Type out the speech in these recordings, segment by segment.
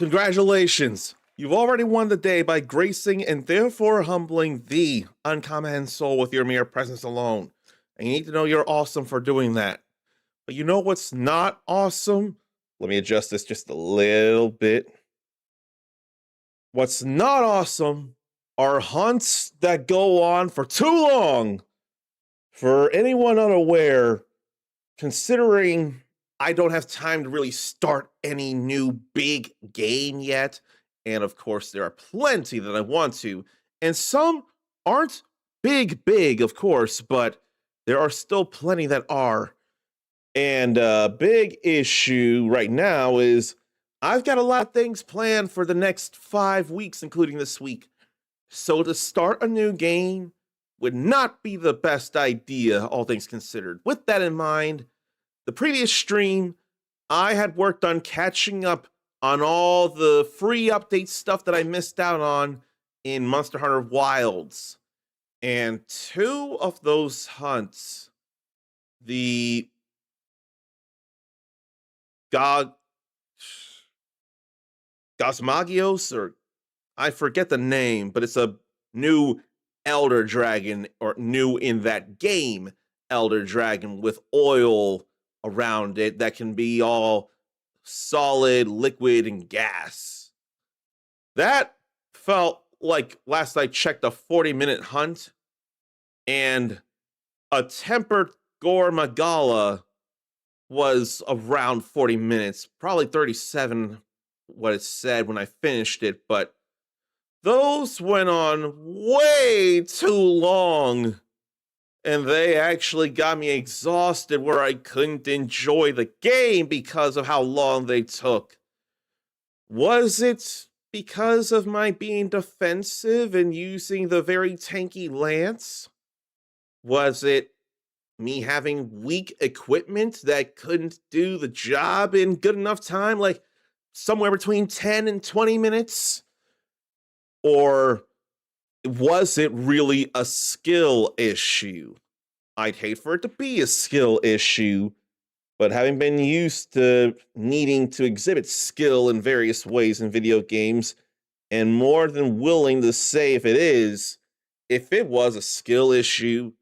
Congratulations! You've already won the day by gracing and therefore humbling the uncommon soul with your mere presence alone. And you need to know you're awesome for doing that. But you know what's not awesome? Let me adjust this just a little bit. What's not awesome are hunts that go on for too long. For anyone unaware, considering I don't have time to really start any new big game yet, and of course, there are plenty that I want to, and some aren't big, of course, but there are still plenty that are. And a big issue right now is I've got a lot of things planned for the next 5 weeks, including this week. So to start a new game would not be the best idea, all things considered. With that in mind, the previous stream, I had worked on catching up on all the free update stuff that I missed out on in Monster Hunter Wilds. And two of those hunts, the Gosmagios, or I forget the name, but it's a new Elder Dragon, or new in that game Elder Dragon with oil around it that can be all solid, liquid, and gas. That felt like, last I checked, a 40-minute hunt, and a tempered Gore Magala was around 40 minutes, probably 37 what it said when I finished it, but those went on way too long, and they actually got me exhausted where I couldn't enjoy the game because of how long they took. Was it because of my being defensive and using the very tanky lance? Was it me having weak equipment that couldn't do the job in good enough time, like somewhere between 10 and 20 minutes? Or was it really a skill issue? I'd hate for it to be a skill issue, but having been used to needing to exhibit skill in various ways in video games, and more than willing to say if it was a skill issue,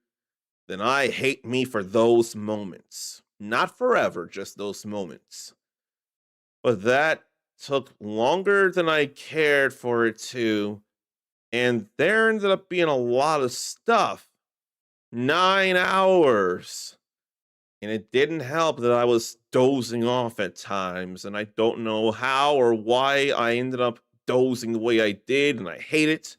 then I hate me for those moments. Not forever, just those moments. But that took longer than I cared for it to, and there ended up being a lot of stuff. 9 hours. And it didn't help that I was dozing off at times, and I don't know how or why I ended up dozing the way I did, and I hate it.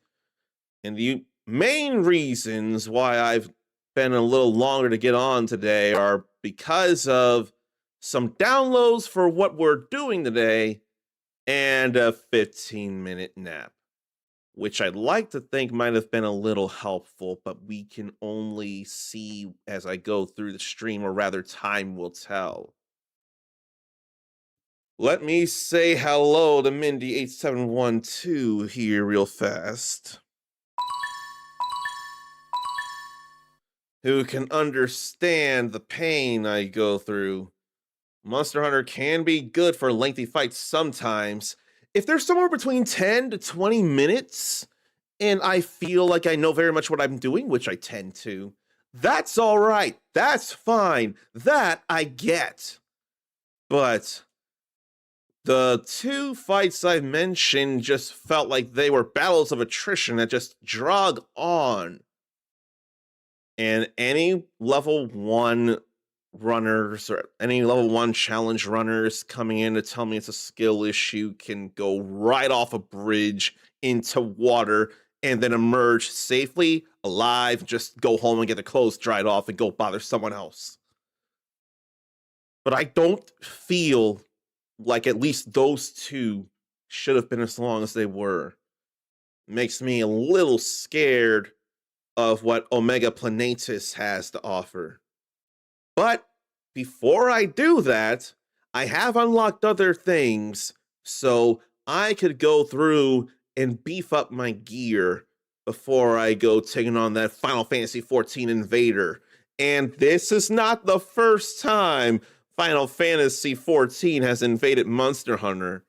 And the main reasons why I've been a little longer to get on today are because of some downloads for what we're doing today and a 15-minute nap, which I'd like to think might have been a little helpful, but we can only see as I go through the stream, or rather time will tell. Let me say hello to Mindy8712 here real fast, who can understand the pain I go through. Monster Hunter can be good for lengthy fights sometimes. If they're somewhere between 10 to 20 minutes, and I feel like I know very much what I'm doing, which I tend to, that's all right. That's fine. That I get. But the two fights I mentioned just felt like they were battles of attrition that just drug on. And any level 1 runners or any level 1 challenge runners coming in to tell me it's a skill issue can go right off a bridge into water and then emerge safely, alive, just go home and get their clothes dried off and go bother someone else. But I don't feel like at least those two should have been as long as they were. Makes me a little scared of what Omega Planetus has to offer. But before I do that, I have unlocked other things, so I could go through and beef up my gear before I go taking on that Final Fantasy XIV invader. And this is not the first time Final Fantasy XIV has invaded Monster Hunter.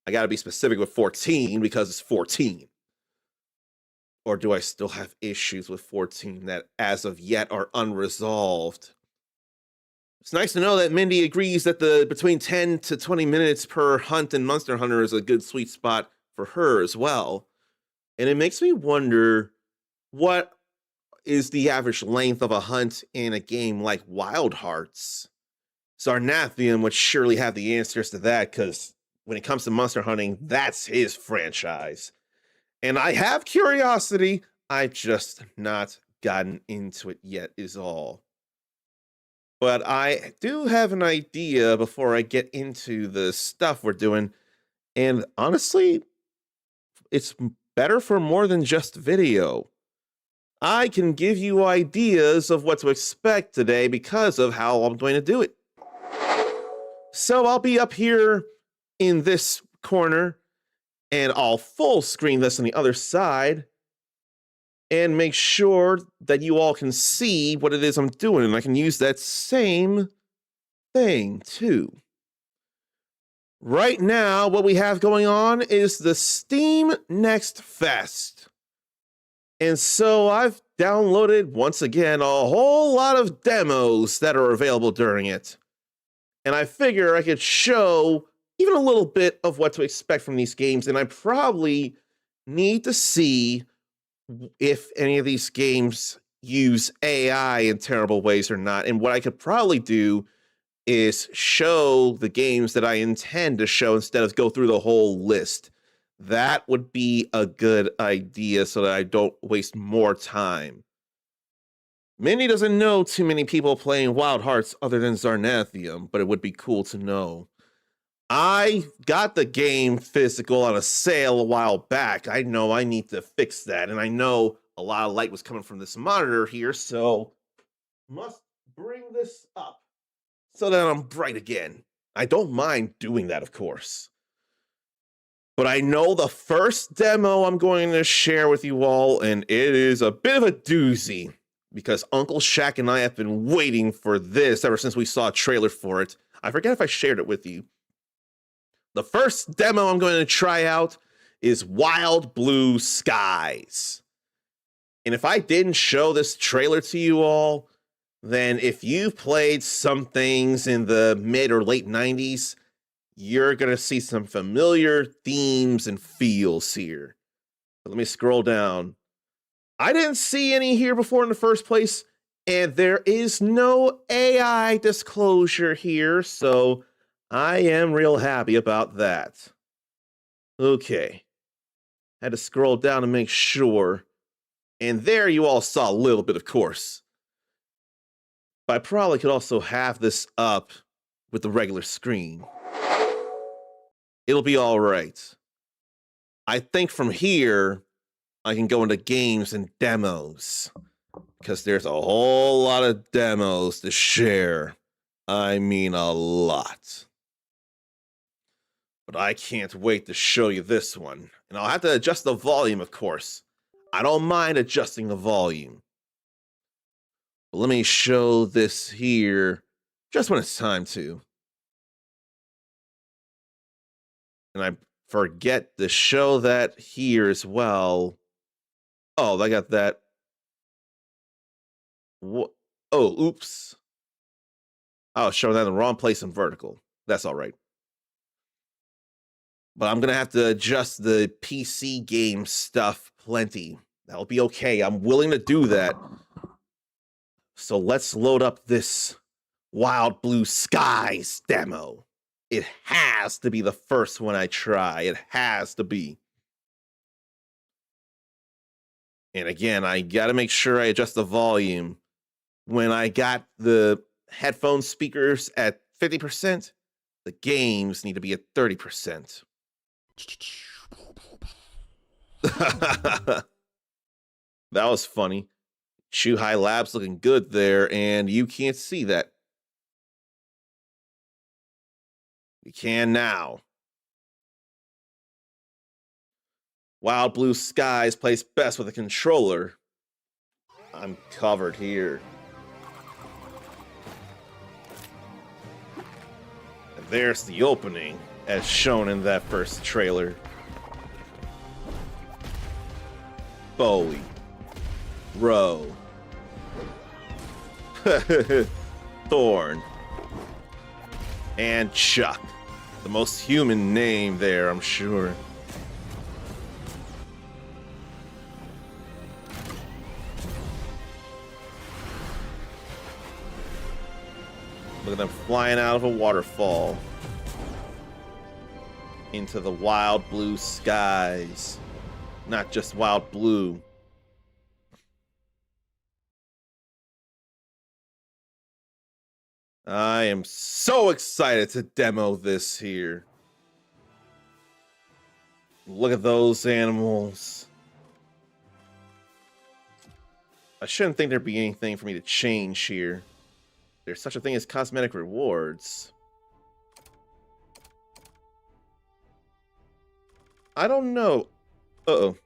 I gotta be specific with 14 because it's 14. Or do I still have issues with 14 that as of yet are unresolved? It's nice to know that Mindy agrees that the between 10 to 20 minutes per hunt in Monster Hunter is a good sweet spot for her as well. And it makes me wonder, what is the average length of a hunt in a game like Wild Hearts? Zarnathian would surely have the answers to that, because when it comes to monster hunting, that's his franchise. And I have curiosity, I've just not gotten into it yet, is all. But I do have an idea before I get into the stuff we're doing. And honestly, it's better for more than just video. I can give you ideas of what to expect today because of how I'm going to do it. So I'll be up here in this corner, and I'll full screen this on the other side and make sure that you all can see what it is I'm doing, and I can use that same thing too. Right now, what we have going on is the Steam Next Fest. And so I've downloaded, once again, a whole lot of demos that are available during it. And I figure I could show even a little bit of what to expect from these games, and I probably need to see if any of these games use AI in terrible ways or not. And what I could probably do is show the games that I intend to show instead of go through the whole list. That would be a good idea so that I don't waste more time. Minnie doesn't know too many people playing Wild Hearts other than Zarnathium, but it would be cool to know. I got the game physical on a sale a while back. I know I need to fix that, and I know a lot of light was coming from this monitor here, so must bring this up so that I'm bright again. I don't mind doing that, of course. But I know the first demo I'm going to share with you all, and it is a bit of a doozy, because Uncle Shaq and I have been waiting for this ever since we saw a trailer for it. I forget if I shared it with you. The first demo I'm going to try out is Wild Blue Skies. And if I didn't show this trailer to you all, then if you've played some things in the mid or late 90s, you're going to see some familiar themes and feels here. But let me scroll down. I didn't see any here before in the first place, and there is no AI disclosure here, so I am real happy about that. Okay. Had to scroll down to make sure. And there you all saw a little bit, of course. But I probably could also have this up with the regular screen. It'll be all right. I think from here, I can go into games and demos, because there's a whole lot of demos to share. I mean, a lot. But I can't wait to show you this one. And I'll have to adjust the volume, of course. I don't mind adjusting the volume. But let me show this here just when it's time to. And I forget to show that here as well. Oh, I got that. What? Oh, oops. I was showing that in the wrong place in vertical. That's all right. But I'm going to have to adjust the PC game stuff plenty. That'll be okay. I'm willing to do that. So let's load up this Wild Blue Skies demo. It has to be the first one I try. It has to be. And again, I got to make sure I adjust the volume. When I got the headphone speakers at 50%, the games need to be at 30%. That was funny. Shuhai Labs looking good there, and you can't see that. You can now. Wild Blue Skies plays best with a controller. I'm covered here. And there's the opening. as shown in that first trailer. Bowie. Rowe. Thorn. And Chuck. The most human name there, I'm sure. Look at them flying out of a waterfall into the wild blue skies. Not just wild blue. I am so excited to demo this here. Look at those animals. I shouldn't think there'd be anything for me to change here. There's such a thing as cosmetic rewards. I don't know. Uh-oh.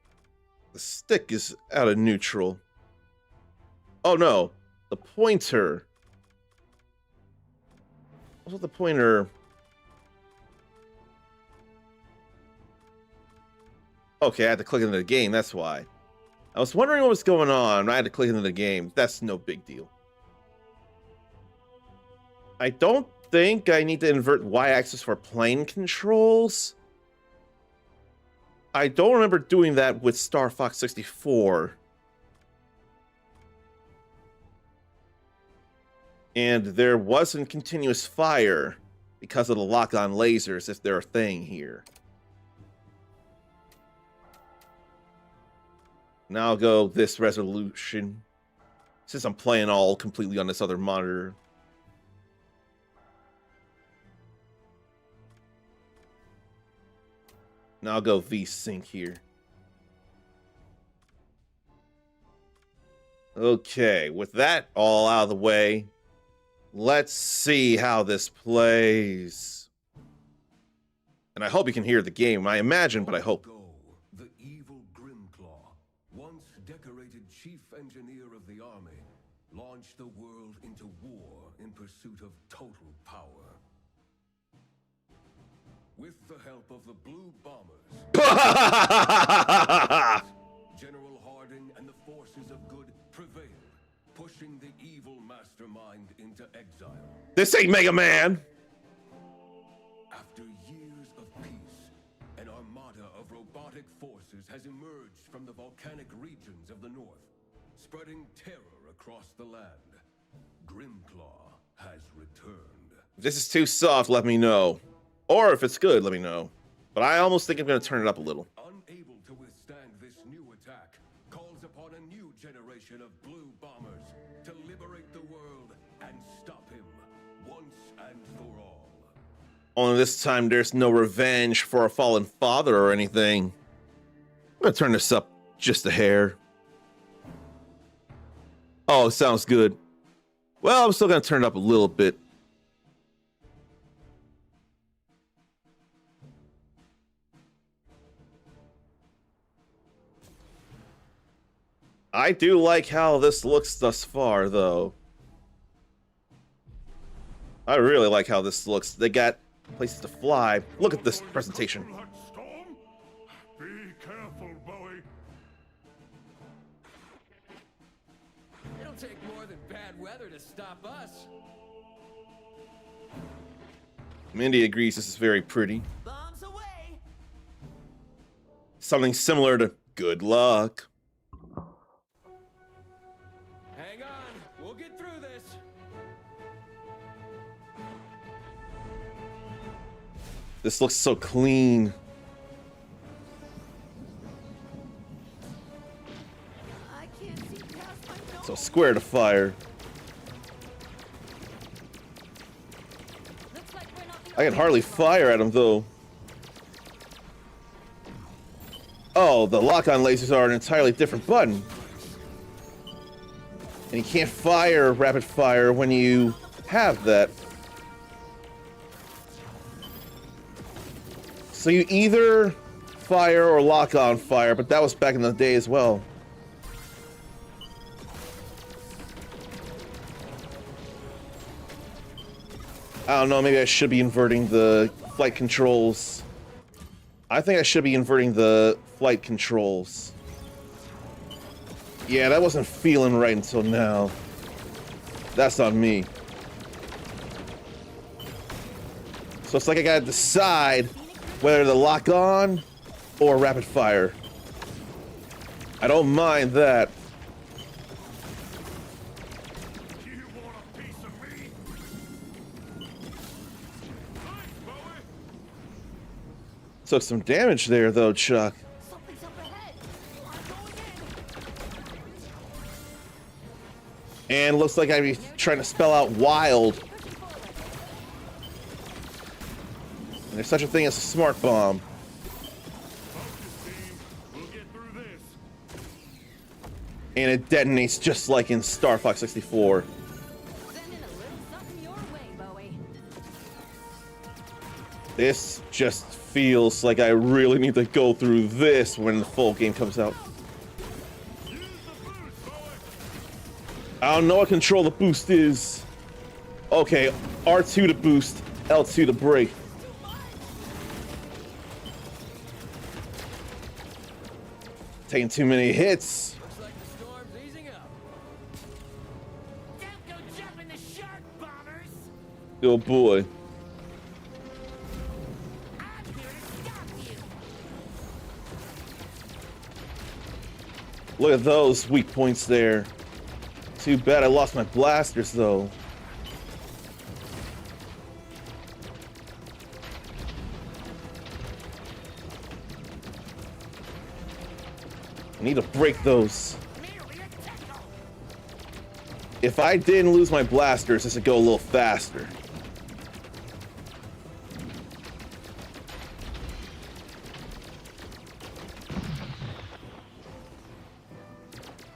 The stick is out of neutral. Oh no. The pointer. What's with the pointer? Okay, I had to click into the game, that's why. I was wondering what was going on. I had to click into the game. That's no big deal. I don't think I need to invert Y-axis for plane controls. I don't remember doing that with Star Fox 64. And there wasn't continuous fire because of the lock-on lasers, if they're a thing here. Now I'll go this resolution, since I'm playing all completely on this other monitor. Now I'll go V-Sync here. Okay, with that all out of the way, let's see how this plays. And I hope you can hear the game. I imagine, but I hope. The evil Grimclaw, once decorated chief engineer of the army, launched the world into war in pursuit of total power. With the help of the Blue Bombers, General Harding and the forces of good prevailed, pushing the evil mastermind into exile. This ain't Mega Man! After years of peace, an armada of robotic forces has emerged from the volcanic regions of the north, spreading terror across the land. Grimclaw has returned. If this is too soft, let me know. Or if it's good, let me know. But I almost think I'm going to turn it up a little. Unable to withstand this new attack, calls upon a new generation of Blue Bombers to liberate the world and stop him once and for all. Only this time there's no revenge for a fallen father or anything. I'm going to turn this up just a hair. Oh, sounds good. Well, I'm still going to turn it up a little bit. I do like how this looks thus far, though. I really like how this looks. They got places to fly. Look at this presentation. Be careful, Bowie. It'll take more than bad weather to stop us. Mindy agrees this is very pretty. Bombs away. Something similar to good luck. Hang on, we'll get through this. This looks so clean. I can't see past my nose. So square to fire. Looks like we're not the I can only hardly ones. fire at him, though. Oh, the lock-on lasers are an entirely different button. And you can't fire rapid fire when you have that. So you either fire or lock on fire, but that was back in the day as well. I don't know, maybe I should be inverting the flight controls. I think I should be inverting the flight controls. Yeah, that wasn't feeling right until now. That's on me. So it's like I gotta decide whether to lock on or rapid fire. I don't mind that. You want a piece of me? Thanks, Bowie. Took some damage there, though, Chuck. Something's up ahead. I'm going in. And looks like I'd be trying to spell out wild. Pushing forward. And there's such a thing as a smart bomb. Focus, team. We'll get through this. And it detonates just like in Star Fox 64. Sending a little something your way, Bowie. This just feels like I really need to go through this when the full game comes out. Use the boost, Bowie. I don't know what control the boost is. Okay, R2 to boost, L2 to brake. Taking too many hits. Looks like the storm's easing up. Don't go jumping the shark, bombers. Oh boy. I'm here to stop you. Look at those weak points there. Too bad I lost my blasters though. I need to break those. Merely a tickle. If I didn't lose my blasters, this would go a little faster.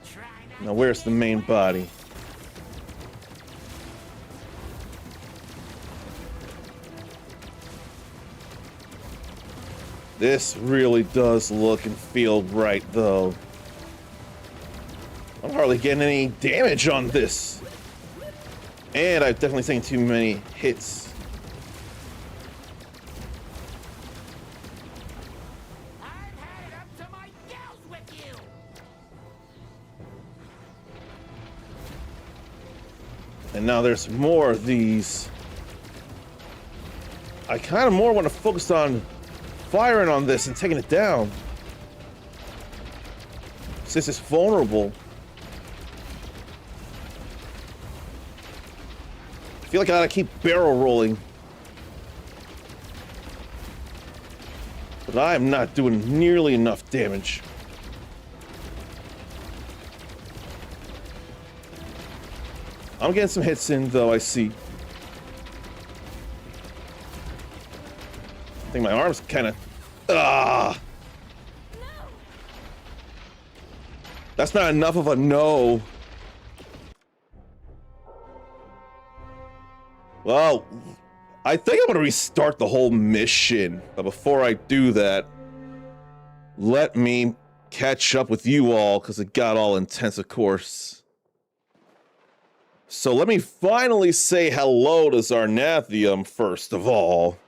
Try not Now where's the main body? This really does look and feel right, though. I'm hardly getting any damage on this. And I've definitely seen too many hits. I've had it up to my gills with you. And now there's more of these. I kind of more want to focus on firing on this and taking it down. Since it's vulnerable. I feel like I gotta keep barrel rolling. But I am not doing nearly enough damage. I'm getting some hits in, though, I see. I think my arm's kind of... Ah! That's not enough of a no. Well, I think I'm going to restart the whole mission. But before I do that, let me catch up with you all, because it got all intense, of course. So let me finally say hello to Zarnathium, first of all.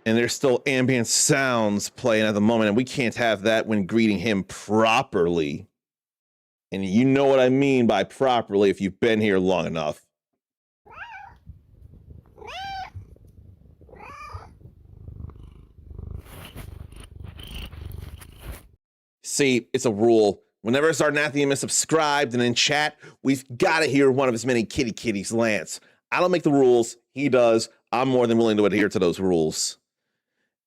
And there's still ambient sounds playing at the moment, and we can't have that when greeting him properly. And you know what I mean by properly if you've been here long enough. See, it's a rule. Whenever Zarnathium is subscribed and in chat, we've got to hear one of his many kitty kitties, Lance. I don't make the rules. He does. I'm more than willing to adhere to those rules.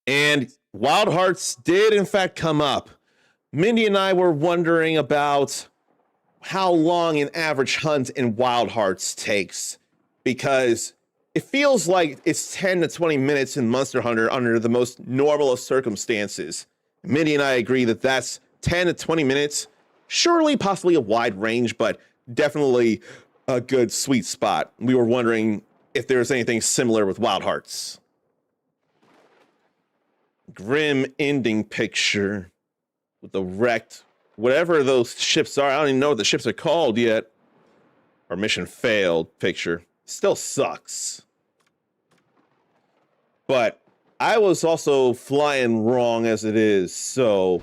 And Wild Hearts did, in fact, come up. Mindy and I were wondering about how long an average hunt in Wild Hearts takes, because it feels like it's 10 to 20 minutes in Monster Hunter under the most normal of circumstances. Mindy and I agree that that's 10 to 20 minutes. Surely, possibly a wide range, but definitely a good sweet spot. We were wondering if there's anything similar with Wild Hearts. Grim ending picture with the wrecked, whatever those ships are. I don't even know what the ships are called yet. Our mission failed picture. Still sucks. But I was also flying wrong as it is, so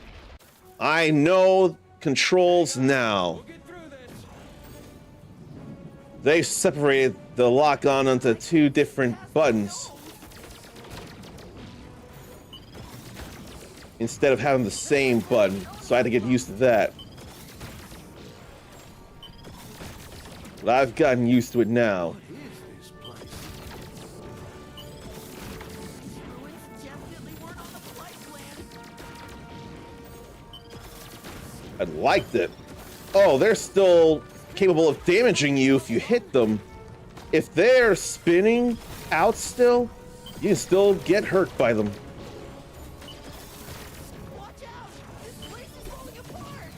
I know controls now. We'll get through this. They separated the lock-on onto two different buttons instead of having the same button, so I had to get used to that. But I've gotten used to it now. Ruins definitely weren't on the flight plan. I liked it. Oh, they're still capable of damaging you if you hit them. If they're spinning out still, you can still get hurt by them. Watch out! This place is falling apart!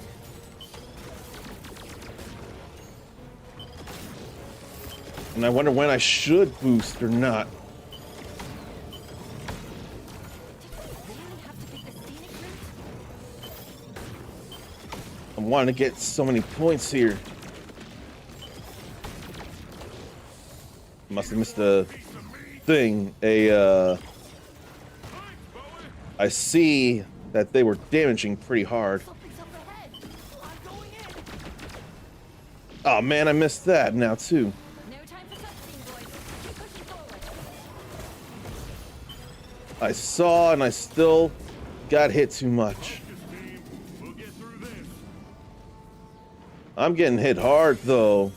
And I wonder when I should boost or not. Did we really have to take the scenic route? I'm wanting to get so many points here. Must have missed a thing. I see that they were damaging pretty hard. Something's up ahead! I'm going in! Oh man, I missed that now too. No time for cutscene, boys. Keep pushing forward. I saw and I still got hit too much. Focus, team. We'll get through this. I'm getting hit hard though.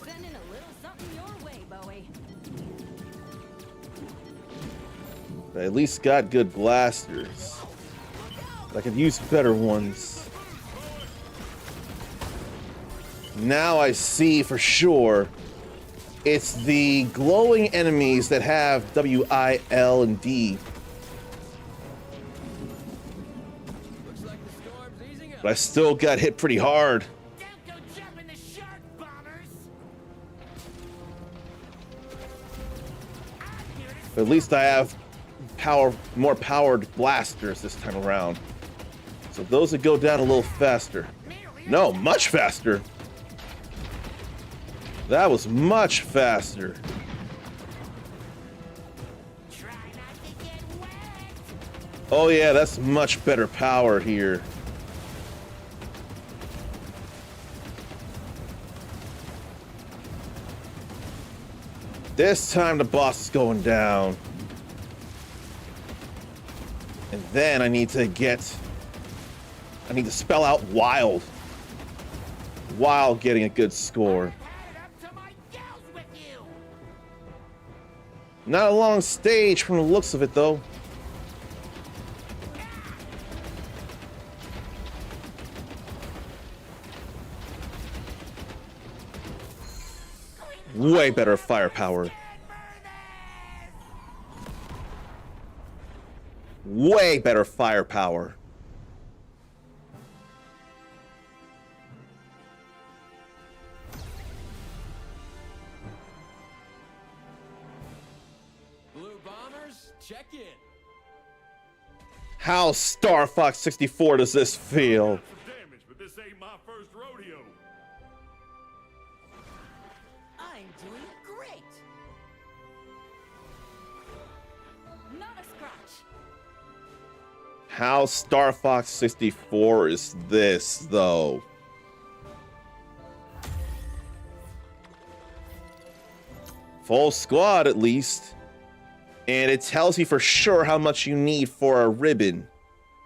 Sending a little something your way, Bowie. I at least got good blasters. I could use better ones. Now I see for sure it's the glowing enemies that have W, I, L, and D. Looks like the storm's easing up. But I still got hit pretty hard. Don't go jumping the shark, bombers! I'm here to But at least I have more powered blasters this time around. So those would go down a little faster. No, much faster. That was much faster. try not to get wet! Oh yeah, that's much better power here. This time the boss is going down. And then I need to spell out wild while getting a good score. Head up to my gals with you! Not a long stage from the looks of it though. Way better firepower. Way better firepower. Blue bombers, check in. How Star Fox 64 does this feel? Some damage, but this ain't my first rodeo. I'm doing great! Not a scratch! How Star Fox 64 is this, though? Full squad, at least. And it tells you for sure how much you need for a ribbon.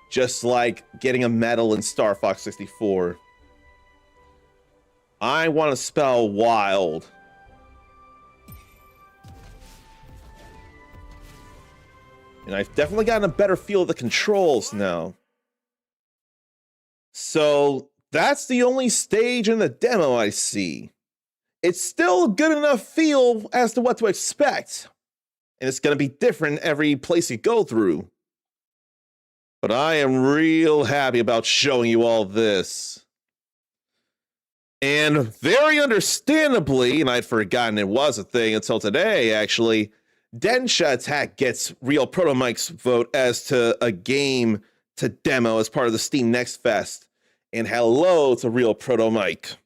Just like getting a medal in Star Fox 64. I want to spell wild. And I've definitely gotten a better feel of the controls now. So that's the only stage in the demo I see. It's still a good enough feel as to what to expect. And it's going to be different every place you go through. But I am real happy about showing you all this. And very understandably, and I'd forgotten it was a thing until today, actually, Densha Attack gets Real Proto Mike's vote as to a game to demo as part of the Steam Next Fest. And hello to Real Proto Mike.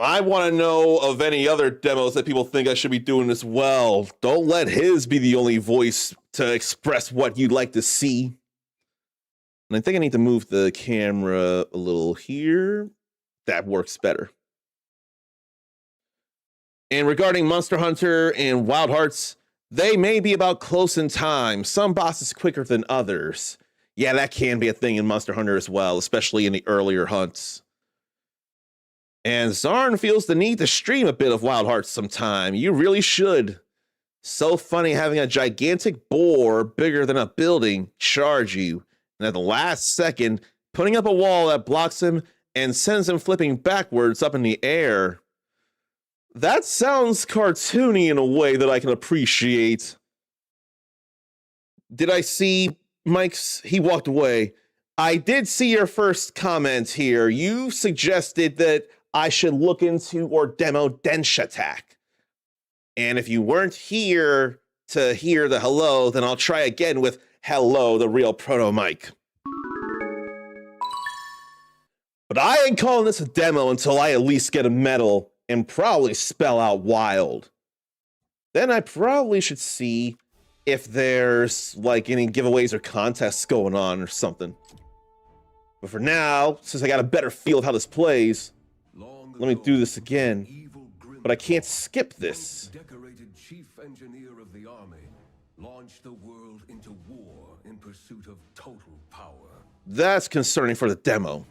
I want to know of any other demos that people think I should be doing as well. Don't let his be the only voice to express what you'd like to see. And I think I need to move the camera a little here. That works better. And regarding Monster Hunter and Wild Hearts, they may be about close in time. Some bosses quicker than others. Yeah, that can be a thing in Monster Hunter as well, especially in the earlier hunts. And Zarn feels the need to stream a bit of Wild Hearts sometime. You really should. So funny having a gigantic boar bigger than a building charge you, and at the last second, putting up a wall that blocks him and sends him flipping backwards up in the air. That sounds cartoony in a way that I can appreciate. Did I see Mike's? He walked away. I did see your first comment here. You suggested that I should look into or demo Densh Attack. And if you weren't here to hear the hello, then I'll try again with hello, the real Proto Mike. But I ain't calling this a demo until I at least get a medal and probably spell out wild. Then I probably should see if there's like any giveaways or contests going on or something. But for now, since I got a better feel of how this plays, let me do this again. But I can't skip this. Decorated chief engineer of the army launched the world into war in pursuit of total power. That's concerning for the demo.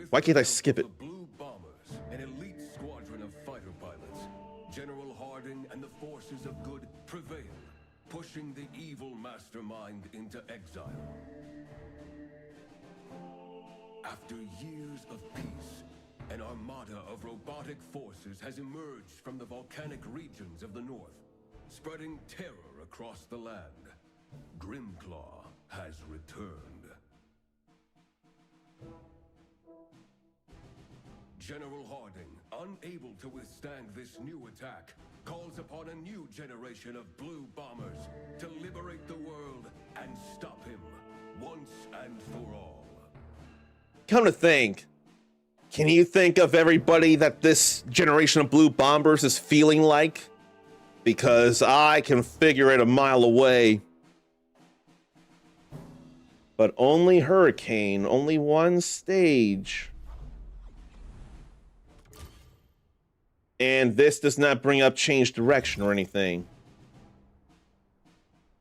Why can't I skip it? The Blue Bombers, an elite squadron of fighter pilots. General Harding and the forces of good prevail, pushing the evil mastermind into exile. After years of peace, an armada of robotic forces has emerged from the volcanic regions of the north, spreading terror across the land. Grimclaw has returned. General Harding, unable to withstand this new attack, calls upon a new generation of blue bombers to liberate the world and stop him once and for all. Come to think, can you think of everybody that this generation of blue bombers is feeling like? Because I can figure it a mile away. But only Hurricane, only one stage. And this does not bring up change direction or anything.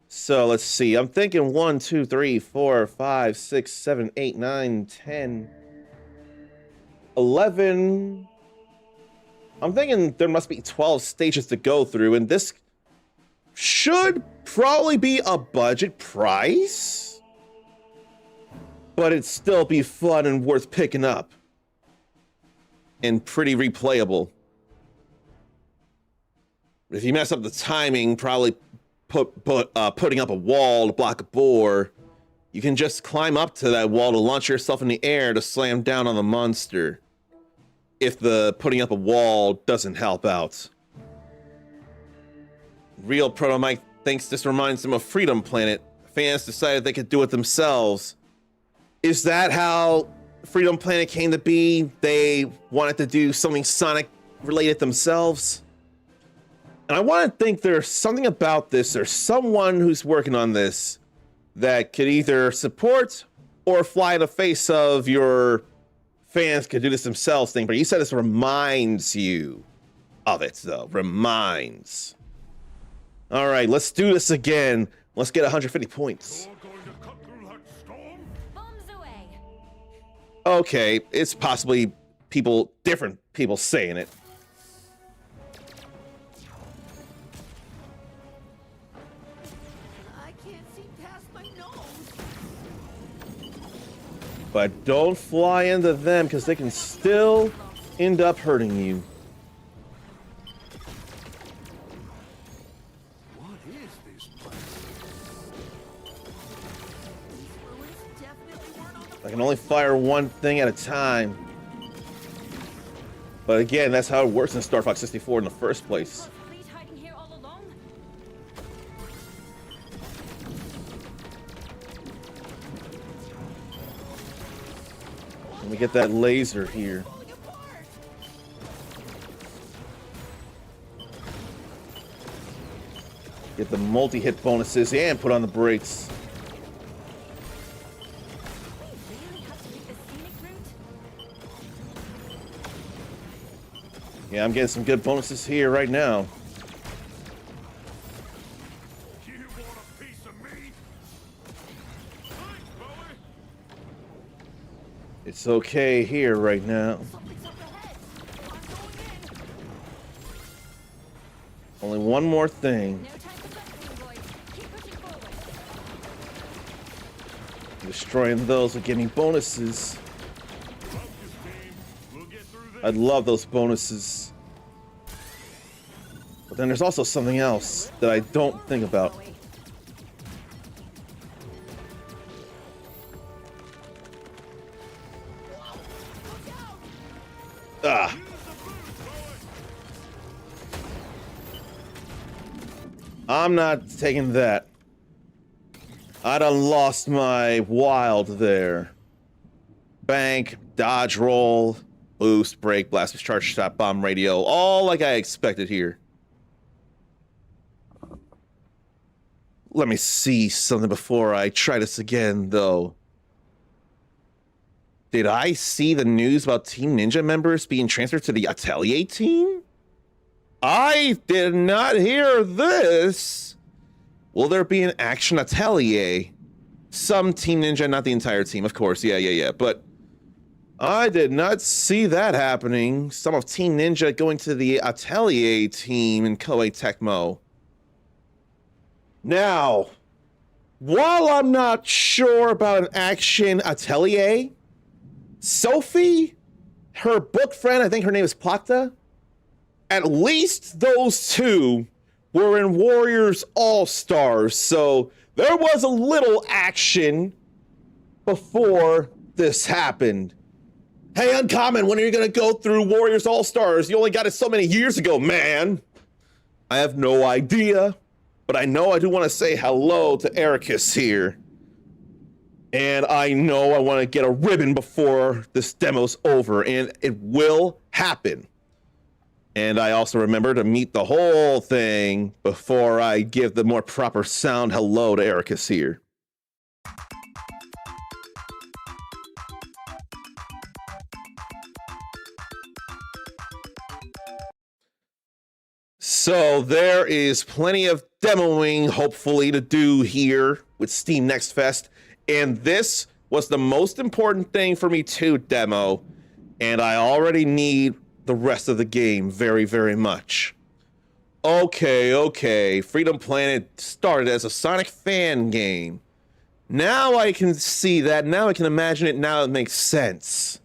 So let's see. I'm thinking 1, 2, 3, 4, 5, 6, 7, 8, 9, 10, 11. I'm thinking there must be 12 stages to go through, and this should probably be a budget price, but it'd still be fun and worth picking up and pretty replayable. If you mess up the timing, probably putting up a wall to block a boar, you can just climb up to that wall to launch yourself in the air to slam down on the monster. If the putting up a wall doesn't help out. Real Proto Mike thinks this reminds him of Freedom Planet. Fans decided they could do it themselves. Is that how Freedom Planet came to be? They wanted to do something Sonic related themselves? And I want to think there's something about this or someone who's working on this that could either support or fly in the face of your fans could do this themselves thing. But you said this reminds you of it, though. Reminds. All right, let's do this again. Let's get 150 points. You're going to cut through that storm? Bombs away. Okay, it's possibly different people saying it. I can't see past my nose. But don't fly into them because they can still end up hurting you. What is this place? These ruins definitely weren't on the I can only fire one thing at a time. But again, that's how it works in Star Fox 64 in the first place. Was the fleet hiding here all along? Let me get that laser here. falling apart. Get the multi-hit bonuses and put on the brakes. We really have to take the scenic route? Yeah, I'm getting some good bonuses here right now. You want a piece of me? Thanks, Bowie. It's okay here right now. Something's up ahead. I'm going in. Only one more thing. No time for questioning, boys. Keep pushing forward. Destroying those will give me bonuses. Focus, team. We'll get through this. I'd love those bonuses. But then there's also something else that I don't think about. Bowie. Ah. Use the boost, Bowie. I'm not taking that. I done lost my wild there. Bank, dodge roll, boost, brake, blast, charge, shot, bomb, radio. All like I expected here. Let me see something before I try this again, though. Did I see the news about Team Ninja members being transferred to the Atelier team? I did not hear this. Will there be an action Atelier? Some Team Ninja, not the entire team, of course. Yeah. But I did not see that happening. Some of Team Ninja going to the Atelier team in Koei Tecmo. Now, while I'm not sure about an action Atelier, Sophie, her book friend, I think her name is Plakta, at least those two were in Warriors All-Stars, so there was a little action before this happened. Hey, Uncommon, when are you gonna go through Warriors All-Stars? You only got it so many years ago, man. I have no idea, but I know I do want to say hello to Ericus here. And I know I want to get a ribbon before this demo's over, and it will happen. And I also remember to meet the whole thing before I give the more proper sound hello to Ericus here. So there is plenty of demoing, hopefully, to do here with Steam Next Fest. And this was the most important thing for me to demo. And I already need the rest of the game very, very much. Okay. Freedom Planet started as a Sonic fan game. Now I can see that. Now I can imagine it. Now it makes sense.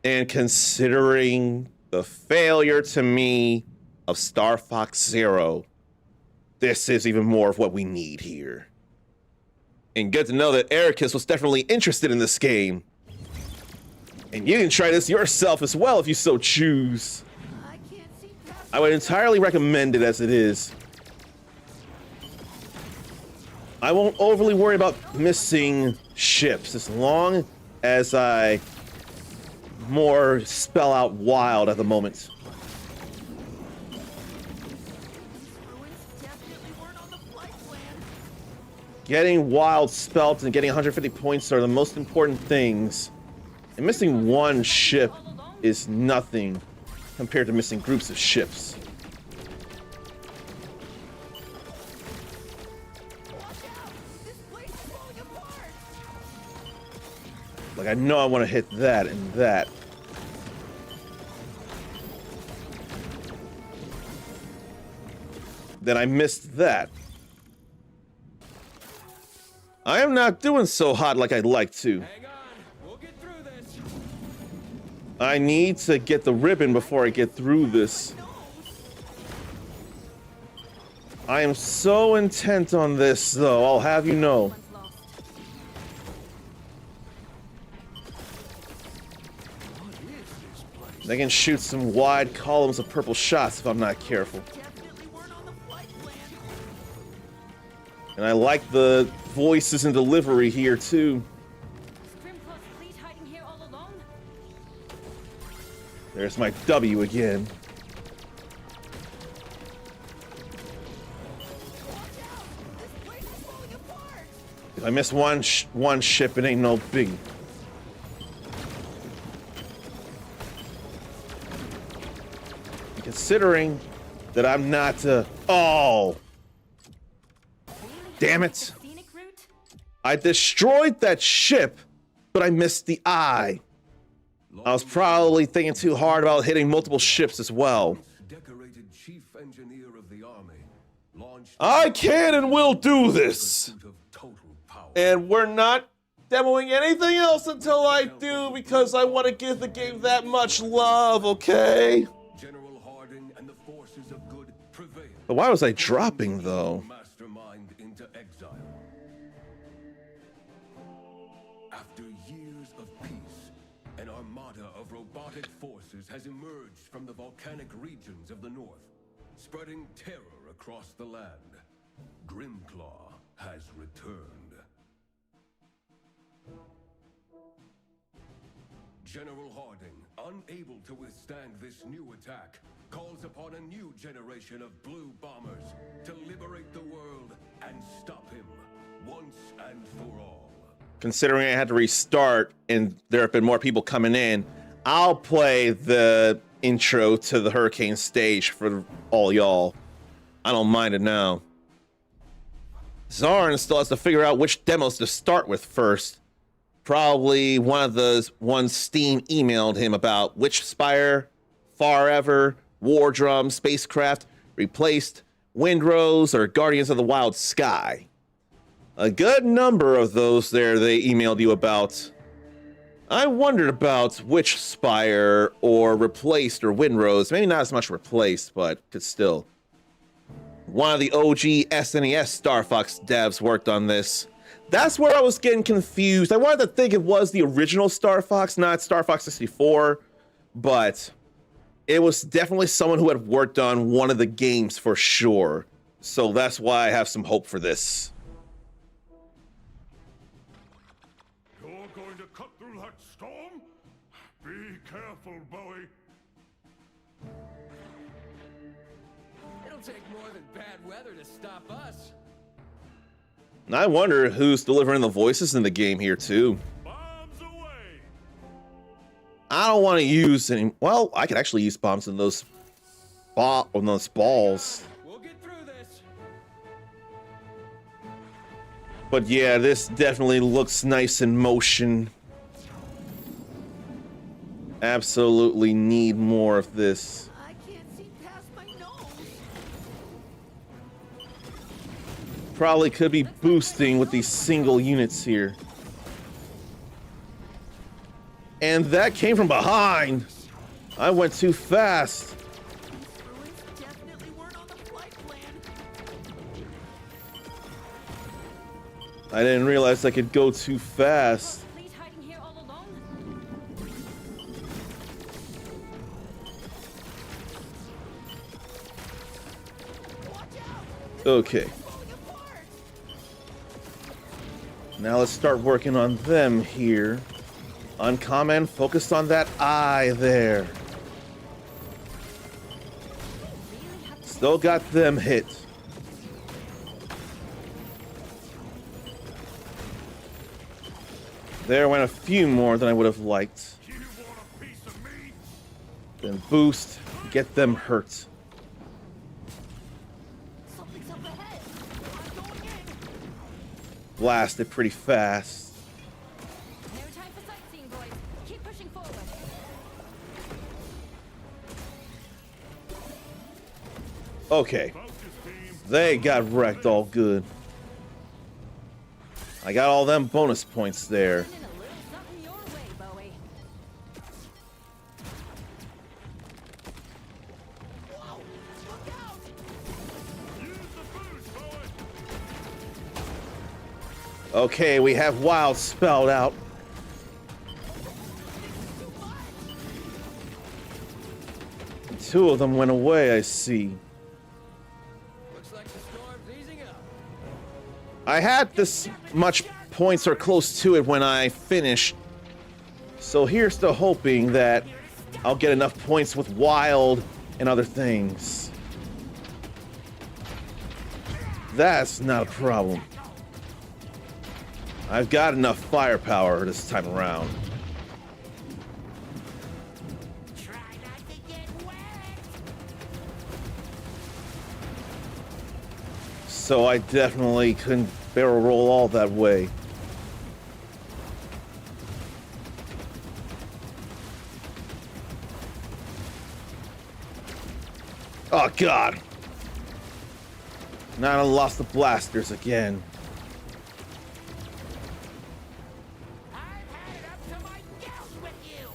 And considering the failure to me of Star Fox Zero, this is even more of what we need here. And good to know that Ericus was definitely interested in this game. And you can try this yourself as well if you so choose. I can't see past. I would entirely recommend it as it is. I won't overly worry about missing ships as long as I more spell out wild at the moment. Ruins definitely weren't on the flight plan. Getting wild spelt and getting 150 points are the most important things. And missing one ship is nothing compared to missing groups of ships. Watch out! This place is falling apart. Like, I know I want to hit that and that. Then I missed that. I am not doing so hot like I'd like to. Hang on. We'll get through this. I need to get the ribbon before I get through this. I am so intent on this, though, I'll have you know. One's lost. What is this place? They can shoot some wide columns of purple shots if I'm not careful. Definitely weren't on the flight plan. And I like the voices and delivery here, too. Scrimclaw's fleet hiding here all along? There's my W again. Watch I miss one ship, it ain't no biggie. Considering that I'm not, oh! Damn it! Scenic route? I destroyed that ship, but I missed the eye. I was probably thinking too hard about hitting multiple ships as well. Decorated chief engineer of the army, launched I can and will do this! pursuit of total power. And we're not demoing anything else until I do, because I want to give the game that much love, okay? General Harding and the forces of good prevailed. But why was I dropping, though? Mastermind into exile. After years of peace, an armada of robotic forces has emerged from the volcanic regions of the north, spreading terror across the land. Grimclaw has returned. General Harding, unable to withstand this new attack, calls upon a new generation of blue bombers to liberate the world and stop him once and for all. Considering I had to restart and there have been more people coming in, I'll play the intro to the Hurricane stage for all y'all. I don't mind it now. Zarn still has to figure out which demos to start with first. Probably one of the ones Steam emailed him about: Witch Spire, Forever, War Drum, Spacecraft, Replaced, Windrose, or Guardians of the Wild Sky. A good number of those there they emailed you about. I wondered about Witch Spire or Replaced or Windrose. Maybe not as much Replaced, but could still. One of the OG SNES Star Fox devs worked on this. That's where I was getting confused. I wanted to think it was the original Star Fox, not Star Fox 64, but it was definitely someone who had worked on one of the games for sure. So that's why I have some hope for this. You're going to cut through that storm? Be careful, Bowie. It'll take more than bad weather to stop us. And I wonder who's delivering the voices in the game here too. Bombs away! I don't want to use any. Well, I could actually use bombs in those balls. We'll get through this. But yeah, this definitely looks nice in motion. Absolutely need more of this. I can't see past my nose. Probably could be boosting with these single units here. And that came from behind. I went too fast. These ruins definitely weren't on the flight plan. I didn't realize I could go too fast. Please hiding here all alone? Watch out! Okay, Falling apart! now let's start working on them here. Uncommon, focused on that eye there. Really have to Still got them hit. There went a few more than I would have liked. You want a piece of me? Then boost, get them hurt. Something's up ahead. I'm going in. Blast it pretty fast. no time for sightseeing, boys. Keep pushing forward. Okay, Focus, team. they got wrecked all good. I got all them bonus points there. Sending a little something your way, Bowie. Whoa! Look out! Use the boost, Bowie. Okay, we have wild spelled out. Too much! Two of them went away, I see. Looks like the storm's easing up. I had this much points or close to it when I finished. So here's to hoping that I'll get enough points with wild and other things. That's not a problem. I've got enough firepower this time around. Try not to get wet. So I definitely couldn't barrel roll all that way. Oh god! Now I lost the blasters again. I've had it up to my gills with you.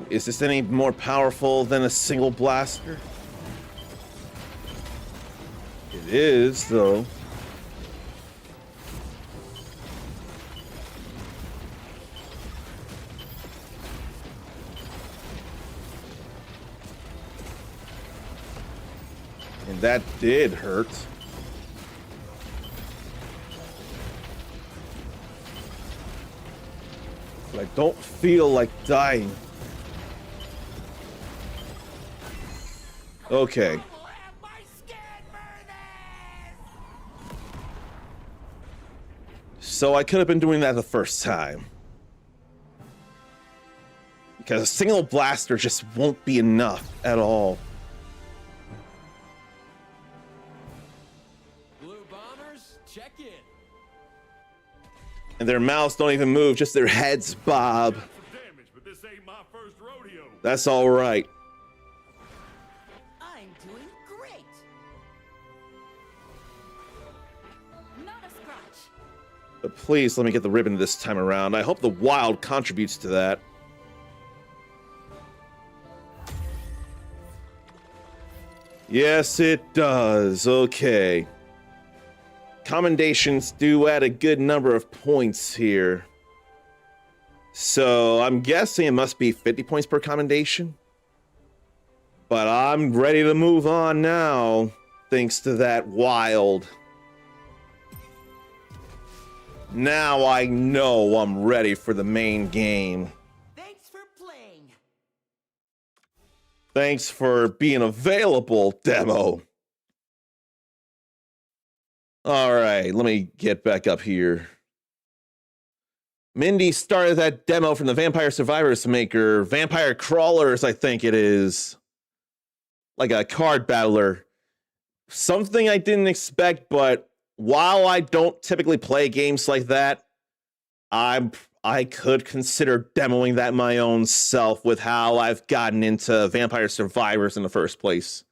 Is this any more powerful than a single blaster? It is, though. And that did hurt. But I don't feel like dying. Okay. I will have my skin burn this. So I could have been doing that the first time. Because a single blaster just won't be enough at all. Blue bombers, check in. And their mouths don't even move, just their heads bob. Some damage, but this ain't my first rodeo. That's all right. I'm doing great. Not a scratch. But please let me get the ribbon this time around. I hope the wild contributes to that. Yes, it does. Okay. Commendations do add a good number of points here. So I'm guessing it must be 50 points per commendation. But I'm ready to move on now, thanks to that wild. Now I know I'm ready for the main game. Thanks for playing. Thanks for being available, demo. All right, let me get back up here. Mindy started that demo from the Vampire Survivors maker, Vampire Crawlers, I think it is. Like a card battler. Something I didn't expect, but while I don't typically play games like that, I could consider demoing that my own self with how I've gotten into Vampire Survivors in the first place.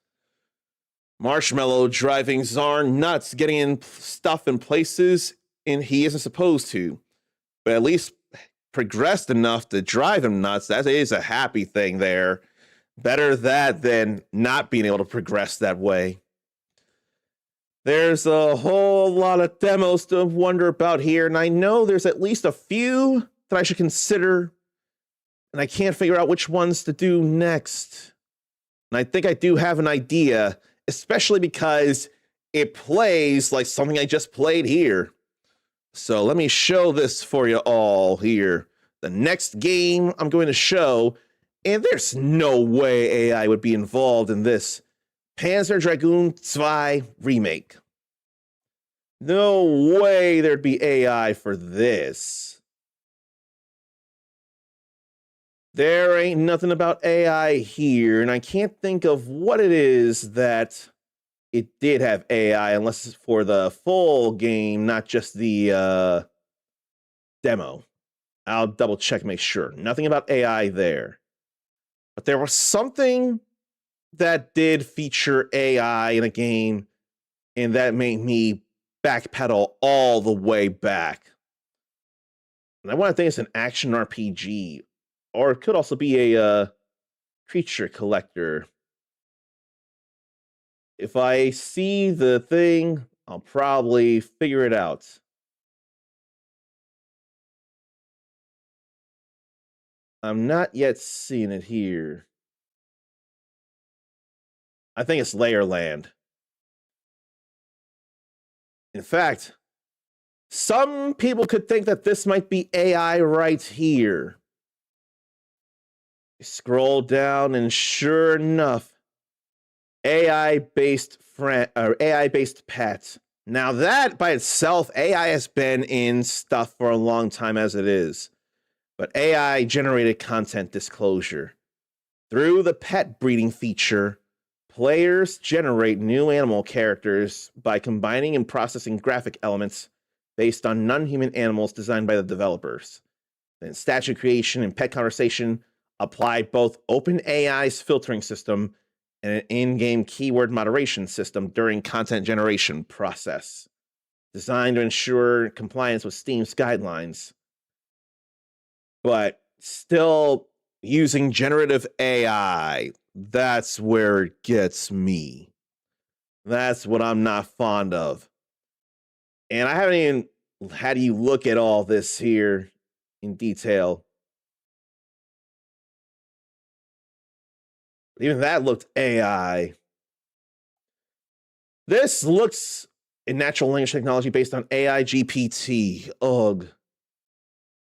Marshmallow driving Zarn nuts, getting in stuff in places and he isn't supposed to, but at least progressed enough to drive him nuts. That is a happy thing there. Better that than not being able to progress that way. There's a whole lot of demos to wonder about here, and I know there's at least a few that I should consider, and I can't figure out which ones to do next. And I think I do have an idea, especially because it plays like something I just played here. So let me show this for you all here. The next game I'm going to show, and there's no way AI would be involved in this, Panzer Dragoon 2 remake. No way there'd be AI for this. There ain't nothing about AI here, and I can't think of what it is that it did have AI, unless it's for the full game, not just the demo. I'll double check, make sure. Nothing about AI there. But there was something that did feature AI in a game, and that made me backpedal all the way back. And I want to think it's an action RPG, or it could also be a creature collector. If I see the thing, I'll probably figure it out. I'm not yet seeing it here. I think it's Layerland. In fact, some people could think that this might be AI right here. Scroll down, and sure enough, AI-based pet. Now, that by itself, AI has been in stuff for a long time as it is. But AI generated content disclosure. Through the pet breeding feature, players generate new animal characters by combining and processing graphic elements based on non human animals designed by the developers. Then, statue creation and pet conversation apply both OpenAI's filtering system and an in game keyword moderation system during content generation process, designed to ensure compliance with Steam's guidelines. But still using generative AI, that's where it gets me. That's what I'm not fond of. And I haven't even had you look at all this here in detail. Even that looked AI. This looks a natural language technology based on AI GPT. Ugh.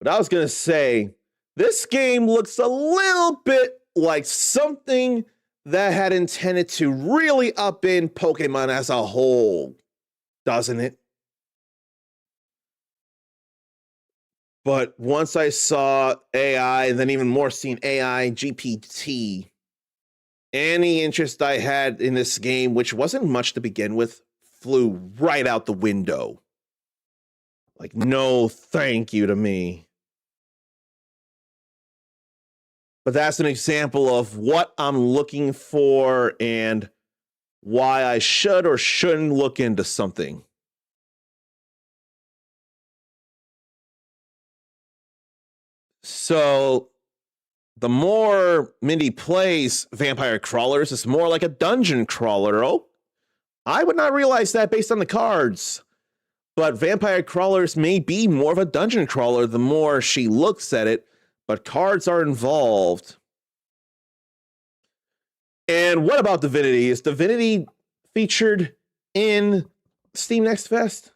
But I was going to say, this game looks a little bit like something that had intended to really up in Pokemon as a whole, doesn't it? But once I saw AI, and then even more seeing AI GPT, any interest I had in this game, which wasn't much to begin with, flew right out the window. Like, no thank you to me. But that's an example of what I'm looking for and why I should or shouldn't look into something. So the more Mindy plays Vampire Crawlers, it's more like a dungeon crawler. Oh, I would not realize that based on the cards. But Vampire Crawlers may be more of a dungeon crawler the more she looks at it, but cards are involved. And what about Divinity? Is Divinity featured in Steam Next Fest?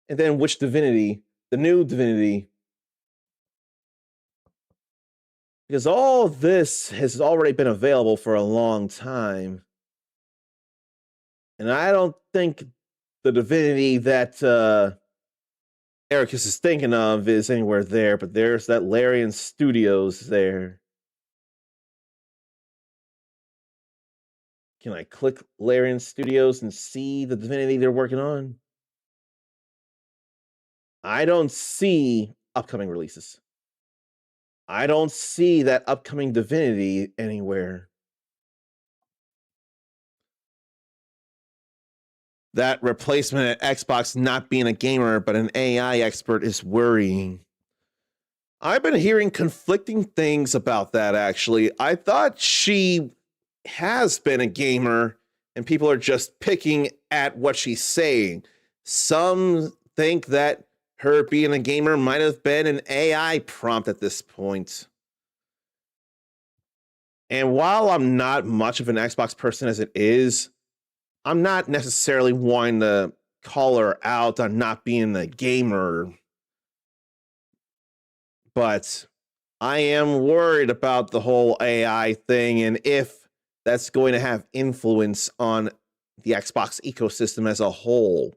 And then which Divinity? The new Divinity. Because all this has already been available for a long time. And I don't think the Divinity that Ericus is thinking of is anywhere there, but there's that Larian Studios there. Can I click Larian Studios and see the Divinity they're working on? I don't see upcoming releases. I don't see that upcoming Divinity anywhere. That replacement at Xbox not being a gamer but an AI expert is worrying. I've been hearing conflicting things about that, actually. I thought she has been a gamer and people are just picking at what she's saying. Some think that her being a gamer might have been an AI prompt at this point. And while I'm not much of an Xbox person as it is, I'm not necessarily wanting to call her out on not being a gamer. But I am worried about the whole AI thing and if that's going to have influence on the Xbox ecosystem as a whole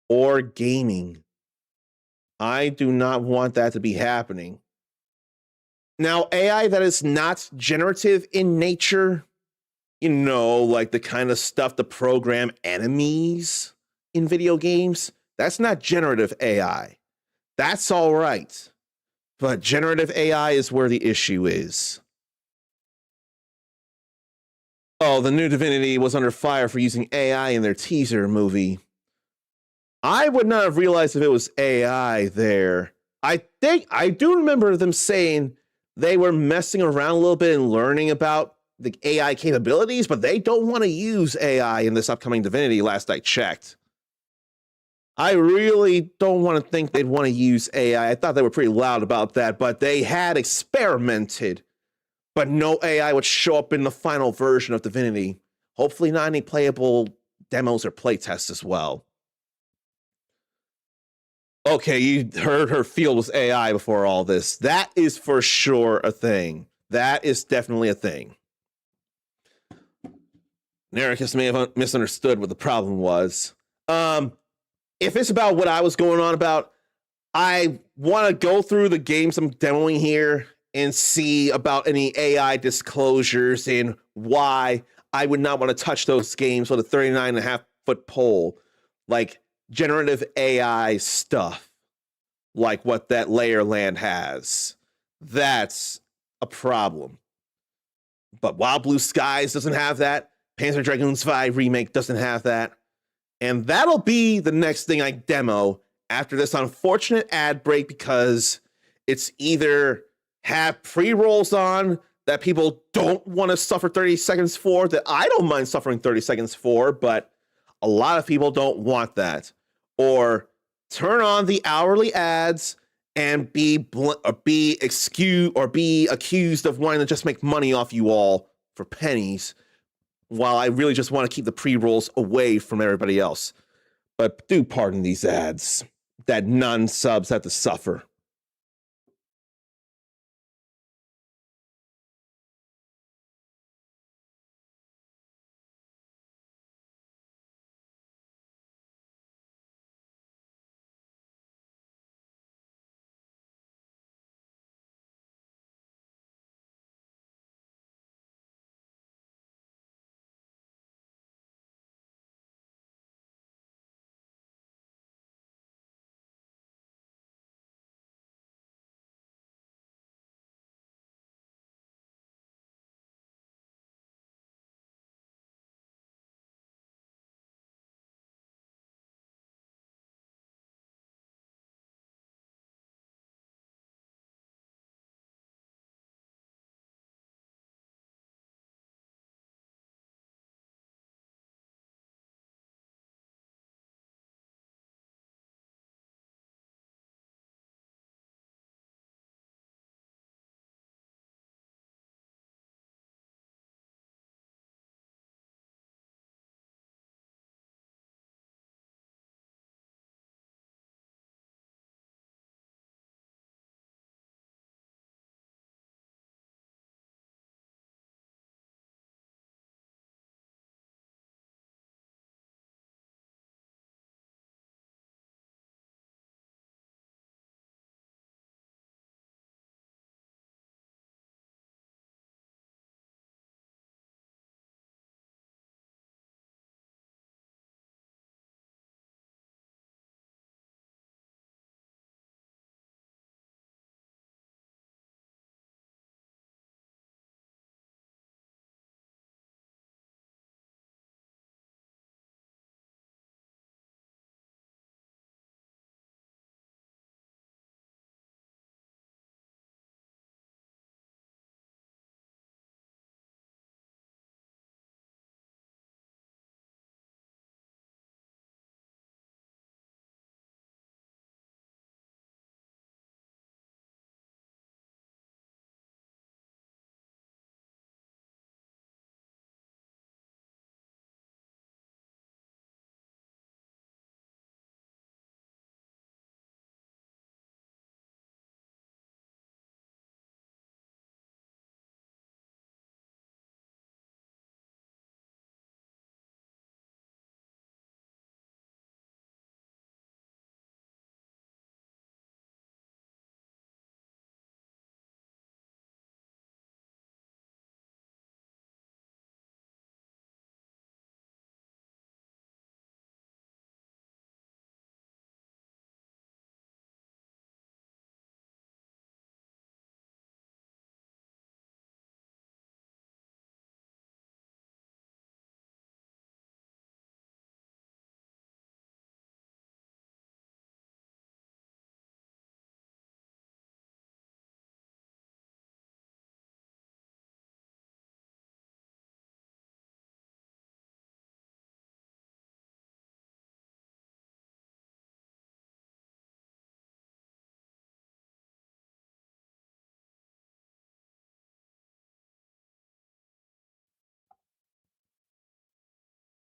or gaming. I do not want that to be happening. Now, AI that is not generative in nature, you know, like the kind of stuff to program enemies in video games, that's not generative AI. That's all right. But generative AI is where the issue is. Oh, the new Divinity was under fire for using AI in their teaser movie. I would not have realized if it was AI there. I think I do remember them saying they were messing around a little bit and learning about the AI capabilities, but they don't want to use AI in this upcoming Divinity last I checked. I really don't want to think they'd want to use AI. I thought they were pretty loud about that, but they had experimented. But no AI would show up in the final version of Divinity. Hopefully not any playable demos or playtests as well. Okay, you heard her field was AI before all this. That is for sure a thing. That is definitely a thing. Nericus may have misunderstood what the problem was. if it's about what I was going on about, I want to go through the games I'm demoing here and see about any AI disclosures and why I would not want to touch those games with a 39.5-foot pole. Like generative AI stuff, like what that layer land has. That's a problem. But Wild Blue Skies doesn't have that. Panzer Dragoons 5 Remake doesn't have that. And that'll be the next thing I demo after this unfortunate ad break, because it's either have pre-rolls on that people don't want to suffer 30 seconds for, that I don't mind suffering 30 seconds for, but a lot of people don't want that. Or turn on the hourly ads and be accused of wanting to just make money off you all for pennies, while I really just want to keep the pre-rolls away from everybody else. But do pardon these ads that non-subs have to suffer.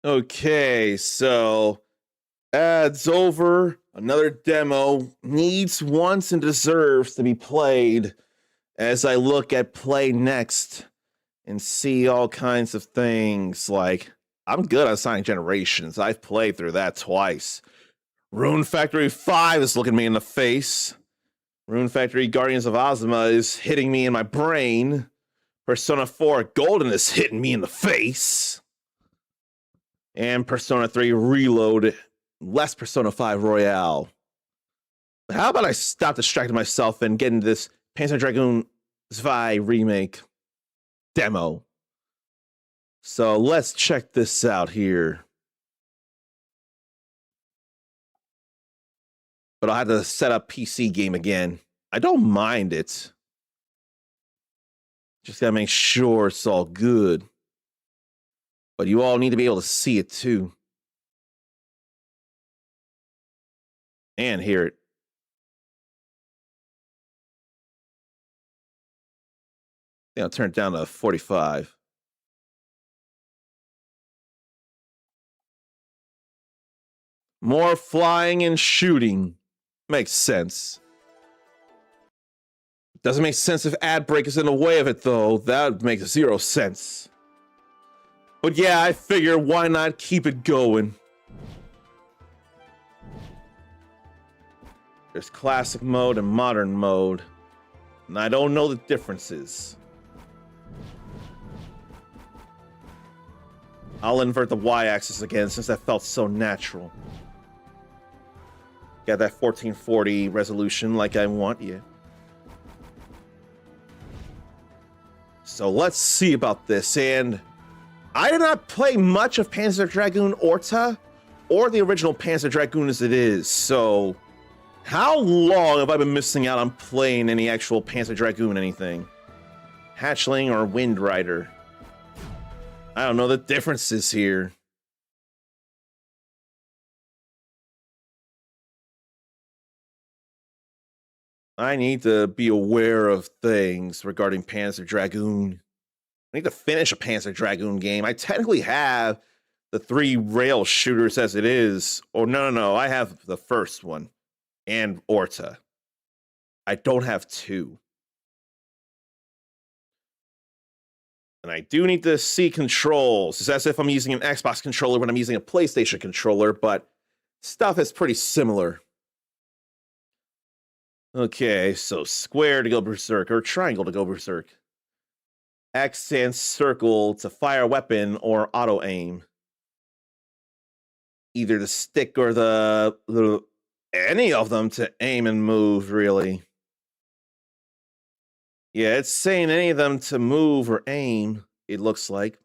Okay, so ads over. Another demo needs, wants, and deserves to be played as I look at play next and see all kinds of things. Like, I'm good on Sonic Generations. I've played through that twice. Rune Factory 5 is looking me in the face. Rune Factory Guardians of Ozma is hitting me in my brain. Persona 4 Golden is hitting me in the face. And Persona 3 Reload, less Persona 5 Royale. But how about I stop distracting myself and get into this Panzer Dragoon Zwei remake demo? So let's check this out here. But I'll have to set up PC game again. I don't mind it. Just gotta make sure it's all good. But you all need to be able to see it too. And hear it. I'll turn it down to 45. More flying and shooting. Makes sense. Doesn't make sense if ad break is in the way of it, though. That makes 0 sense. But yeah, I figure why not keep it going? There's classic mode and modern mode. And I don't know the differences. I'll invert the y-axis again since that felt so natural. Got that 1440 resolution like I want, yeah. So let's see about this. And I did not play much of Panzer Dragoon Orta or the original Panzer Dragoon as it is. So how long have I been missing out on playing any actual Panzer Dragoon anything? Hatchling or Wind Rider? I don't know the differences here. I need to be aware of things regarding Panzer Dragoon. I need to finish a Panzer Dragoon game. I technically have the 3 rail shooters as it is. Or no, I have the first one and Orta. I don't have 2. And I do need to see controls. It's as if I'm using an Xbox controller when I'm using a PlayStation controller, but stuff is pretty similar. Okay, so square to go berserk, or triangle to go berserk. X and circle to fire a weapon or auto aim. Either the stick or the any of them to aim and move, really. Yeah, it's saying any of them to move or aim, it looks like.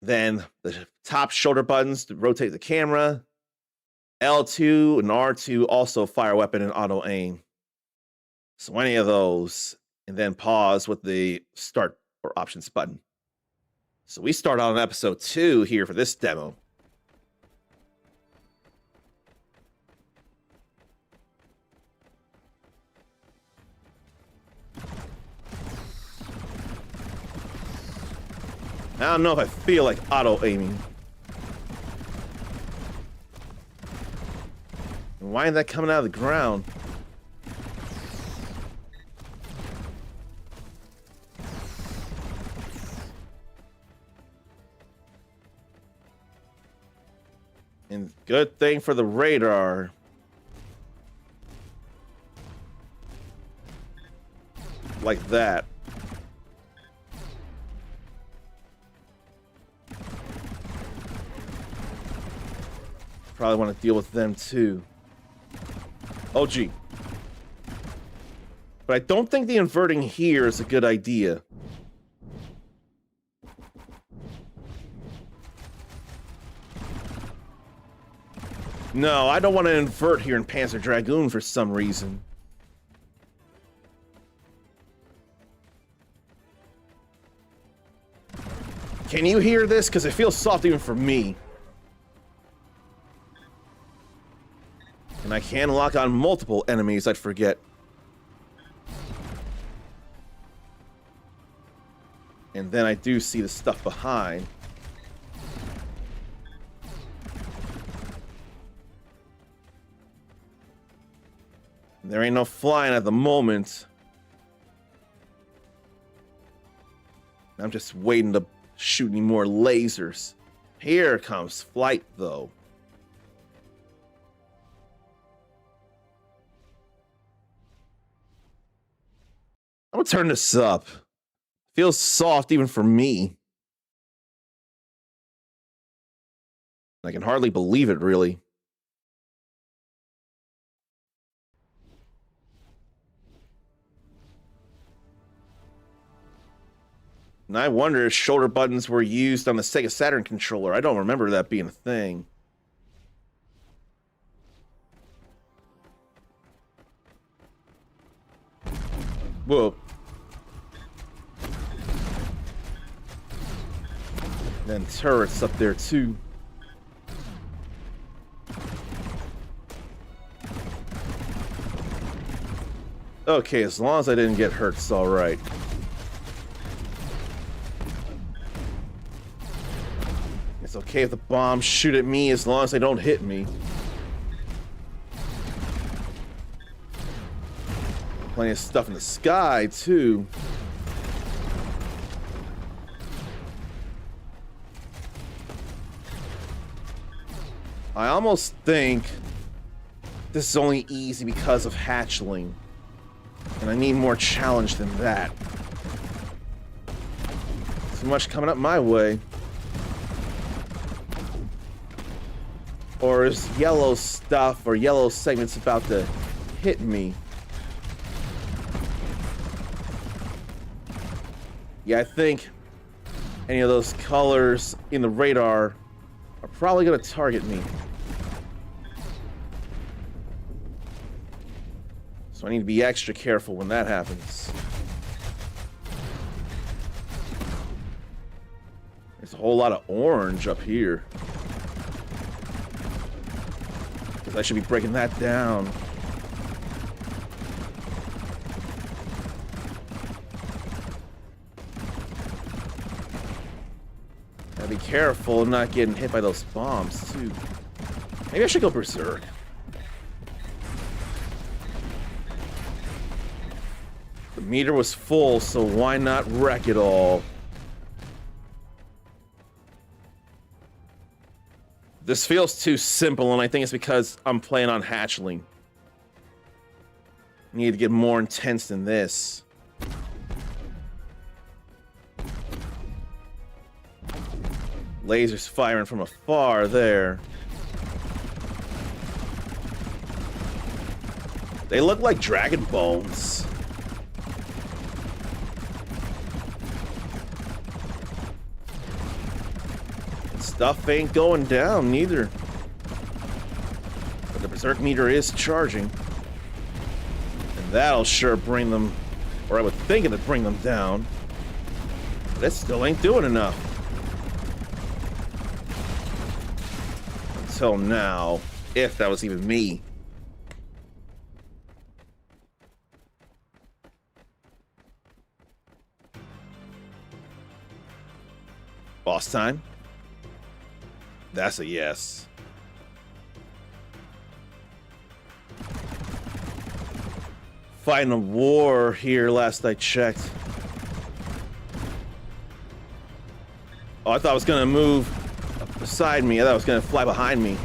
Then the top shoulder buttons to rotate the camera. L2 and R2 also fire weapon and auto aim. So any of those, and then pause with the start or options button. So we start on episode 2 here for this demo. I don't know if I feel like auto aiming. Why is that coming out of the ground? And good thing for the radar. Like that. Probably want to deal with them too. Oh, gee. But I don't think the inverting here is a good idea. No, I don't want to invert here in Panzer Dragoon for some reason. Can you hear this? Because it feels soft even for me. And I can lock on multiple enemies, I'd forget. And then I do see the stuff behind. There ain't no flying at the moment. I'm just waiting to shoot any more lasers. Here comes flight, though. gonna turn this up. Feels soft even for me. I can hardly believe it, really. And I wonder if shoulder buttons were used on the Sega Saturn controller. I don't remember that being a thing. Whoa. Then turrets up there too. Okay, as long as I didn't get hurt, it's all right. It's okay if the bombs shoot at me as long as they don't hit me. Plenty of stuff in the sky, too. I almost think this is only easy because of hatchling. And I need more challenge than that. Too much coming up my way. Or is yellow stuff or yellow segments about to hit me? Yeah, I think any of those colors in the radar are probably going to target me. So I need to be extra careful when that happens. There's a whole lot of orange up here. I should be breaking that down. Gotta be careful of not getting hit by those bombs, too. Maybe I should go berserk. The meter was full, so why not wreck it all? This feels too simple, and I think it's because I'm playing on hatchling. I need to get more intense than this. Lasers firing from afar there. They look like dragon bones. Stuff ain't going down, neither. But the berserk meter is charging. And that'll sure bring them, or I would think it'd bring them down. But it still ain't doing enough. Until now, if that was even me. Boss time? That's a yes. Fighting a war here last I checked. Oh, I thought I was gonna move up beside me. I thought I was gonna fly behind me.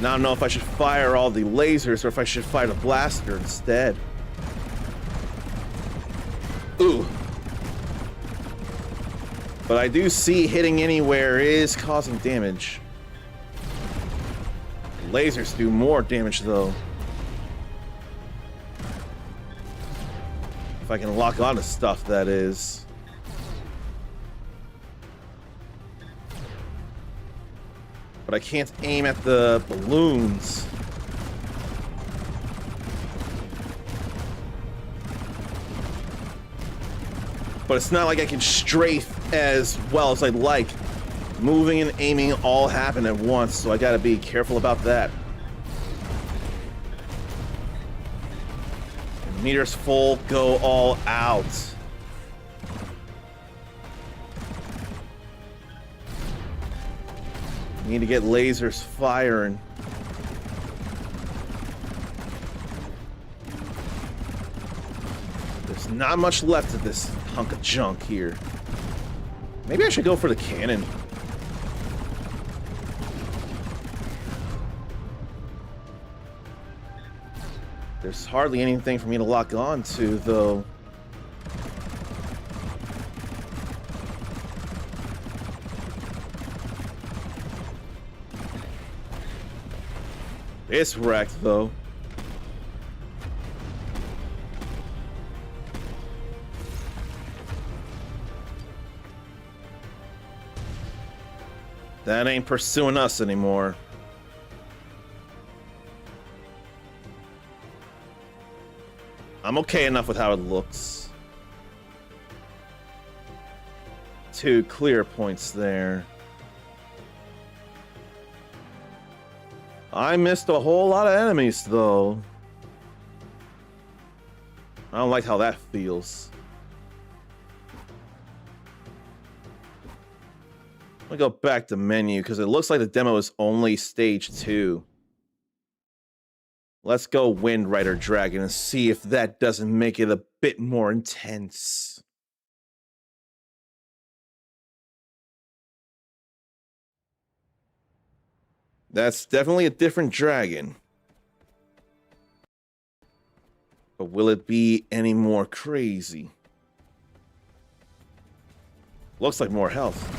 Now I don't know if I should fire all the lasers or if I should fire the blaster instead. Ooh. But I do see hitting anywhere is causing damage. Lasers do more damage though. If I can lock onto stuff, that is. But I can't aim at the balloons. But it's not like I can strafe as well as I'd like. Moving and aiming all happen at once, so I gotta be careful about that. Meters full, go all out. Need to get lasers firing. There's not much left of this hunk of junk here. Maybe I should go for the cannon. There's hardly anything for me to lock on to, though. It's wrecked, though. That ain't pursuing us anymore. I'm okay enough with how it looks. 2 clear points there. I missed a whole lot of enemies, though. I don't like how that feels. Let me go back to menu, because it looks like the demo is only stage 2. Let's go Wind Rider Dragon and see if that doesn't make it a bit more intense. That's definitely a different dragon. But will it be any more crazy? Looks like more health.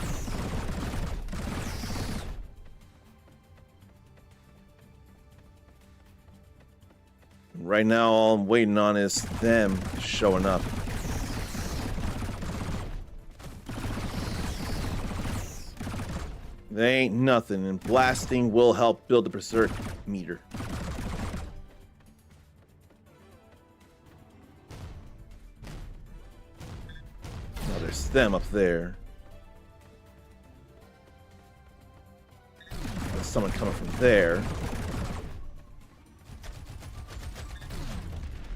Right now, all I'm waiting on is them showing up. They ain't nothing, and blasting will help build the berserk meter. Now there's them up there. There's someone coming from there.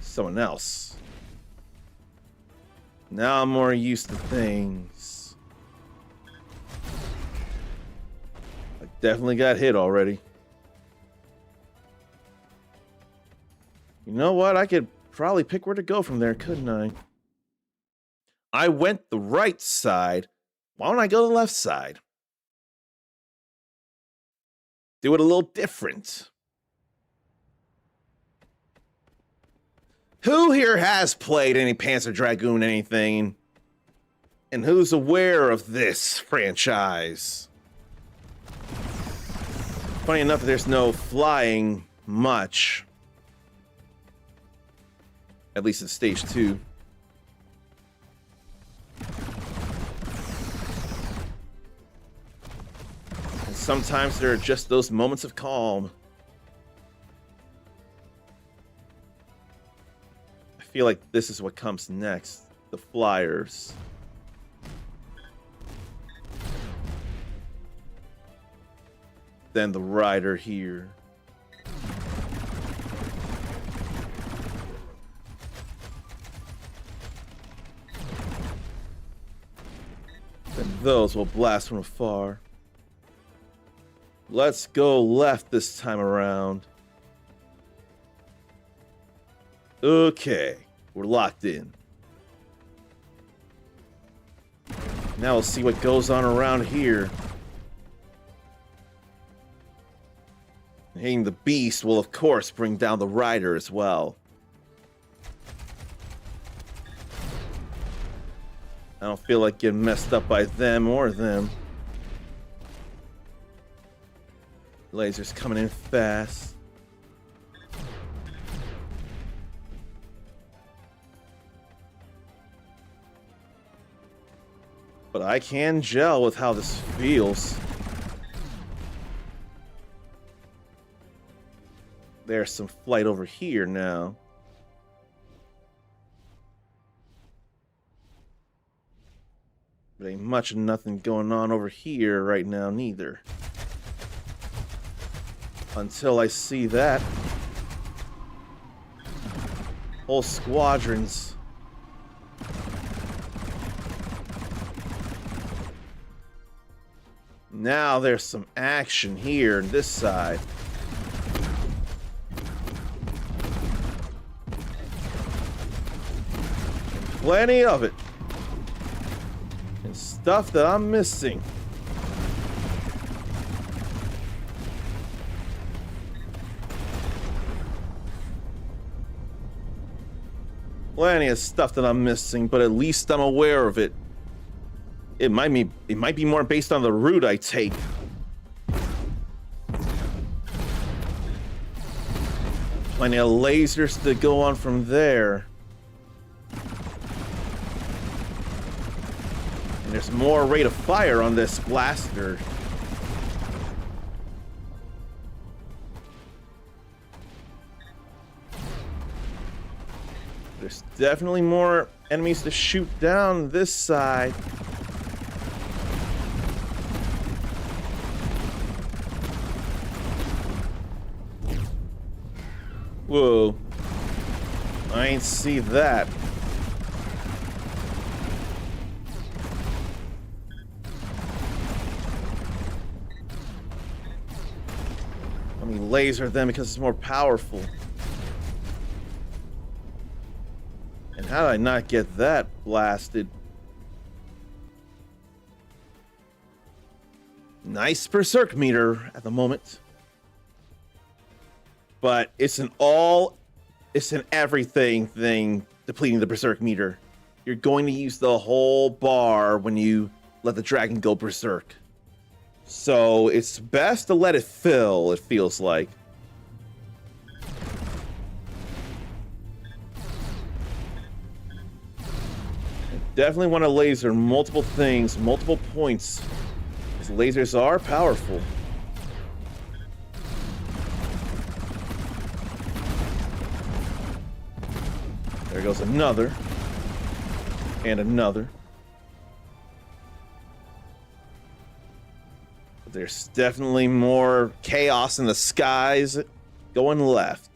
Someone else. Now I'm more used to things. I definitely got hit already. You know what? I could probably pick where to go from there, couldn't I? I went the right side. Why don't I go the left side? Do it a little different. Who here has played any Panzer Dragoon anything? And who's aware of this franchise? Funny enough, there's no flying much. At least in stage 2. And sometimes there are just those moments of calm. I feel like this is what comes next. The flyers. Then the rider here. Then those will blast from afar. Let's go left this time around. Okay, we're locked in. Now we'll see what goes on around here. Hitting the beast will, of course, bring down the rider as well. I don't feel like getting messed up by them or them. Lasers coming in fast. But I can gel with how this feels. There's some flight over here now. But ain't much of nothing going on over here right now neither. Until I see that. Whole squadrons. Now there's some action here on this side. Plenty of it. And stuff that I'm missing. plenty of stuff that I'm missing, but at least I'm aware of it. It might be more based on the route I take. Plenty of lasers to go on from there. And there's more rate of fire on this blaster. There's definitely more enemies to shoot down this side. Whoa. I ain't see that. Let me laser them because it's more powerful. And how did I not get that blasted? Nice berserk meter at the moment. But it's an everything thing depleting the berserk meter. You're going to use the whole bar when you let the dragon go berserk. So it's best to let it fill, it feels like. Definitely want to laser multiple things, multiple points. These lasers are powerful. There goes another. And another. But there's definitely more chaos in the skies going left.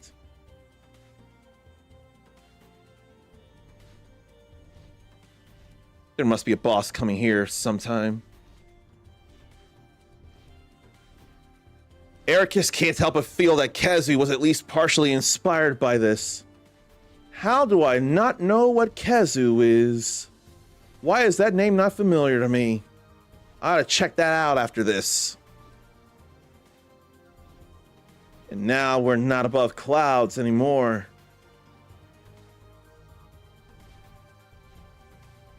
There must be a boss coming here sometime. Ericus can't help but feel that Kezu was at least partially inspired by this. How do I not know what Kezu is? Why is that name not familiar to me? I ought to check that out after this. And now we're not above clouds anymore.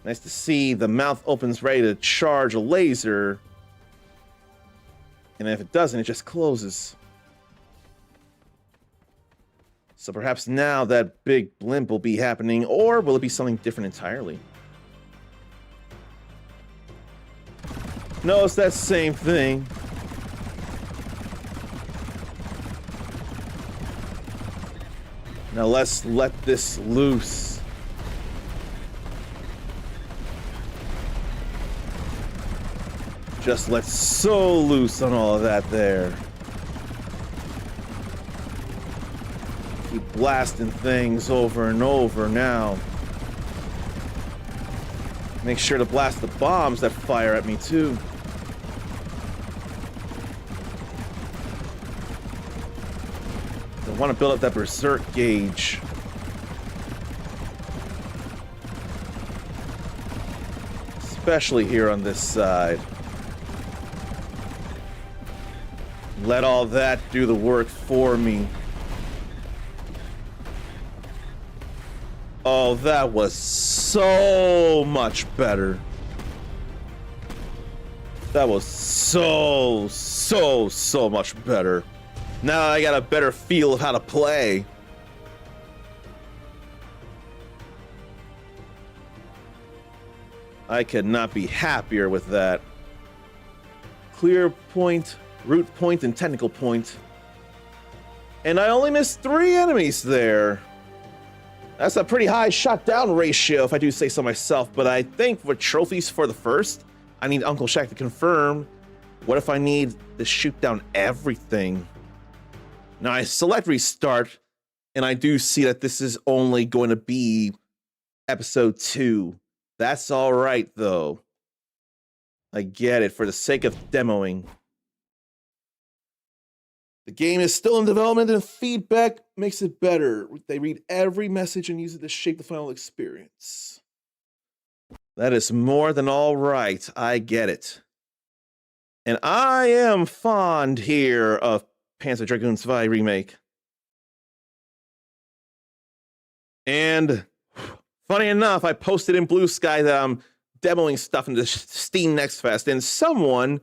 Nice to see the mouth opens ready to charge a laser. And if it doesn't, it just closes. So perhaps now that big blimp will be happening, or will it be something different entirely? No, it's that same thing. Now let's let this loose. Just let so loose on all of that there. Keep blasting things over and over now. Make sure to blast the bombs that fire at me too. I want to build up that berserk gauge. Especially here on this side. Let all that do the work for me. Oh, that was so much better. That was so much better. Now I got a better feel of how to play. I could not be happier with that. Clear point, root point, and technical point. And I only missed 3 enemies there. That's a pretty high shot down ratio, if I do say so myself, but I think for trophies for the first, I need Uncle Shaq to confirm. What if I need to shoot down everything? Now I select restart, and I do see that this is only going to be episode 2. That's all right, though. I get it, for the sake of demoing. The game is still in development, and feedback makes it better. They read every message and use it to shape the final experience. That is more than all right. I get it. And I am fond here of Panzer Dragoon 5 Remake. And Funny enough, I posted in Blue Sky that I'm demoing stuff in the Steam Next Fest, and someone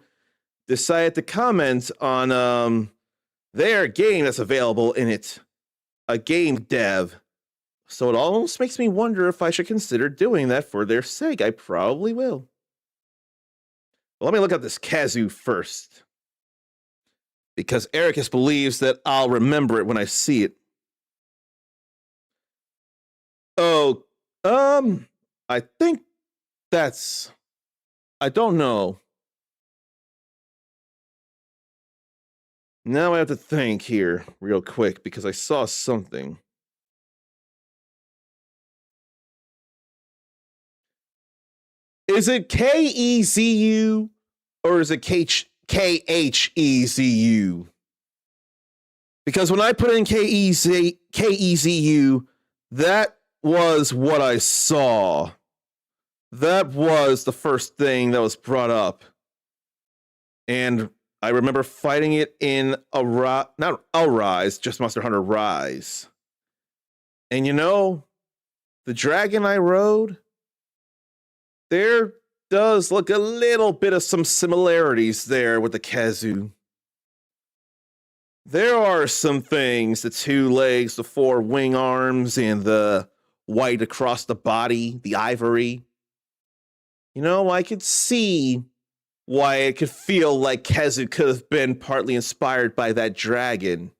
decided to comment on their game that's available in it, a game dev. So it almost makes me wonder if I should consider doing that for their sake. I probably will. Well, let me look at this kazoo first, because Ericus believes that I'll remember it when I see it. Oh, I think that's... I don't know. Now I have to think here real quick because I saw something. Is it KEZU or is it KHEZU? Because when I put in KEZU, that was what I saw. That was the first thing that was brought up. And I remember fighting it in not Rise, just Monster Hunter Rise. And you know, the dragon I rode, there does look a little bit of some similarities there with the kazoo. There are some things, the 2 legs, the 4 wing arms, and the white across the body, the ivory. You know, I could see why it could feel like kazoo could have been partly inspired by that dragon.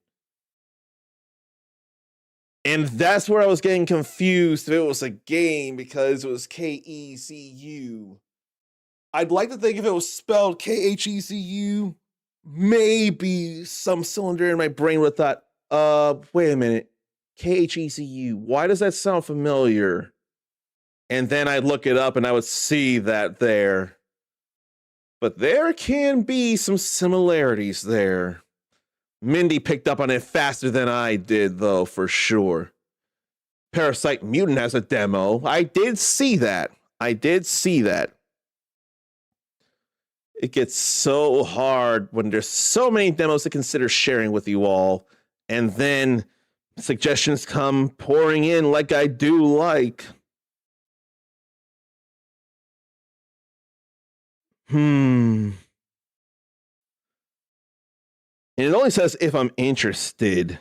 And that's where I was getting confused if it was a game because it was KEZU. I'd like to think if it was spelled KHEZU, maybe some cylinder in my brain would have thought, wait a minute, KHEZU, why does that sound familiar? And then I'd look it up and I would see that there. But there can be some similarities there. Mindy picked up on it faster than I did, though, for sure. Parasite Mutant has a demo. I did see that. It gets so hard when there's so many demos to consider sharing with you all, and then suggestions come pouring in like I do like. And it only says if I'm interested.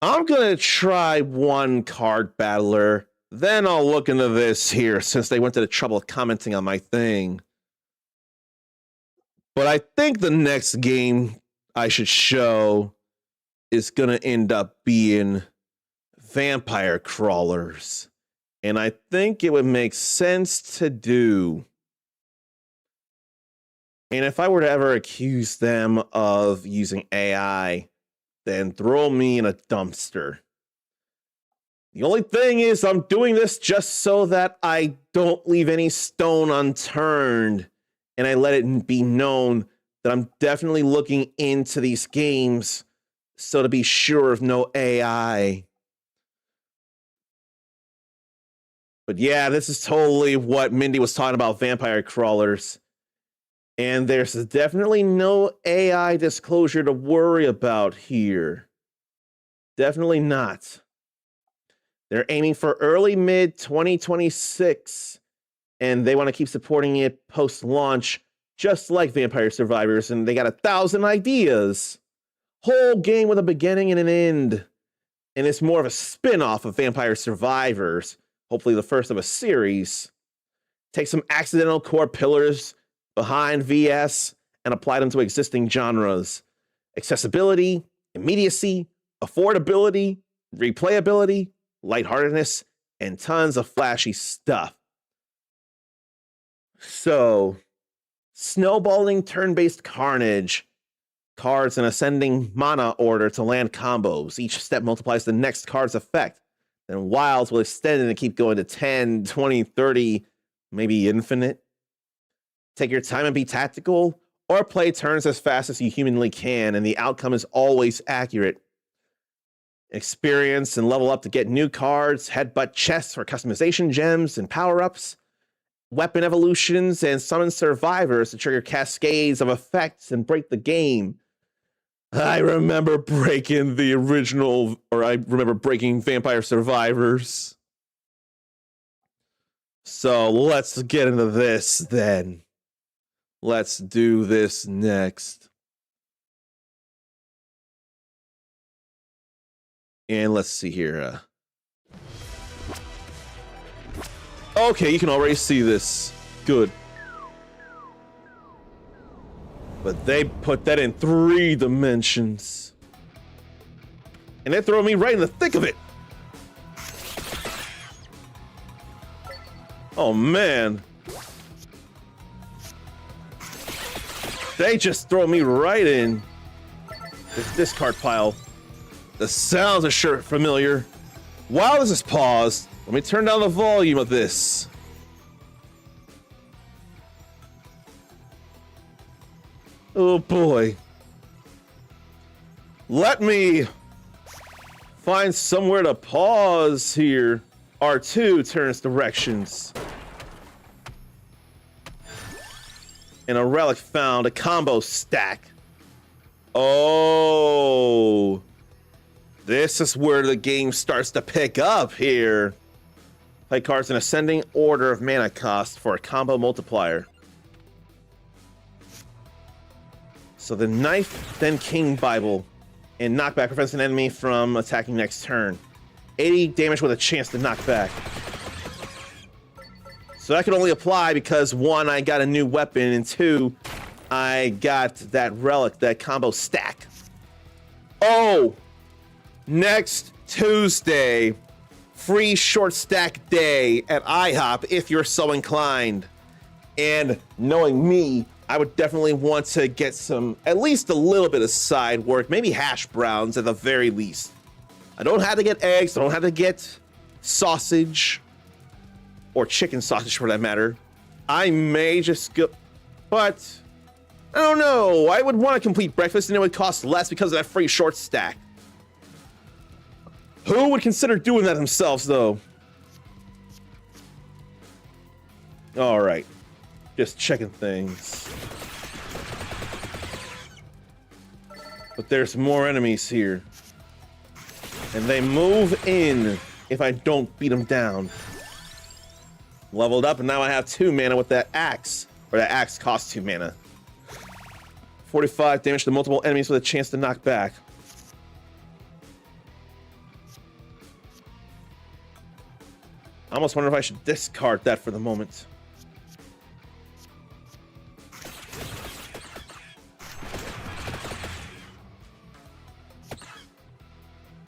I'm going to try one card battler. Then I'll look into this here since they went to the trouble of commenting on my thing. But I think the next game I should show is going to end up being Vampire Crawlers. And I think it would make sense to do. And if I were to ever accuse them of using AI, then throw me in a dumpster. The only thing is I'm doing this just so that I don't leave any stone unturned, and I let it be known that I'm definitely looking into these games so to be sure of no AI. But yeah, this is totally what Mindy was talking about, Vampire Crawlers. And there's definitely no AI disclosure to worry about here. Definitely not. They're aiming for early mid 2026, and they want to keep supporting it post-launch, just like Vampire Survivors, and they got 1,000 ideas. Whole game with a beginning and an end. And it's more of a spin-off of Vampire Survivors, hopefully the first of a series. Take some accidental core pillars behind VS and apply them to existing genres. Accessibility, immediacy, affordability, replayability, lightheartedness, and tons of flashy stuff. So, snowballing turn-based carnage. Cards in ascending mana order to land combos. Each step multiplies the next card's effect. Then wilds will extend and keep going to 10, 20, 30, maybe infinite. Take your time and be tactical, or play turns as fast as you humanly can, and the outcome is always accurate. Experience and level up to get new cards, headbutt chests for customization gems and power-ups, weapon evolutions, and summon survivors to trigger cascades of effects and break the game. I remember breaking Vampire Survivors. So let's get into this then. Let's do this next. And let's see here. Okay, you can already see this. Good. But they put that in 3 dimensions. And they throw me right in the thick of it. Oh, man. They just throw me right in this discard pile. The sounds are sure familiar. While this is paused, let me turn down the volume of this. Oh boy. Let me find somewhere to pause here. R2 turns directions. And a relic found, a combo stack. Oh. This is where the game starts to pick up here. Play cards in ascending order of mana cost for a combo multiplier. So the Knife, then King Bible, and knockback prevents an enemy from attacking next turn. 80 damage with a chance to knock back. So that could only apply because 1, I got a new weapon, and 2, I got that relic, that combo stack. Oh! Next Tuesday, free short stack day at IHOP if you're so inclined. And knowing me, I would definitely want to get some, at least a little bit of side work, maybe hash browns at the very least. I don't have to get eggs, I don't have to get sausage, or chicken sausage for that matter. I may just go, but I don't know. I would want a complete breakfast and it would cost less because of that free short stack. Who would consider doing that themselves, though? All right. Just checking things. But there's more enemies here. And they move in if I don't beat them down. Leveled up, and now I have 2 mana with that axe. Or that axe costs 2 mana. 45 damage to multiple enemies with a chance to knock back. I almost wonder if I should discard that for the moment.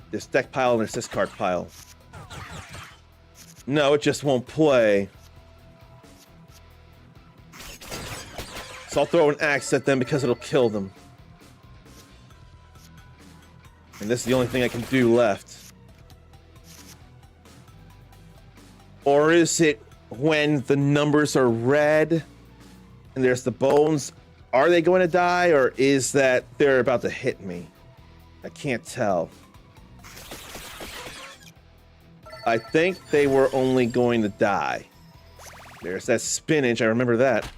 This deck pile and this discard pile. No, it just won't play. So I'll throw an axe at them because it'll kill them. And this is the only thing I can do left. Or is it when the numbers are red and there's the bones? Are they going to die, or is that they're about to hit me? I can't tell. I think they were only going to die. There's that spinach, I remember that.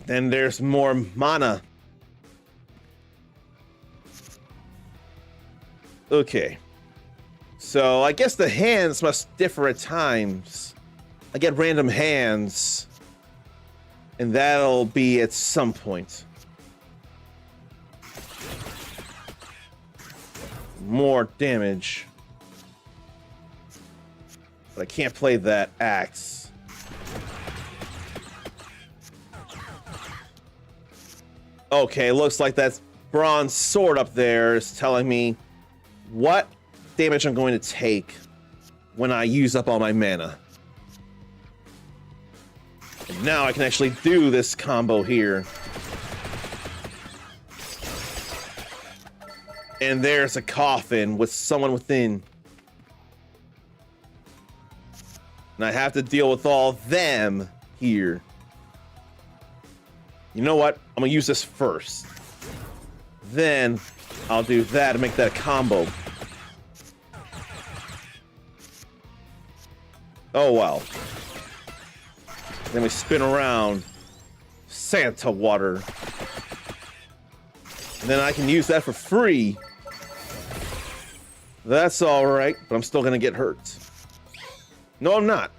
Then there's more mana. Okay. So I guess the hands must differ at times. I get random hands. And that'll be at some point. More damage. But I can't play that axe. Okay, looks like that bronze sword up there is telling me what damage I'm going to take when I use up all my mana. And now I can actually do this combo here. And there's a coffin with someone within. And I have to deal with all them here. You know what? I'm gonna use this first. Then I'll do that to make that a combo. Oh wow. Then we spin around. Santa water. And then I can use that for free. That's alright, but I'm still gonna get hurt. No, I'm not.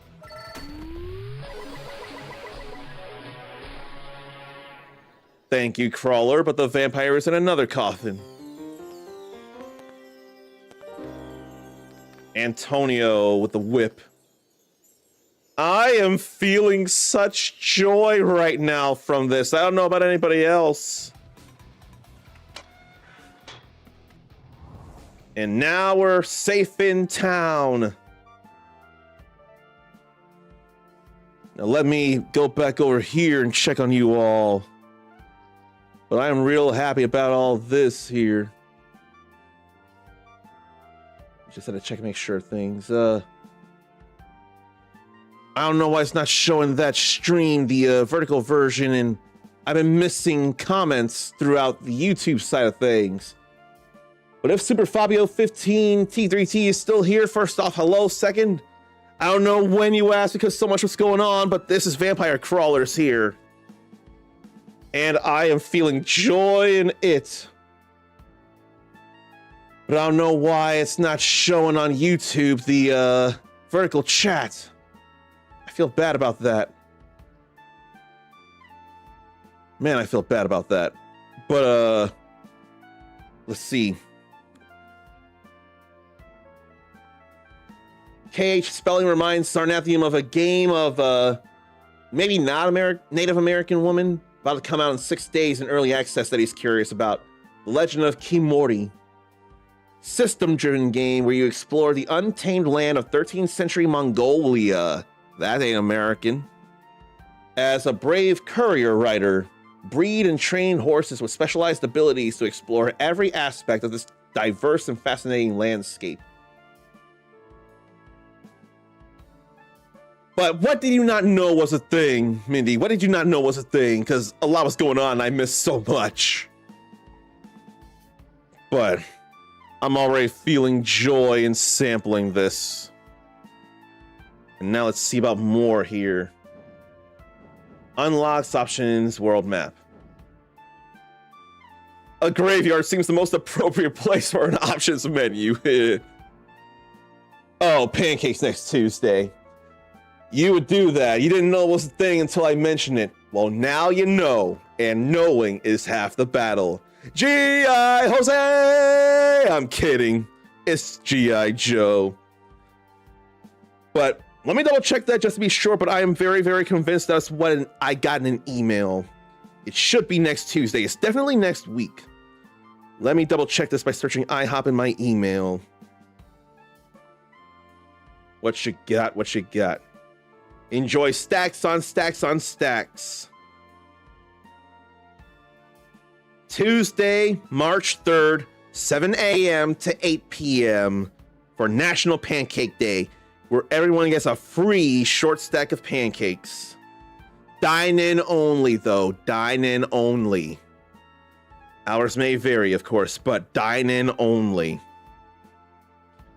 Thank you, Crawler, but the vampire is in another coffin. Antonio with the whip. I am feeling such joy right now from this. I don't know about anybody else. And now we're safe in town. Now let me go back over here and check on you all. But I am real happy about all this here. Just had to check and make sure things, I don't know why it's not showing that stream, the vertical version, and I've been missing comments throughout the YouTube side of things. But if Super Fabio 15 T3T is still here, first off, hello. Second, I don't know when you asked because so much was going on, but this is Vampire Crawlers here. And I am feeling joy in it. But I don't know why it's not showing on YouTube, the vertical chat. I feel bad about that. Man, I feel bad about that. But, let's see. KH spelling reminds Sarnathium of a game of, maybe not Native American woman about to come out in 6 days in early access that he's curious about. The Legend of Kimori. System-driven game where you explore the untamed land of 13th century Mongolia. That ain't American. As a brave courier rider, breed and train horses with specialized abilities to explore every aspect of this diverse and fascinating landscape. But what did you not know was a thing, Mindy? What did you not know was a thing? Because a lot was going on and I missed so much. But I'm already feeling joy in sampling this. And now let's see about more here. Unlocks options, world map. A graveyard seems the most appropriate place for an options menu. Oh, pancakes next Tuesday. You would do that. You didn't know it was a thing until I mentioned it. Well, now you know, and knowing is half the battle. G.I. Jose! I'm kidding. It's G.I. Joe. But let me double check that just to be sure, but I am very, very convinced that's what I got in an email. It should be next Tuesday. It's definitely next week. Let me double check this by searching IHOP in my email. What you got? What you got? Enjoy stacks on stacks on stacks. Tuesday, March 3rd, 7 a.m. to 8 p.m. for National Pancake Day, where everyone gets a free short stack of pancakes. Dine in only, though. Dine in only. Hours may vary, of course, but dine in only.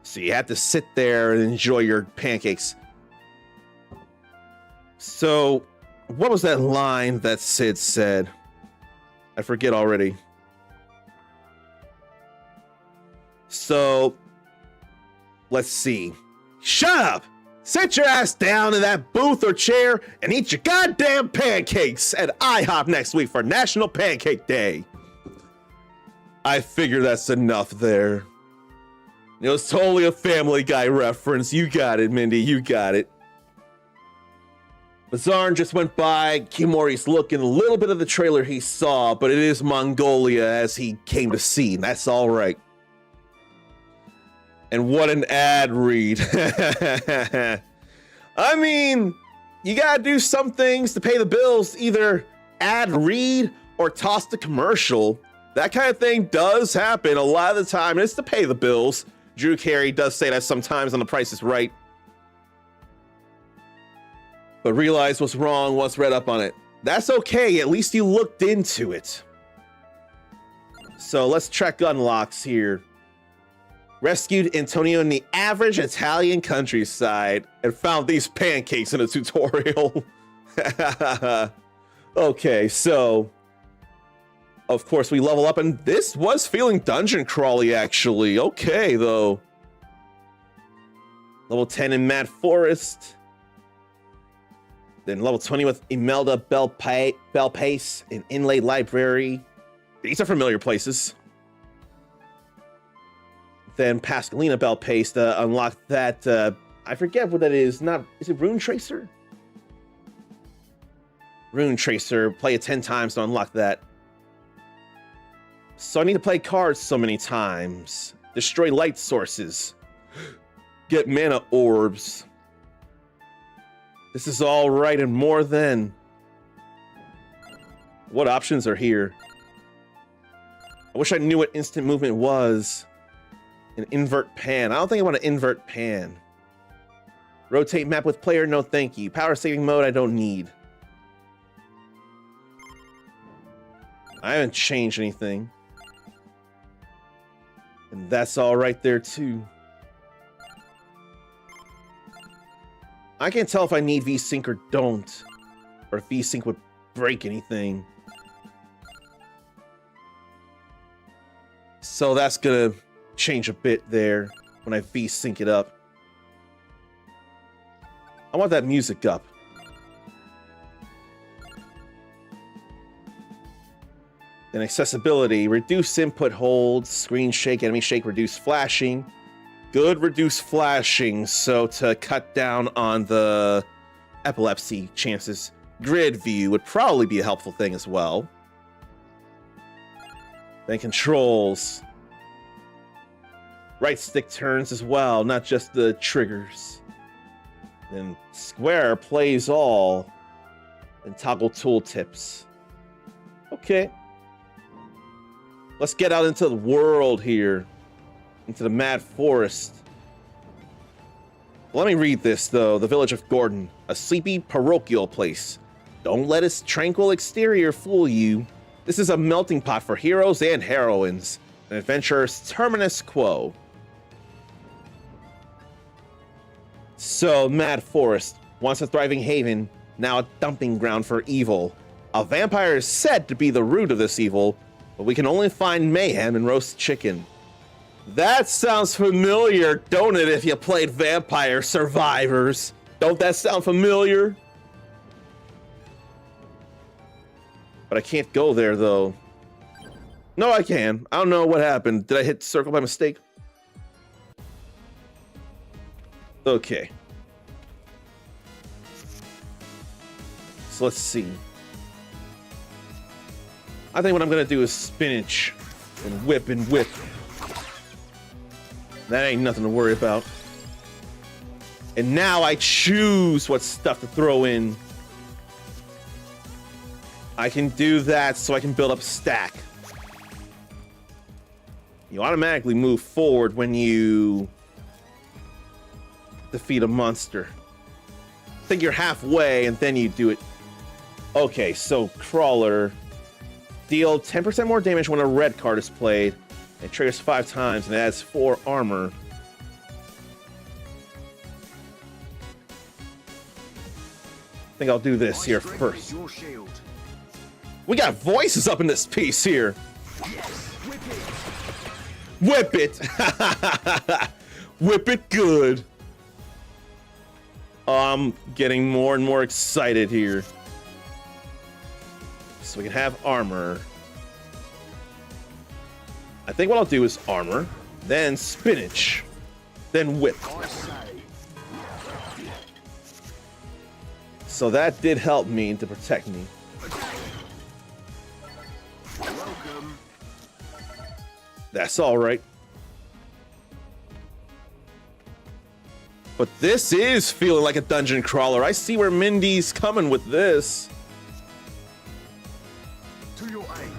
So you have to sit there and enjoy your pancakes. So, what was that line that Sid said? I forget already. So, let's see. Shut up! Sit your ass down in that booth or chair and eat your goddamn pancakes at IHOP next week for National Pancake Day. I figure that's enough there. It was totally a Family Guy reference. You got it, Mindy. You got it. Bazarn just went by. Kimori's looking a little bit of the trailer he saw, but it is Mongolia as he came to see. That's all right. And what an ad read. I mean, you gotta do some things to pay the bills. Either ad read or toss the commercial. That kind of thing does happen a lot of the time. And it's to pay the bills. Drew Carey does say that sometimes on The Price is Right. But realize what's wrong once read up on it. That's okay, at least you looked into it. So let's check unlocks here. Rescued Antonio in the average Italian countryside and found these pancakes in a tutorial. Okay, so of course we level up, and this was feeling dungeon crawly actually. Okay, though. Level 10 in Mad Forest. Then level 20 with Imelda Bell Pace and Inlay Library. These are familiar places. Then Pascalina Bell Pace to unlock that. I forget what that is. Is it Rune Tracer? Rune Tracer. Play it 10 times to unlock that. So I need to play cards so many times. Destroy light sources. Get mana orbs. This is all right and more than. What options are here? I wish I knew what instant movement was. An invert pan. I don't think I want to invert pan. Rotate map with player, no thank you. Power saving mode, I don't need. I haven't changed anything. And that's all right there too. I can't tell if I need V-Sync or don't. Or if V-Sync would break anything. So that's gonna change a bit there when I V-Sync it up. I want that music up. Then accessibility, reduce input hold, screen shake, enemy shake, reduce flashing. Good reduce flashing, so to cut down on the epilepsy chances. Grid view would probably be a helpful thing as well. Then controls. Right stick turns as well, not just the triggers. Then square plays all. And toggle tooltips. Okay. Let's get out into the world here. Into the Mad Forest. Let me read this, though. The village of Gordon. A sleepy parochial place. Don't let its tranquil exterior fool you. This is a melting pot for heroes and heroines. An adventurer's terminus quo. So, Mad Forest. Once a thriving haven, now a dumping ground for evil. A vampire is said to be the root of this evil, but we can only find mayhem and roast chicken. That sounds familiar, don't it, if you played Vampire Survivors? Don't that sound familiar? But I can't go there, though. No, I can. I don't know what happened. Did I hit circle by mistake? Okay. So let's see. I think what I'm going to do is spinach and whip and whip. That ain't nothing to worry about. And now I choose what stuff to throw in. I can do that so I can build up a stack. You automatically move forward when you defeat a monster. I think you're halfway and then you do it. Okay, so Crawler. Deal 10% more damage when a red card is played. It triggers 5 times and adds 4 armor. I think I'll do this here first. We got voices up in this piece here. Whip it. Whip it good. I'm getting more and more excited here. So we can have armor. I think what I'll do is armor, then spinach, then whip. So that did help me to protect me. That's all right. But this is feeling like a dungeon crawler. I see where Mindy's coming with this. To your aid.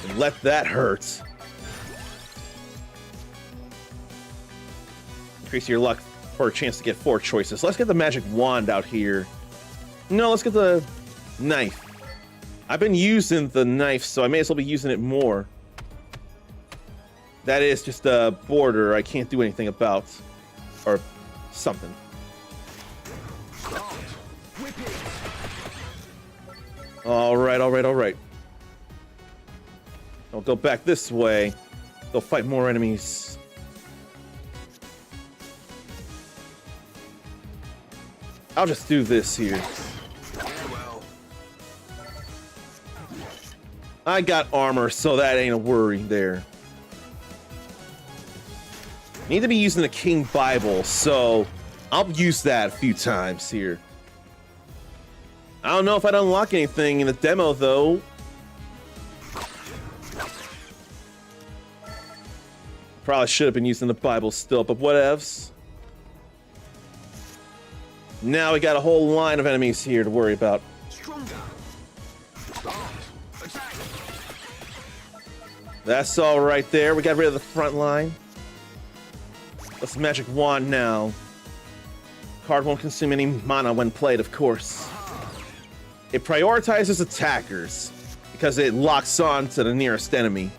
And let that hurt. Increase your luck for a chance to get 4 choices. Let's get the magic wand out here. No, let's get the knife. I've been using the knife, so I may as well be using it more. That is just a border I can't do anything about. Or something. Alright, alright, alright. I'll go back this way. They'll fight more enemies. I'll just do this here. I got armor, so that ain't a worry there. Need to be using the King Bible, so I'll use that a few times here. I don't know if I'd unlock anything in the demo, though. Probably should have been using the Bible still, but whatevs. Now we got a whole line of enemies here to worry about. That's all right there. We got rid of the front line. Let's magic wand now. Card won't consume any mana when played, of course. It prioritizes attackers because it locks on to the nearest enemy.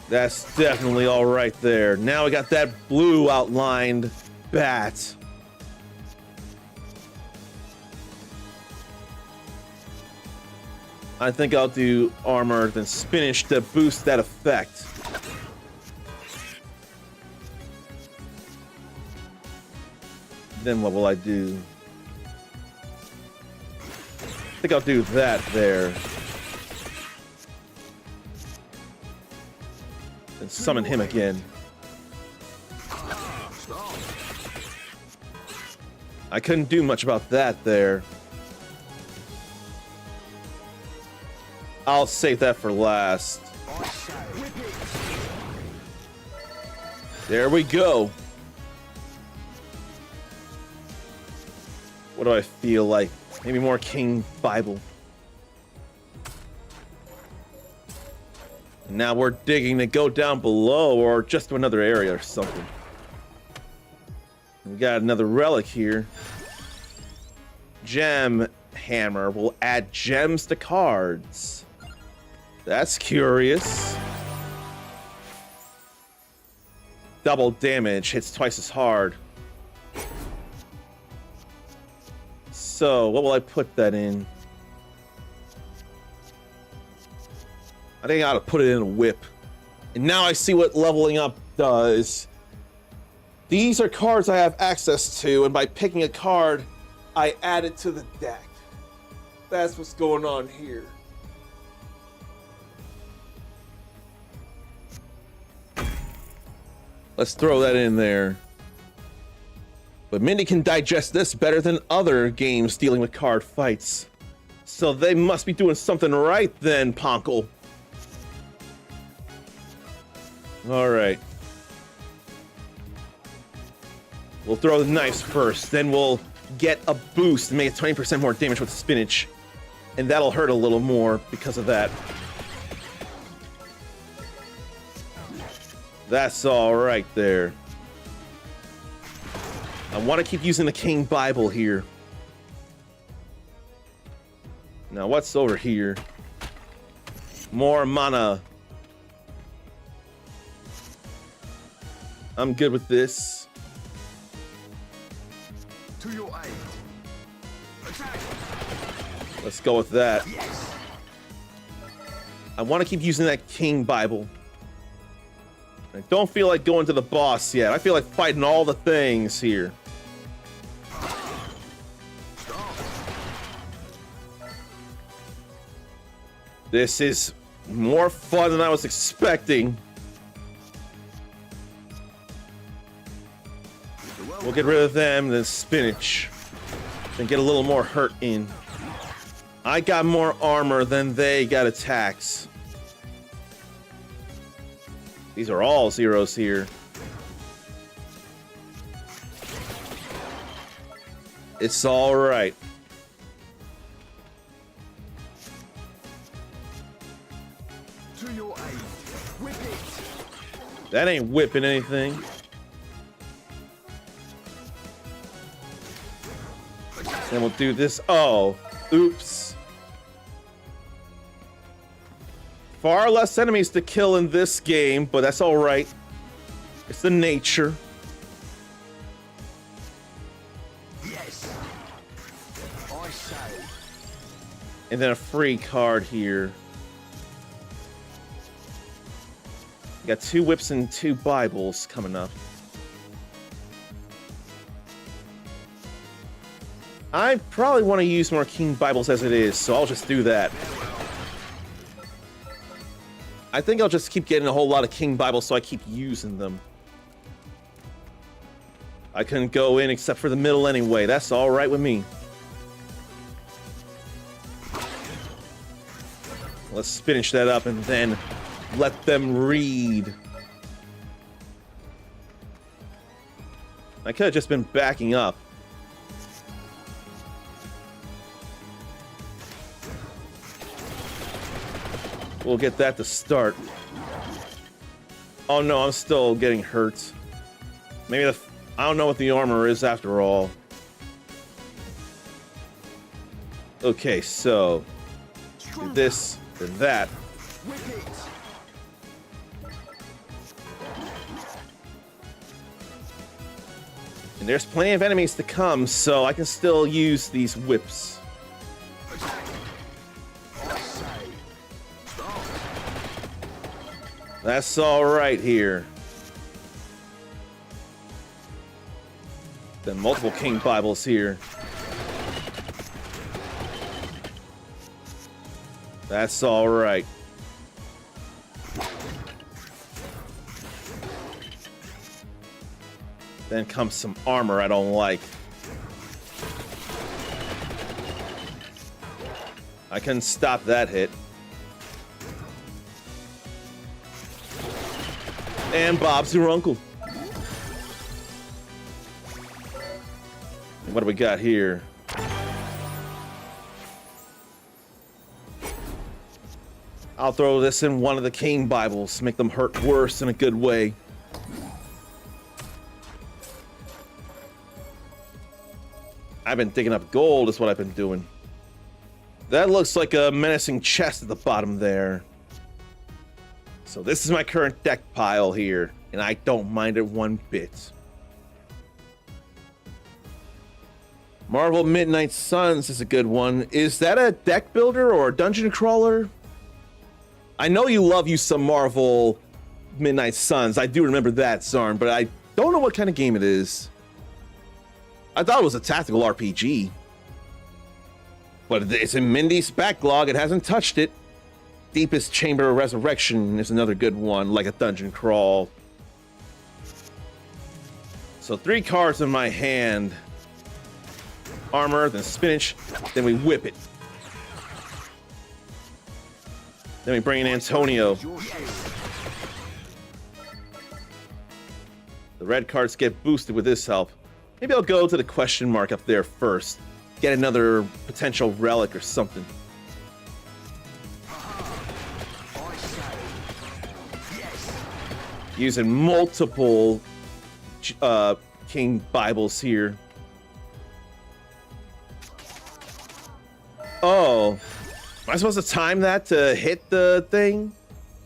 That's definitely all right there. Now we got that blue outlined bat. I think I'll do armor, then spinach to boost that effect. Then what will I do? I think I'll do that there. And summon him again. I couldn't do much about that there. I'll save that for last. There we go. What do I feel like? Maybe more King Bible. And now we're digging to go down below or just to another area or something. We got another relic here. Gem hammer will add gems to cards. That's curious. Double damage, hits twice as hard. So, what will I put that in? I think I ought to put it in a whip. And now I see what leveling up does. These are cards I have access to, and by picking a card, I add it to the deck. That's what's going on here. Let's throw that in there. But Mindy can digest this better than other games dealing with card fights. So they must be doing something right then, Ponkle. Alright. We'll throw the knives first, then we'll get a boost and make it 20% more damage with spinach. And that'll hurt a little more because of that. That's alright there. I want to keep using the King Bible here. Now, what's over here? More mana. I'm good with this. To your aid. Attack. Let's go with that. Yes. I want to keep using that King Bible. I don't feel like going to the boss yet. I feel like fighting all the things here. This is more fun than I was expecting. We'll get rid of them, then spinach. And get a little more hurt in. I got more armor than they got attacks. These are all zeros here. It's all right. To your aid. Whip it. That ain't whipping anything. Then we'll do this. Oh, oops. Far less enemies to kill in this game, but that's all right. It's the nature. Yes. I say. And then a free card here. Got 2 whips and 2 Bibles coming up. I probably want to use more King Bibles as it is, so I'll just do that. I think I'll just keep getting a whole lot of King Bibles so I keep using them. I couldn't go in except for the middle anyway. That's alright with me. Let's finish that up and then let them read. I could have just been backing up. We'll get that to start. Oh no, I'm still getting hurt. Maybe I don't know what the armor is after all. Okay, so do this or that. And there's plenty of enemies to come, so I can still use these whips. That's all right here. Then multiple King Bibles here. That's all right. Then comes some armor I don't like. I couldn't stop that hit. And Bob's your uncle. And what do we got here? I'll throw this in one of the King Bibles, make them hurt worse in a good way. I've been digging up gold is what I've been doing. That looks like a menacing chest at the bottom there. So this is my current deck pile here, and I don't mind it one bit. Marvel Midnight Suns is a good one. Is that a deck builder or a dungeon crawler? I know you love you some Marvel Midnight Suns. I do remember that, Zarn, but I don't know what kind of game it is. I thought it was a tactical RPG. But it's in Mindy's backlog. It hasn't touched it. Deepest Chamber of Resurrection is another good one, like a dungeon crawl. So 3 cards in my hand. Armor, then spinach, then we whip it. Then we bring in Antonio. The red cards get boosted with this help. Maybe I'll go to the question mark up there first. Get another potential relic or something. Using multiple King Bibles here. Oh, am I supposed to time that to hit the thing?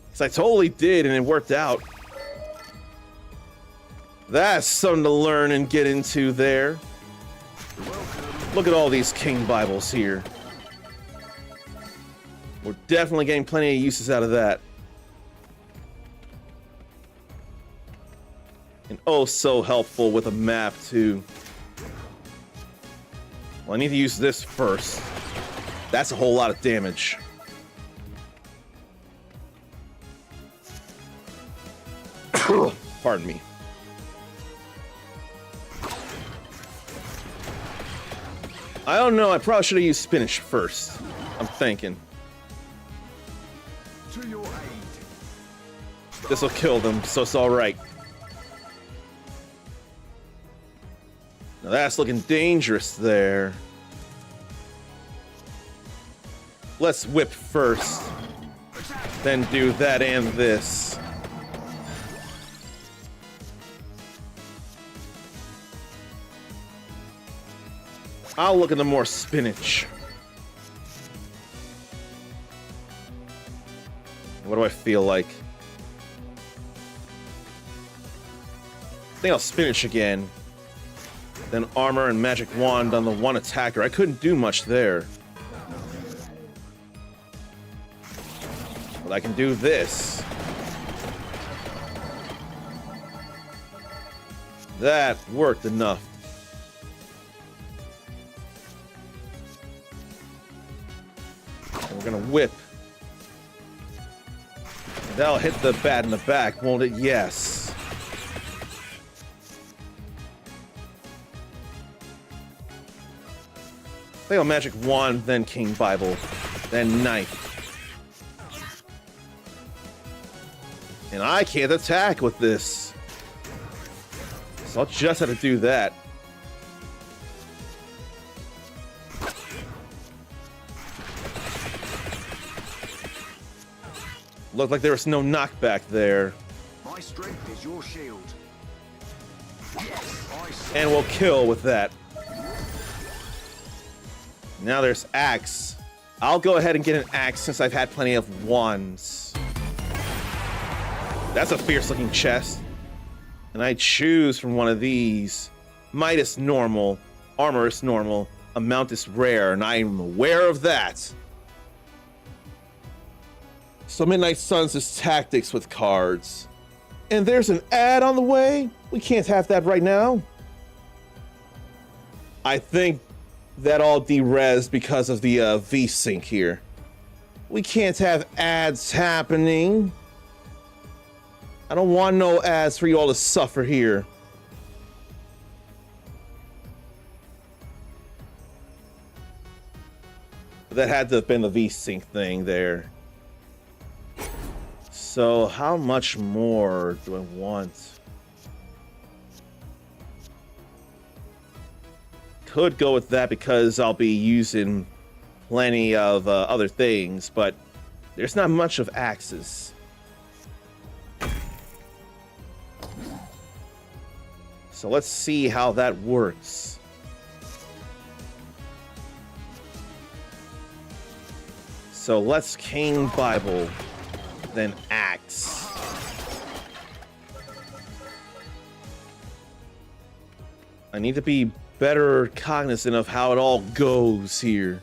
Because I totally did and it worked out. That's something to learn and get into there. Look at all these King Bibles here. We're definitely getting plenty of uses out of that. And oh, so helpful with a map, too. Well, I need to use this first. That's a whole lot of damage. Pardon me. I don't know, I probably should have used spinach first. I'm thinking. To your aid. This'll kill them, so it's alright. Now that's looking dangerous there. Let's whip first. Then do that and this. I'll look into more spinach. What do I feel like? I think I'll spinach again. Then armor and magic wand on the one attacker. I couldn't do much there. But I can do this. That worked enough. And we're gonna whip. That'll hit the bat in the back, won't it? Yes. I think I'll magic wand, then King Bible, then knife. And I can't attack with this. So I'll just have to do that. Looked like there was no knockback there. My strength is your shield. And we'll kill with that. Now there's axe. I'll go ahead and get an axe since I've had plenty of wands. That's a fierce looking chest. And I choose from one of these. Might is normal. Armor is normal. Amount is rare, and I'm aware of that. So Midnight Suns is tactics with cards. And there's an ad on the way? We can't have that right now. I think that all derezzed because of the V-Sync here. We can't have ads happening. I don't want no ads for you all to suffer here. That had to have been the V-Sync thing there. So how much more do I want? Could go with that because I'll be using plenty of other things, but there's not much of axes. So let's see how that works. So let's King Bible, then axe. I need to be better cognizant of how it all goes here.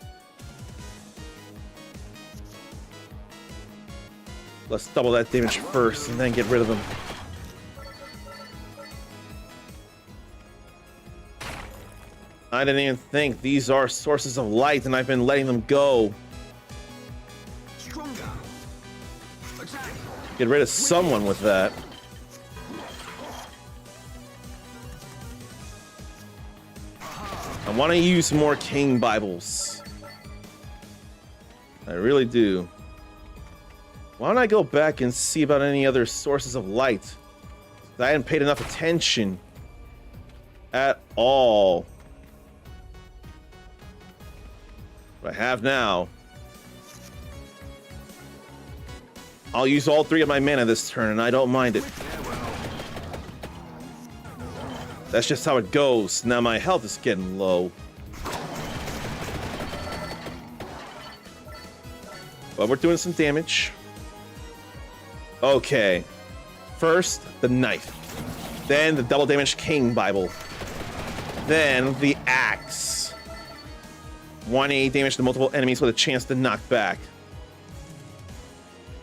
Let's double that damage first and then get rid of them. I didn't even think these are sources of light and I've been letting them go. Stronger. Attack. Get rid of someone with that. I want to use more King Bibles. I really do. Why don't I go back and see about any other sources of light? I hadn't paid enough attention at all. But I have now. I'll use all 3 of my mana this turn, and I don't mind it. That's just how it goes. Now my health is getting low. But we're doing some damage. Okay. First, the knife. Then the double damage King Bible. Then the axe. 180 damage to multiple enemies with a chance to knock back.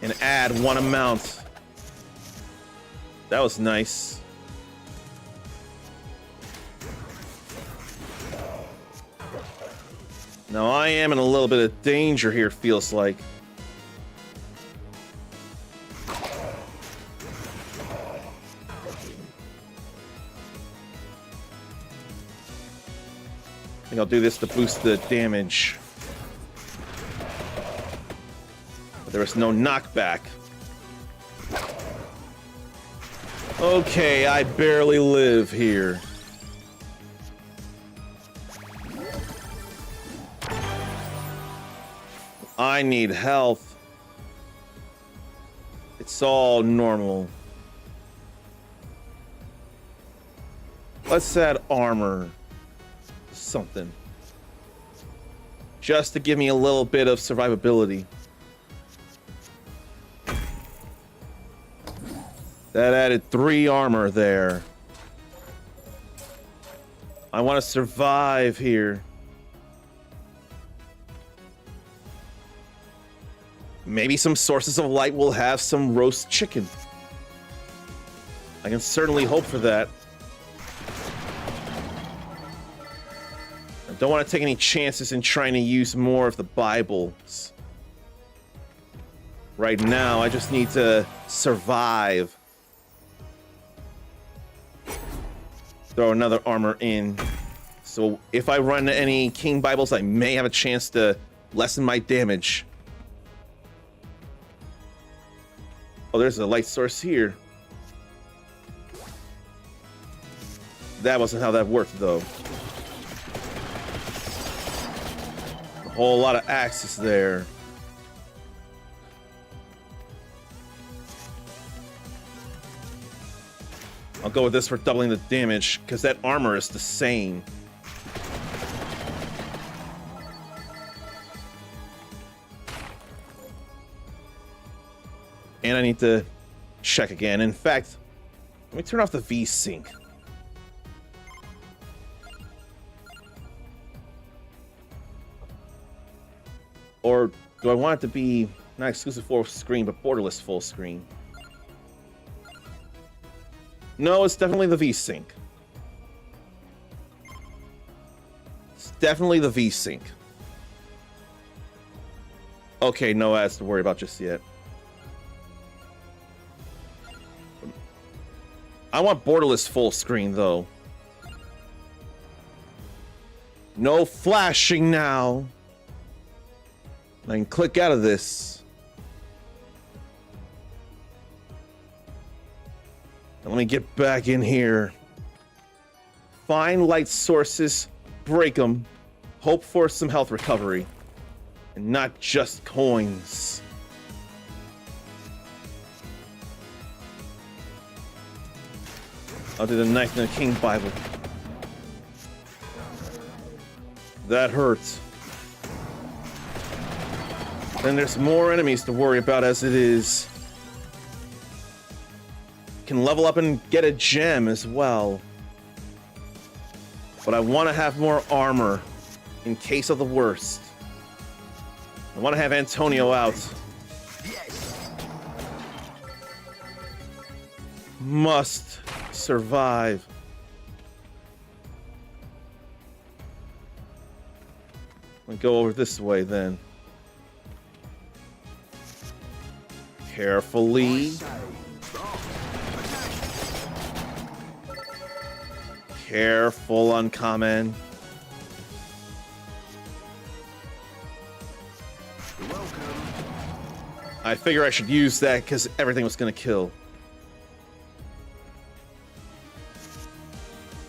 And add 1 amount. That was nice. Now I am in a little bit of danger here, feels like. I think I'll do this to boost the damage. But there was no knockback. Okay, I barely live here. I need health. It's all normal. Let's add armor. Something. Just to give me a little bit of survivability. That added 3 armor there. I want to survive here. Maybe some sources of light will have some roast chicken. I can certainly hope for that. don't want to take any chances in trying to use more of the Bibles. Right now, I just need to survive. Throw another armor in. So if I run any King Bibles, I may have a chance to lessen my damage. Oh, there's a light source here. That wasn't how that worked, though. A whole lot of axes there. I'll go with this for doubling the damage, because that armor is the same. And I need to check again. In fact, let me turn off the V-Sync. Or do I want it to be not exclusive full screen, but borderless full screen? No, it's definitely the V-Sync. It's definitely the V-Sync. Okay, no ads to worry about just yet. I want borderless full screen, though. No flashing now. I can click out of this. And let me get back in here. Find light sources, break them, hope for some health recovery, and not just coins. I'll do the knife and the King Bible. That hurts. Then there's more enemies to worry about as it is. Can level up and get a gem as well. But I want to have more armor in case of the worst. I want to have Antonio out. Must survive. I'll go over this way then. Carefully. Careful, uncommon. You're welcome. I figure I should use that because everything was gonna kill.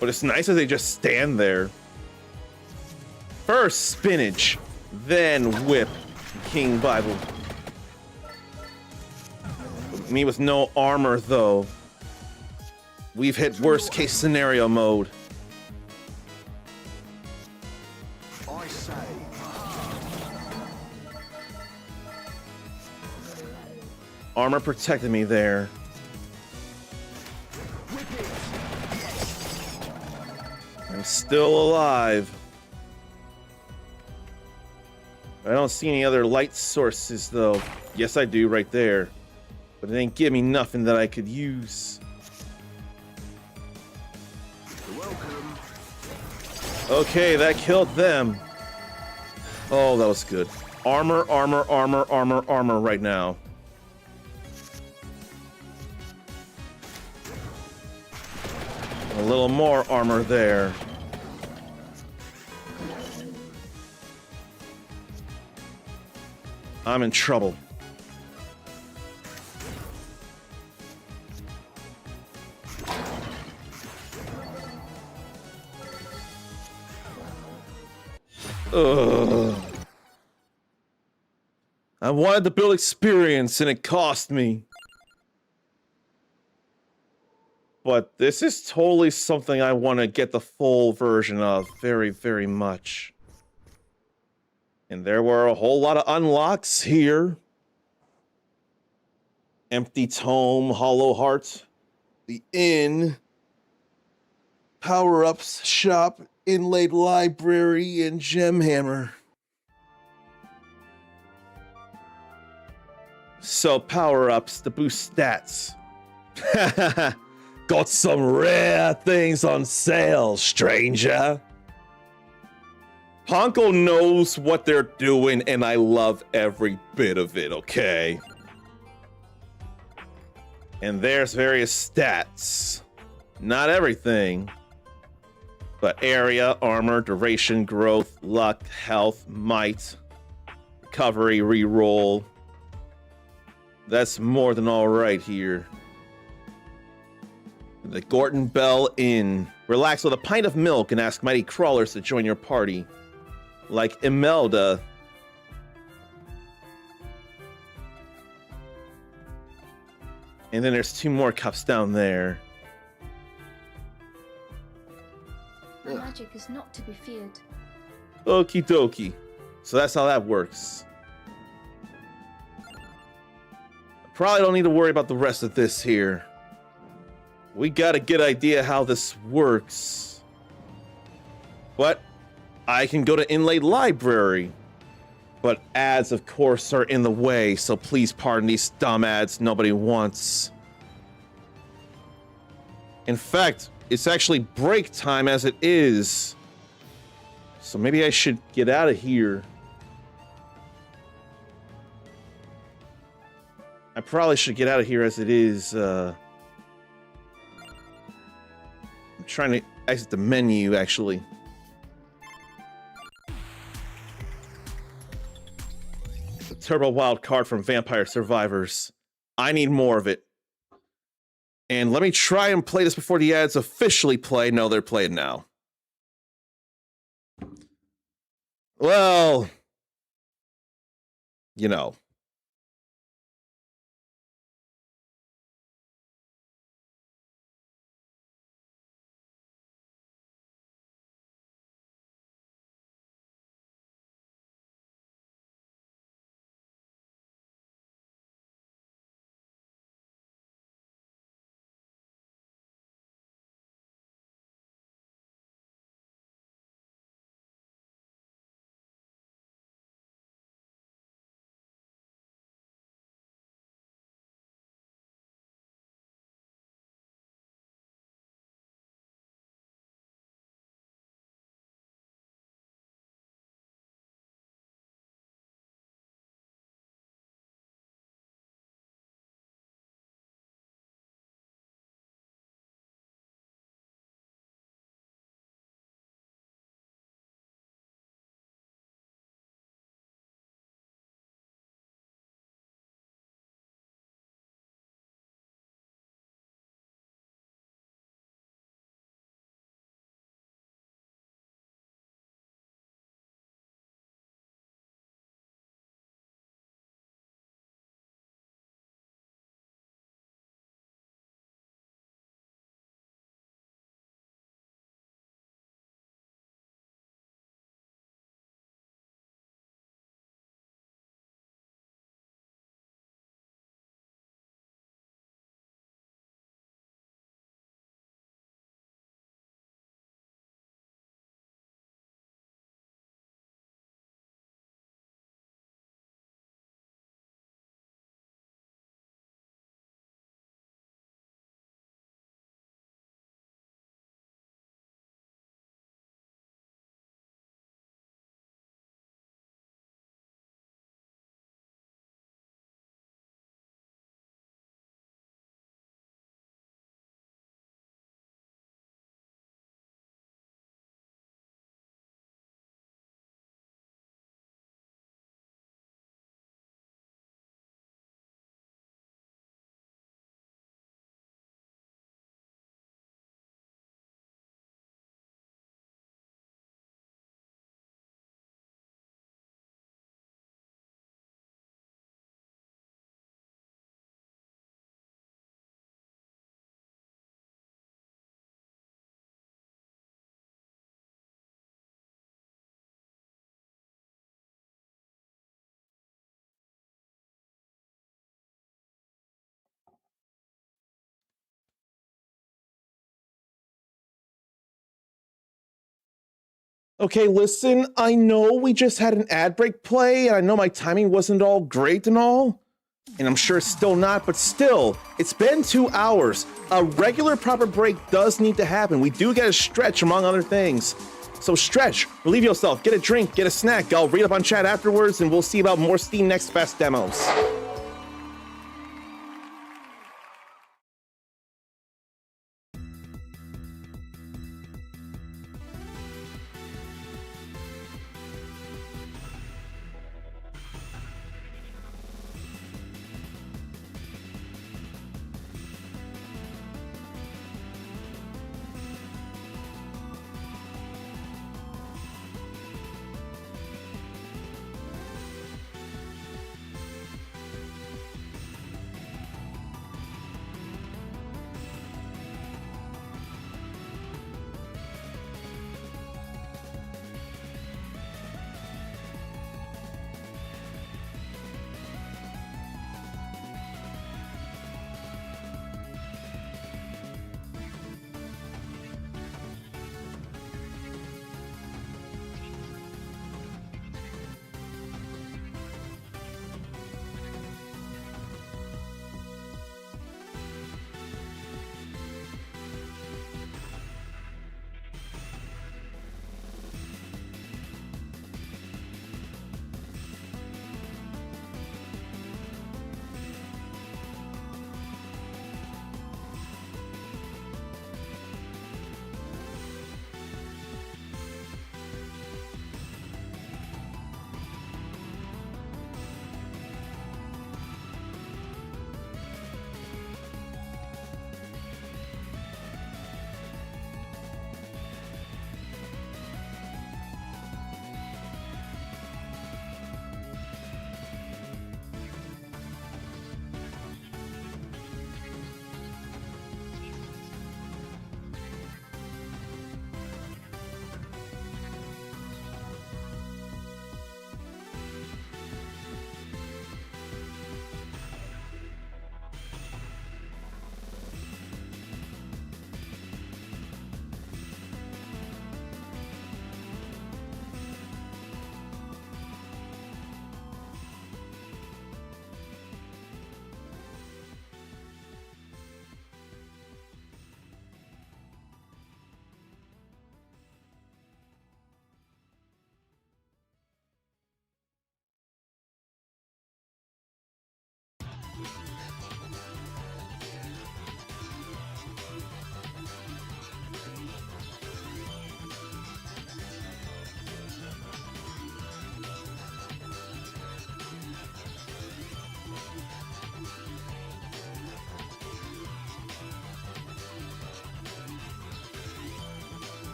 But it's nice that they just stand there. First spinach, then whip, King Bible. Me with no armor though. We've hit worst case scenario mode. I say. Armor protected me there. I'm still alive. I don't see any other light sources though. Yes, I do right there. But it ain't give me nothing that I could use. You're welcome. Okay, that killed them. Oh, that was good. Armor, armor, armor, armor, armor right now. A little more armor there. I'm in trouble. Ugh. I wanted to build experience and it cost me. But this is totally something I want to get the full version of very, very much. And there were a whole lot of unlocks here. Empty Tome, Hollow Heart, the Inn, Power-Ups Shop, Inlaid Library, and Gem Hammer. So power-ups to boost stats. Got some rare things on sale, stranger. Ponko knows what they're doing, and I love every bit of it, okay? And there's various stats. Not everything. But area, armor, duration, growth, luck, health, might, recovery, reroll. That's more than all right here. The Gorton Bell Inn. Relax with a pint of milk and ask mighty crawlers to join your party. Like Imelda. And then there's 2 more cups down there. My magic is not to be feared. Okie dokie. So that's how that works. Probably don't need to worry about the rest of this here. We got a good idea how this works. But I can go to Inlaid Library. But ads, of course, are in the way, so please pardon these dumb ads nobody wants. In fact, it's actually break time as it is. So maybe I should get out of here. I probably should get out of here as it is. I'm trying to exit the menu, actually. The Turbo Wild card from Vampire Survivors. I need more of it. And let me try and play this before the ads officially play. No, they're playing now. Well, you know. Okay, listen, I know we just had an ad break play, and I know my timing wasn't all great and all, and I'm sure it's still not, but still, it's been 2 hours. A regular proper break does need to happen. We do get a stretch, among other things. So stretch, relieve yourself, get a drink, get a snack. I'll read up on chat afterwards, and we'll see about more Steam Next Fest demos.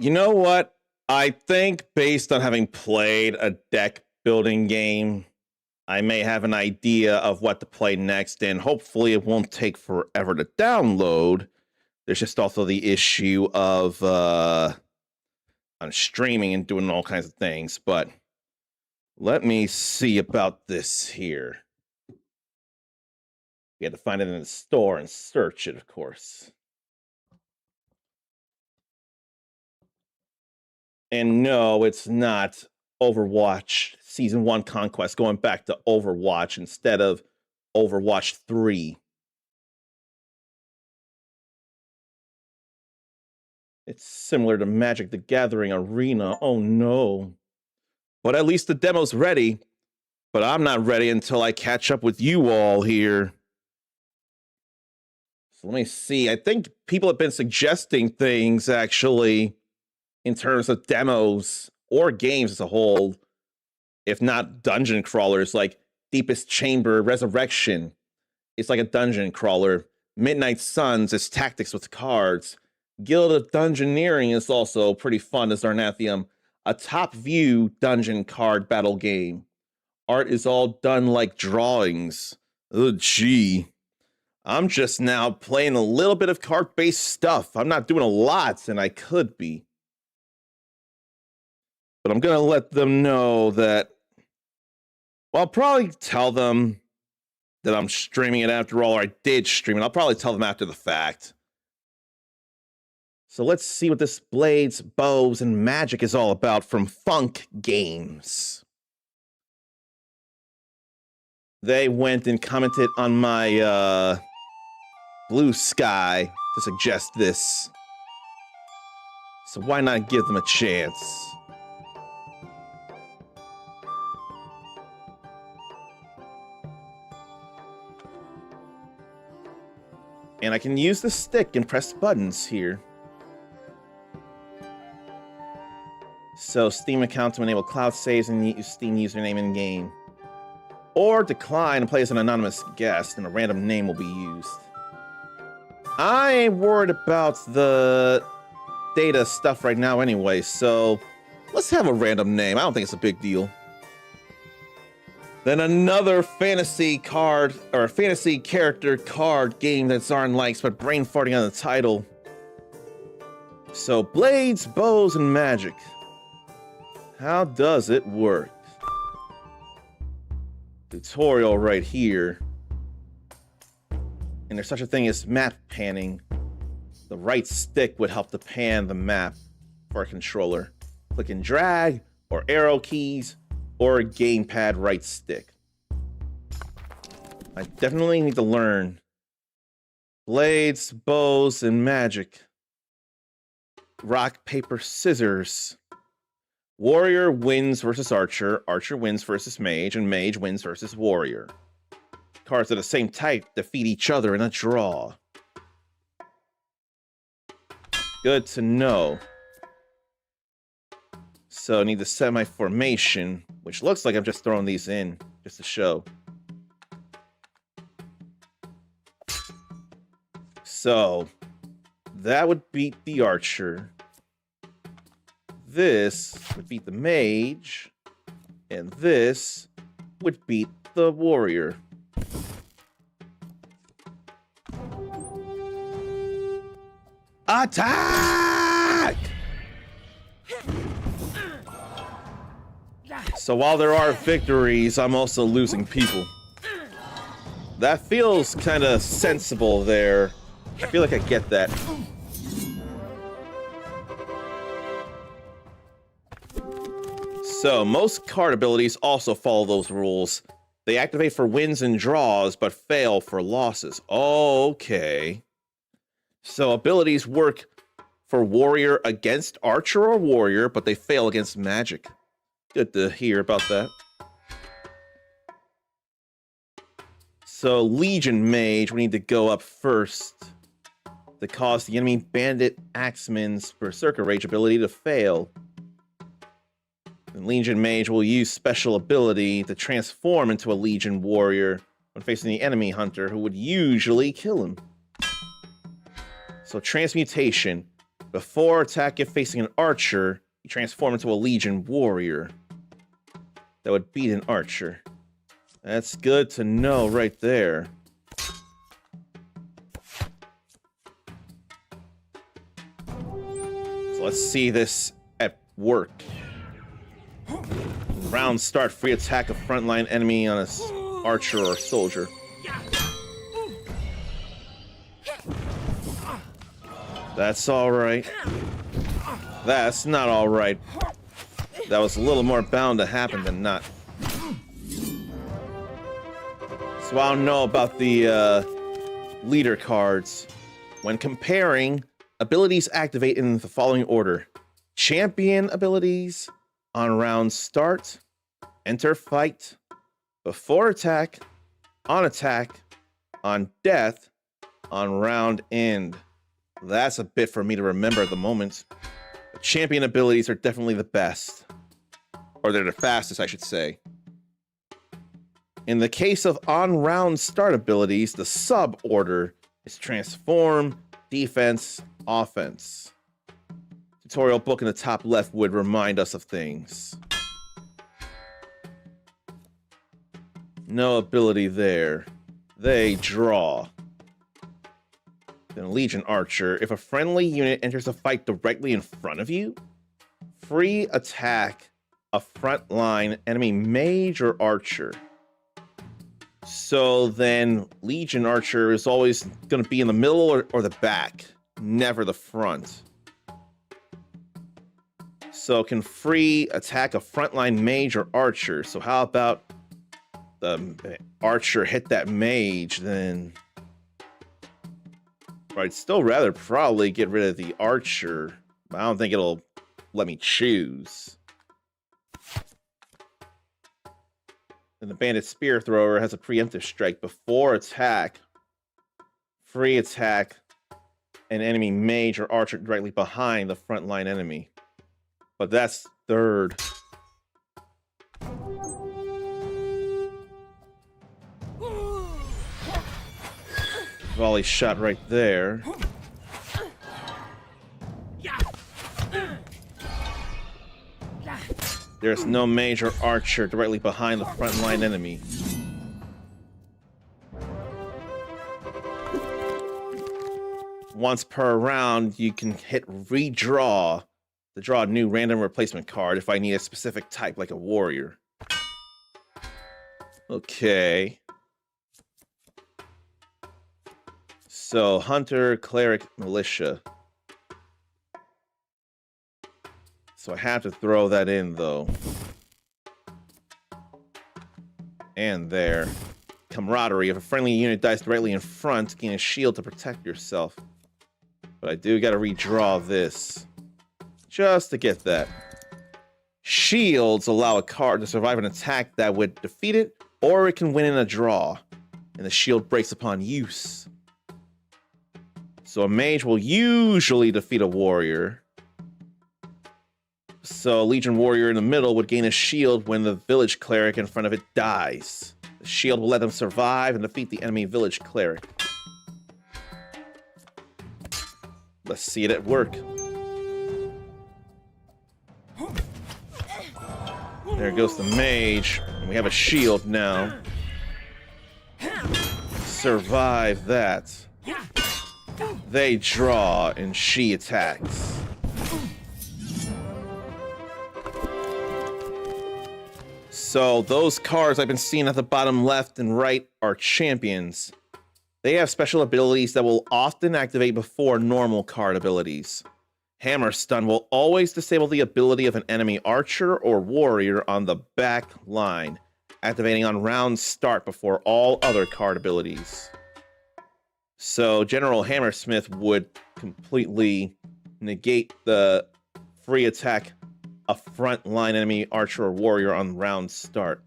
You know what? I think based on having played a deck building game, I may have an idea of what to play next, and hopefully it won't take forever to download. There's just also the issue of on streaming and doing all kinds of things, but let me see about this here. We had to find it in the store and search it, of course. And no, it's not Overwatch Season 1 Conquest, going back to Overwatch instead of Overwatch 3. It's similar to Magic the Gathering Arena. Oh no. But at least the demo's ready. But I'm not ready until I catch up with you all here. So let me see. I think people have been suggesting things, actually, in terms of demos or games as a whole. If not dungeon crawlers, like Deepest Chamber Resurrection. It's like a dungeon crawler. Midnight Suns is tactics with cards. Guild of Dungeoneering is also pretty fun as Darnathium. A top view dungeon card battle game. Art is all done like drawings. Oh, gee. I'm just now playing a little bit of card-based stuff. I'm not doing a lot, and I could be. But I'm going to let them know that... Well, I'll probably tell them that I'm streaming it after all, or I did stream it. I'll probably tell them after the fact. So let's see what this Blades, Bows, and Magic is all about from Funk Games. They went and commented on my Blue Sky to suggest this. So why not give them a chance? And I can use the stick and press buttons here. So Steam account to enable cloud saves and use Steam username in game. Or decline and play as an anonymous guest and a random name will be used. I ain't worried about the data stuff right now anyway, so let's have a random name. I don't think it's a big deal. Then another fantasy card, or fantasy character card game that Zarn likes, but brain farting on the title. So Blades, Bows, and Magic. How does it work? Tutorial right here. And there's such a thing as map panning. The right stick would help to pan the map for a controller. Click and drag, or arrow keys, or a gamepad right stick. I definitely need to learn Blades, Bows, and Magic. Rock, paper, scissors. Warrior wins versus Archer, Archer wins versus Mage, and Mage wins versus Warrior. Cards of the same type defeat each other in a draw. Good to know. So I need to set my formation, which looks like I'm just throwing these in, just to show. So, that would beat the Archer. This would beat the Mage. And this would beat the Warrior. Attack! So while there are victories, I'm also losing people. That feels kind of sensible there. I feel like I get that. So, most card abilities also follow those rules. They activate for wins and draws, but fail for losses. Okay. So, abilities work for Warrior against Archer or Warrior, but they fail against Magic. Good to hear about that. So, Legion Mage, we need to go up first to cause the enemy Bandit Axeman's Berserker Rage ability to fail. And Legion Mage will use special ability to transform into a Legion Warrior when facing the enemy Hunter, who would usually kill him. So Transmutation. Before attack, if facing an archer, you transform into a Legion warrior. That would beat an archer. That's good to know right there. So let's see this at work. Round start, free attack a frontline enemy on a archer or soldier. That's alright. That's not alright. That was a little more bound to happen than not. So I don't know about the leader cards. When comparing, abilities activate in the following order. Champion abilities on round start, enter fight, before attack, on death, on round end. That's a bit for me to remember at the moment. But champion abilities are definitely the best. Or they're the fastest, I should say. In the case of on-round start abilities, the sub-order is transform, defense, offense. Tutorial book in the top left would remind us of things. No ability there. They draw. Then Legion Archer. If a friendly unit enters a fight directly in front of you, free attack a frontline enemy mage or archer. So then Legion Archer is always going to be in the middle or the back, never the front. So can free attack a frontline mage or archer. So how about the archer hit that mage, then I'd still rather probably get rid of the archer, but I don't think it'll let me choose. And the bandit spear thrower has a preemptive strike before attack. Free attack an enemy mage or archer directly behind the frontline enemy. But that's third. Volley shot right there. There's no mage or archer directly behind the frontline enemy. Once per round, you can hit redraw to draw a new random replacement card if I need a specific type, like a warrior. Okay. So, hunter, cleric, militia. So I have to throw that in, though. And there. Camaraderie. If a friendly unit dies directly in front, gain a shield to protect yourself. But I do gotta redraw this. Just to get that. Shields allow a card to survive an attack that would defeat it, or it can win in a draw. And the shield breaks upon use. So a mage will usually defeat a warrior. So Legion Warrior in the middle would gain a shield when the village cleric in front of it dies. The shield will let them survive and defeat the enemy village cleric. Let's see it at work. There goes the mage. And we have a shield now. Survive that. They draw and she attacks. So those cards I've been seeing at the bottom left and right are champions. They have special abilities that will often activate before normal card abilities. Hammer Stun will always disable the ability of an enemy archer or warrior on the back line, activating on round start before all other card abilities. So General Hammersmith would completely negate the free attack a frontline enemy archer or warrior on round start.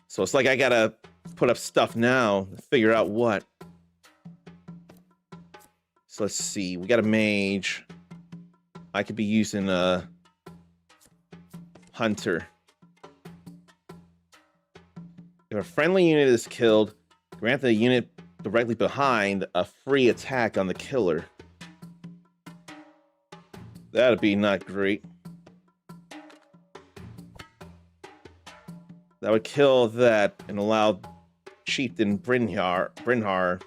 So it's like I gotta put up stuff now to figure out what. So let's see. We got a mage. I could be using a hunter. If a friendly unit is killed, grant the unit directly behind a free attack on the killer. That'd be not great. That would kill that and allow Chieftain Brynhar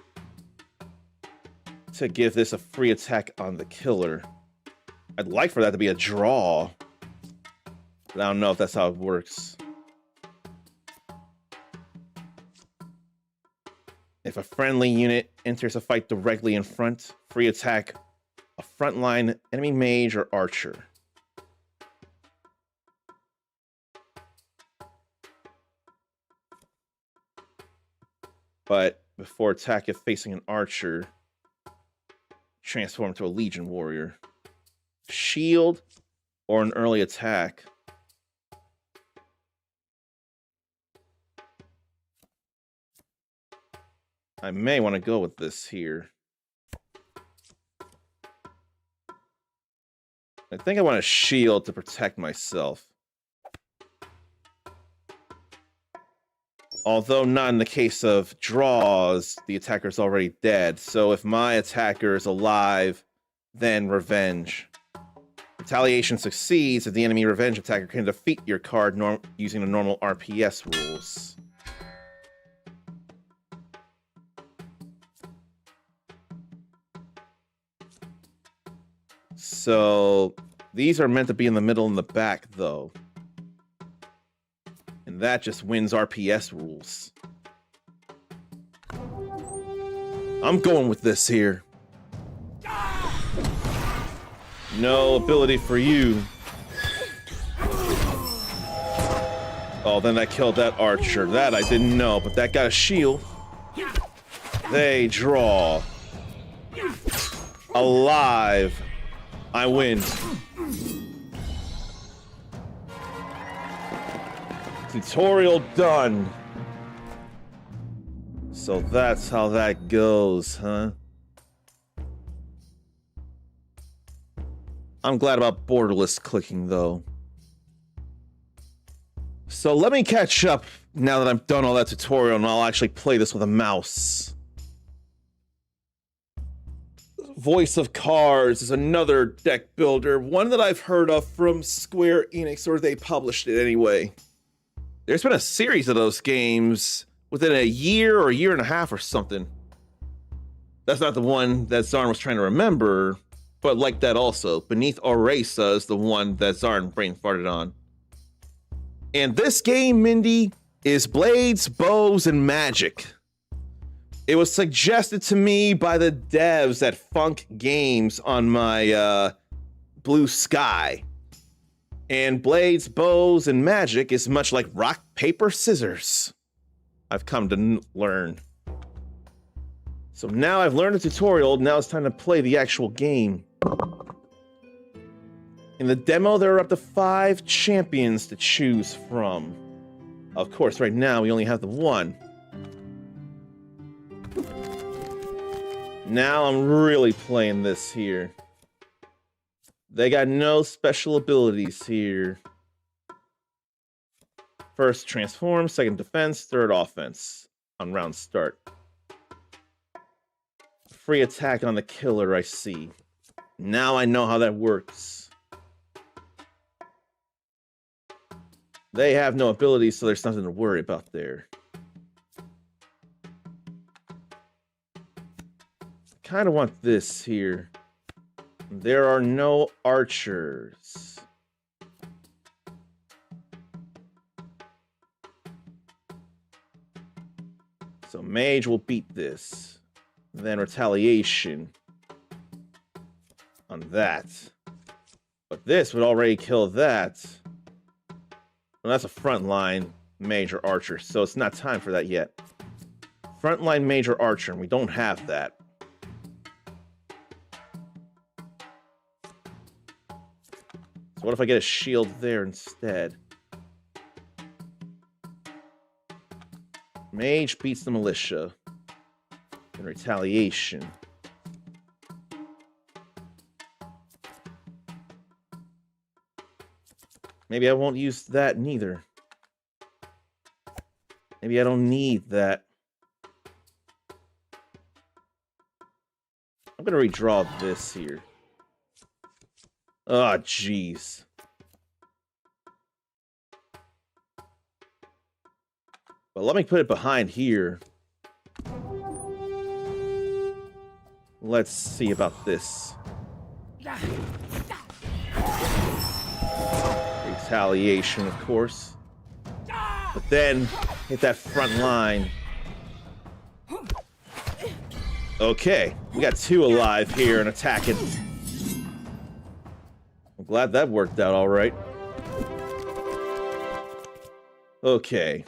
to give this a free attack on the killer. I'd like for that to be a draw, but I don't know if that's how it works. If a friendly unit enters a fight directly in front, free attack a frontline enemy mage or archer. But before attack, if facing an archer, transform to a legion warrior. Shield or an early attack. I may want to go with this here. I think I want a shield to protect myself. Although not in the case of draws, the attacker's already dead. So if my attacker is alive, then revenge. Retaliation succeeds if the enemy revenge attacker can defeat your card using the normal RPS rules. So these are meant to be in the middle and the back, though. And that just wins RPS rules. I'm going with this here. No ability for you. Oh, then I killed that archer. That I didn't know, but that got a shield. They draw. Alive. I win. Tutorial done. So that's how that goes, huh? I'm glad about borderless clicking, though. So let me catch up now that I've done all that tutorial, and I'll actually play this with a mouse. Voice of Cards is another deck builder, one that I've heard of from Square Enix, or they published it anyway. There's been a series of those games within a year or a year and a half or something. That's not the one that Zarn was trying to remember, but like that also. Beneath Oresa is the one that Zarn brain farted on. And this game, Mindy, is Blades, Bows, and Magic. It was suggested to me by the devs at Funk Games on my Blue Sky. And Blades, Bows, and Magic is much like rock, paper, scissors. I've come to learn. So now I've learned a tutorial, now it's time to play the actual game. In the demo, there are up to 5 champions to choose from. Of course, right now we only have the one. Now I'm really playing this here. They got no special abilities here. First transform, second defense, third offense on round start. Free attack on the killer, I see. Now I know how that works. They have no abilities, so there's nothing to worry about there. Kind of want this here. There are no archers. So mage will beat this. Then retaliation on that. But this would already kill that. Well, that's a frontline mage or archer, so it's not time for that yet. Frontline mage or archer, and we don't have that. So what if I get a shield there instead? Mage beats the militia. In retaliation. Maybe I won't use that neither. Maybe I don't need that. I'm gonna redraw this here. Oh, jeez. But let me put it behind here. Let's see about this. Retaliation, of course. But then, hit that front line. Okay, we got 2 alive here and attacking. I'm glad that worked out all right. Okay,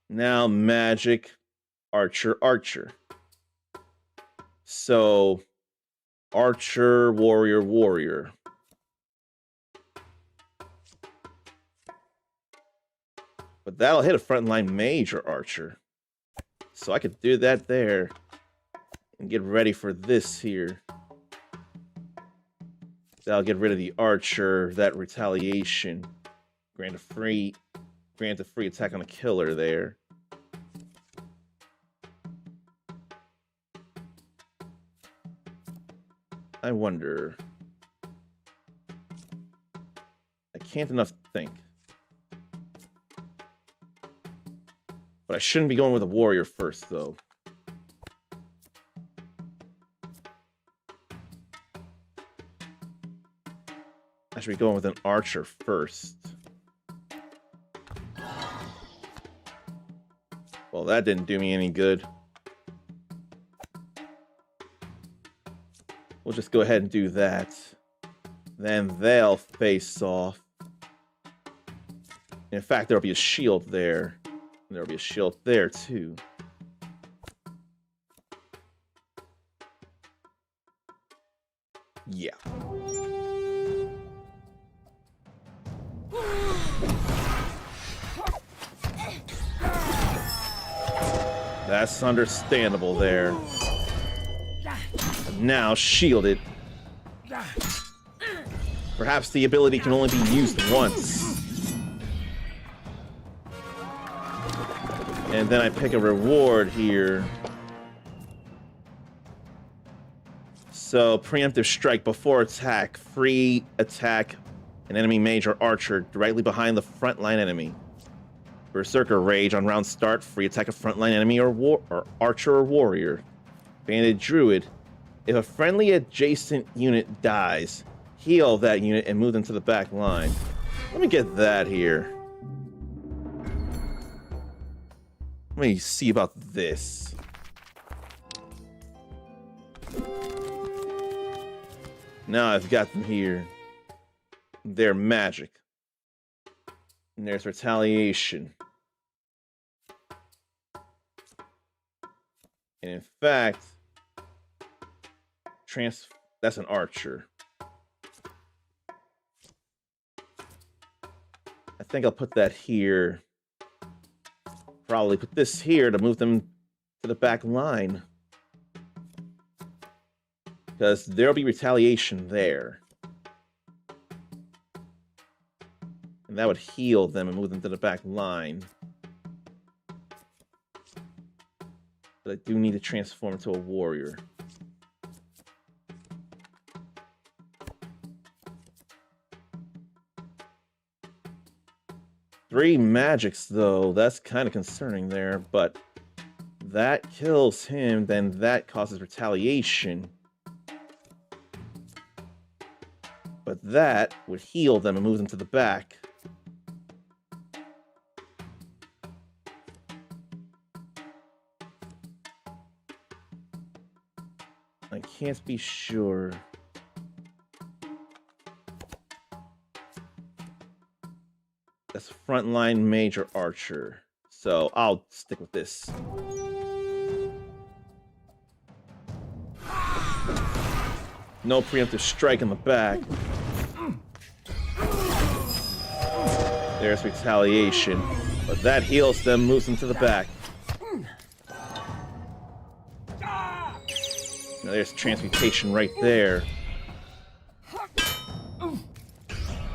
now magic, archer, archer. So, archer, warrior, warrior. But that'll hit a frontline mage or archer. So I could do that there. And get ready for this here. That'll get rid of the archer, that retaliation. Grant a free attack on a killer there. I wonder. I can't enough think. But I shouldn't be going with a warrior first, though. I should be going with an archer first. Well, that didn't do me any good. We'll just go ahead and do that. Then they'll face off. In fact, there'll be a shield there. And there'll be a shield there, too. Yeah. That's understandable there. Now shielded. Perhaps the ability can only be used once. And then I pick a reward here. So, preemptive strike before attack. Free attack an enemy mage or archer directly behind the frontline enemy. Berserker Rage on round start. Free attack a frontline enemy or archer or warrior. Banded Druid. If a friendly adjacent unit dies, heal that unit and move them to the back line. Let me get that here. Let me see about this. Now I've got them here. They're magic. And there's retaliation. And in fact, that's an archer. I think I'll put that here. Probably put this here to move them to the back line. Because there'll be retaliation there. And that would heal them and move them to the back line. But I do need to transform into a warrior. Three magics, though. That's kind of concerning there, but that kills him, then that causes retaliation. But that would heal them and move them to the back. I can't be sure. That's frontline mage or archer. So I'll stick with this. No preemptive strike in the back. There's retaliation. But that heals them, moves them to the back. Now there's transmutation right there.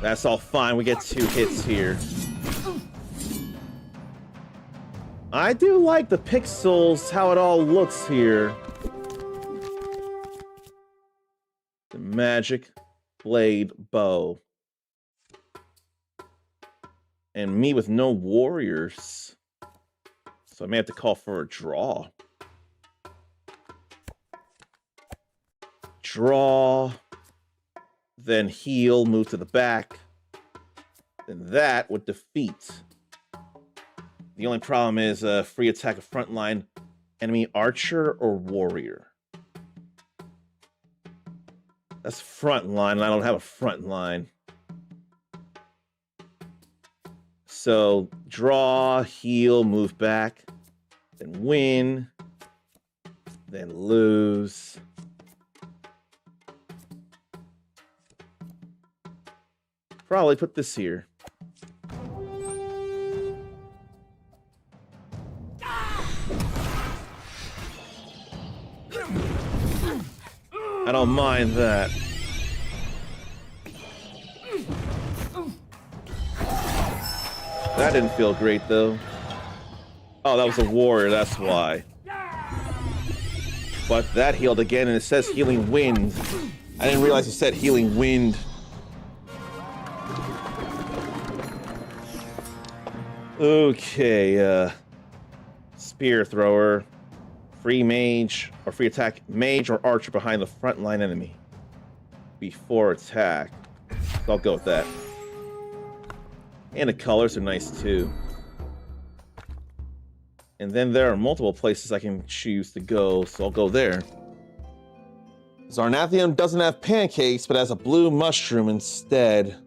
That's all fine. We get 2 hits here. I do like the pixels, how it all looks here. The magic. blade bow. And me with no warriors. So I may have to call for a draw. Draw. Then heal, move to the back. Then that would defeat. The only problem is free attack of frontline enemy archer or warrior. That's frontline, and I don't have a frontline. So draw, heal, move back, then win, then lose. Probably put this here. I don't mind that. That didn't feel great, though. Oh, that was a warrior, that's why. But that healed again, and it says healing wind. I didn't realize it said healing wind. Okay, spear thrower. Free mage, or free attack mage or archer behind the frontline enemy. Before attack. So I'll go with that. And the colors are nice too. And then there are multiple places I can choose to go, so I'll go there. Zarnathium doesn't have pancakes, but has a blue mushroom instead.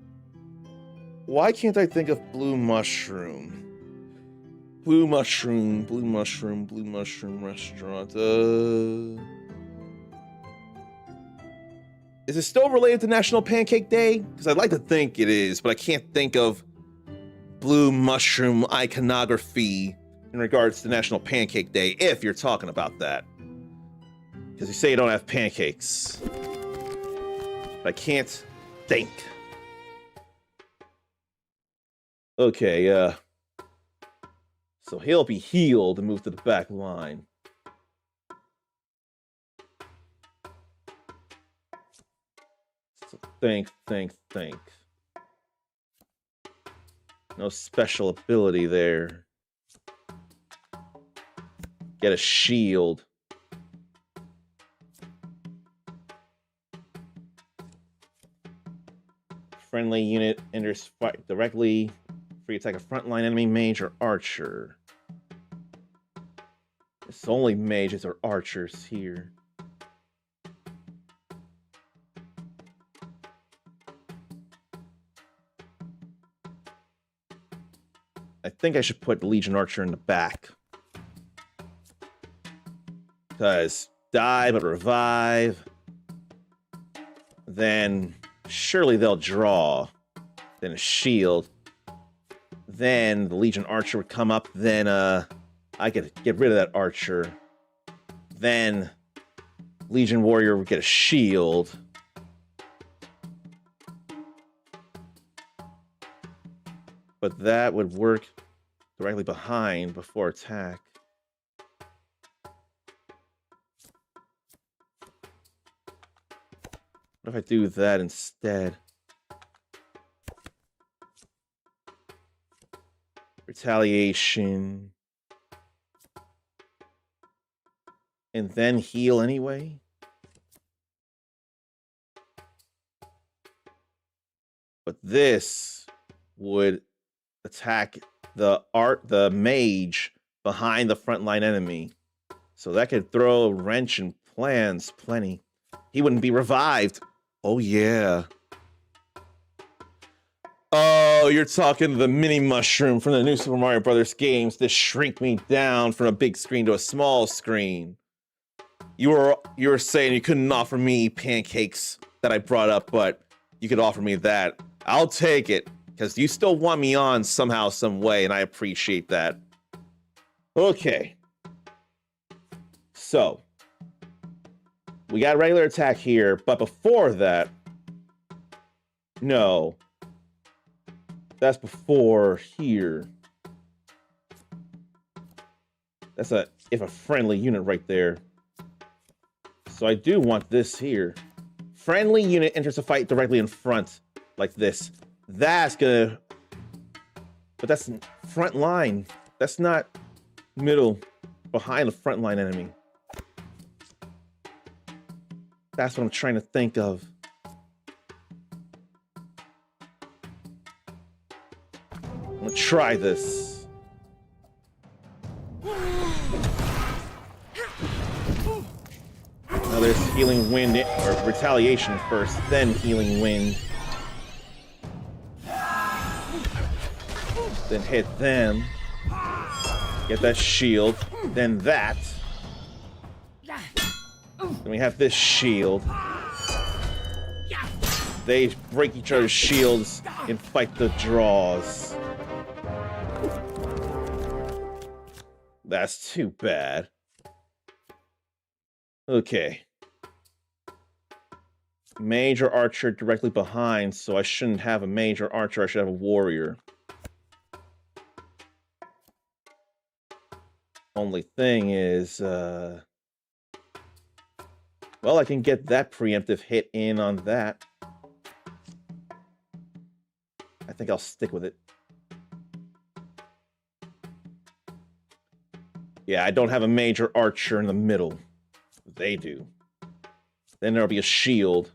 Why can't I think of blue mushroom? Blue mushroom, blue mushroom, blue mushroom restaurant. Is it still related to National Pancake Day? Because I'd like to think it is, but I can't think of blue mushroom iconography in regards to National Pancake Day, if you're talking about that. Because you say you don't have pancakes. But I can't think. Okay, so he'll be healed and move to the back line. So think. No special ability there. Get a shield. Friendly unit enters fight directly. Free attack a frontline enemy, mage, or archer. It's only mages or archers here. I think I should put the Legion Archer in the back. Because die but revive. Then surely they'll draw. Then a shield. Then the Legion Archer would come up. Then I could get rid of that Archer. Then Legion Warrior would get a shield. But that would work directly behind before attack. What if I do that instead? Retaliation. And then heal anyway? But this would attack the mage behind the frontline enemy. So that could throw a wrench in plans plenty. He wouldn't be revived. Oh yeah. Oh, you're talking the mini mushroom from the new Super Mario Brothers games to shrink me down from a big screen to a small screen. You were saying you couldn't offer me pancakes that I brought up, but you could offer me that. I'll take it, because you still want me on somehow, some way, and I appreciate that. Okay. So, we got regular attack here, but before that... No. That's before here. That's if a friendly unit right there. So I do want this here. friendly unit enters a fight directly in front, like this. That's gonna... But that's front line. That's not middle, behind the front line enemy. That's what I'm trying to think of. I'm gonna try this. Now there's healing wind, or retaliation first, then healing wind. Then hit them. Get that shield. Then that. Then we have this shield. They break each other's shields and fight the draws. That's too bad. Okay. Mage or archer directly behind, so I shouldn't have a mage or archer, I should have a warrior. Only thing is, well, I can get that preemptive hit in on that. I think I'll stick with it. Yeah, I don't have a major archer in the middle. They do. Then there'll be a shield.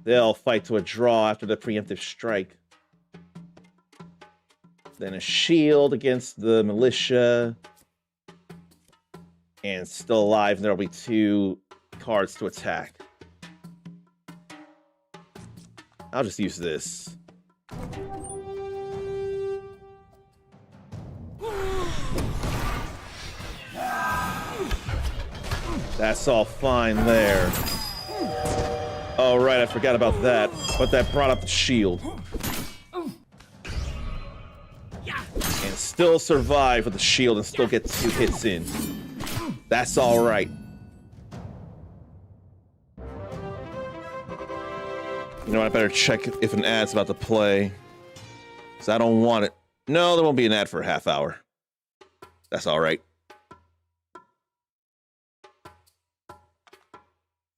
They'll fight to a draw after the preemptive strike. Then a shield against the militia. And still alive, and there'll be 2 cards to attack. I'll just use this. That's all fine there. Oh, right, I forgot about that. But that brought up the shield. And still survive with the shield and still get 2 hits in. That's all right. You know what? I better check if an ad's about to play. Because I don't want it. No, there won't be an ad for a half hour. That's all right.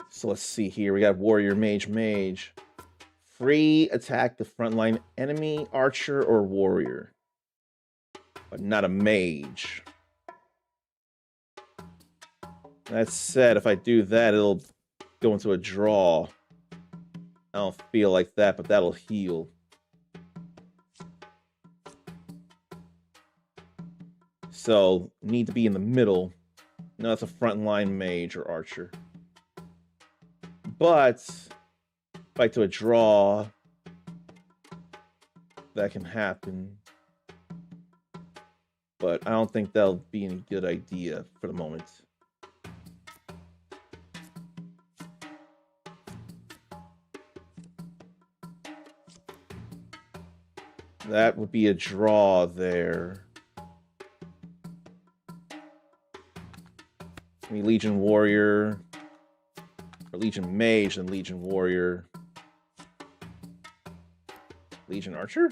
So let's see here. We got warrior, mage, mage. Free attack the frontline enemy, archer, or warrior. But not a mage. That said, if I do that, it'll go into a draw. I don't feel like that, but that'll heal. So, need to be in the middle. No, that's a frontline mage or archer. But, fight to a draw. That can happen. But I don't think that'll be any good idea for the moment. That would be a draw there. I mean, Legion Warrior. Or Legion Mage and Legion Warrior. Legion Archer?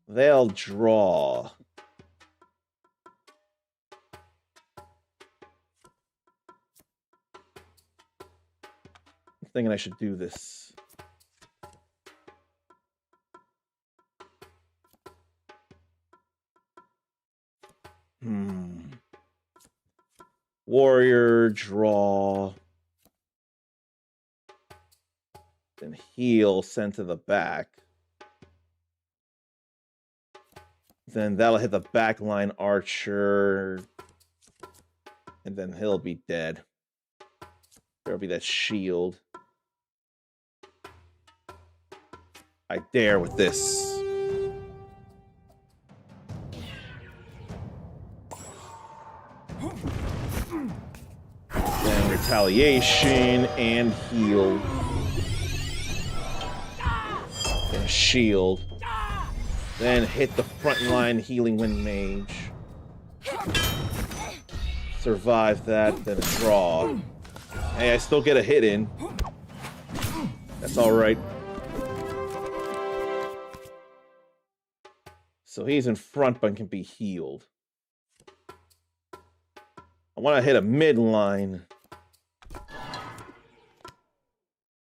They'll draw. I'm thinking I should do this. Warrior, draw. Then heal, send to the back. Then that'll hit the backline archer. And then he'll be dead. There'll be that shield. I dare with this. Then retaliation and heal. Then shield. Then hit the frontline healing wind mage. Survive that, then draw. Hey, I still get a hit in. That's alright. So he's in front but can be healed. want to hit a midline.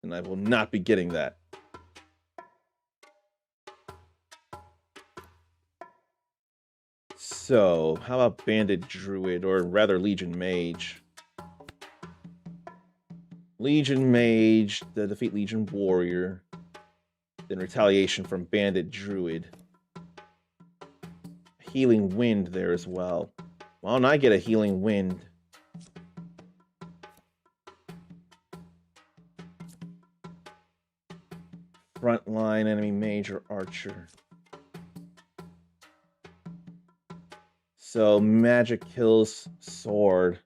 And I will not be getting that. So, how about Bandit Druid, or rather Legion Mage? Legion Mage, to defeat Legion Warrior. Then retaliation from Bandit Druid. Healing Wind there as well. Why don't I get a Healing Wind? Frontline enemy mage or archer. So magic kills sword.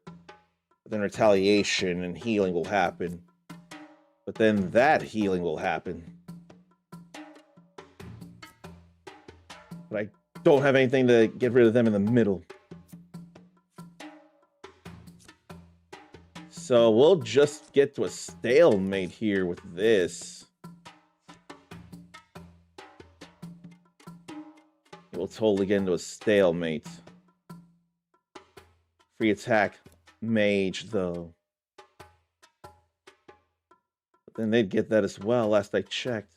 But then retaliation and healing will happen. But then that healing will happen. But I don't have anything to get rid of them in the middle. So we'll just get to a stalemate here with this. We'll totally get into a stalemate. Free attack mage, though. But then they'd get that as well, last I checked.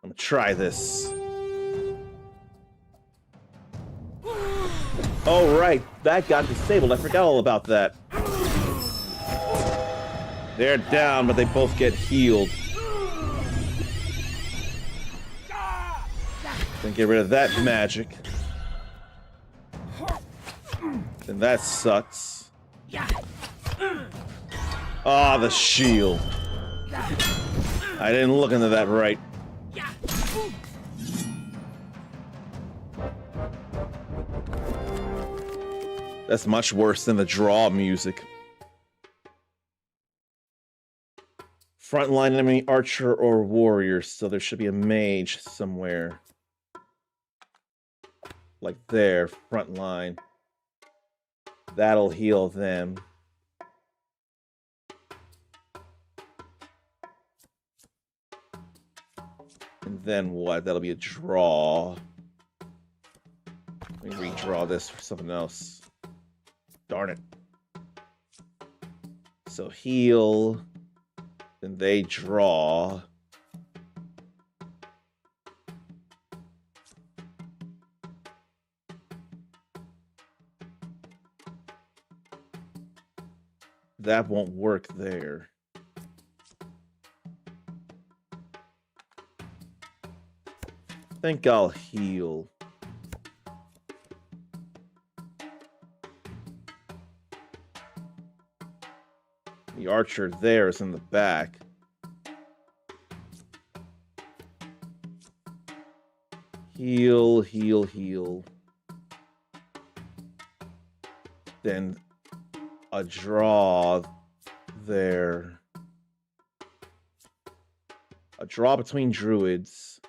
I'm gonna try this. Oh, right. That got disabled. I forgot all about that. They're down, but they both get healed. Then get rid of that magic. Then that sucks. Ah, the shield. I didn't look into that right. That's much worse than the draw music. Frontline enemy archer or warrior, so there should be a mage somewhere. Like there, front line. That'll heal them. And then what? That'll be a draw. Let me redraw this for something else. Darn it. So heal. Then they draw. That won't work there. I think I'll heal. The archer there is in the back. Heal, heal, heal. Then a draw there. A draw between druids.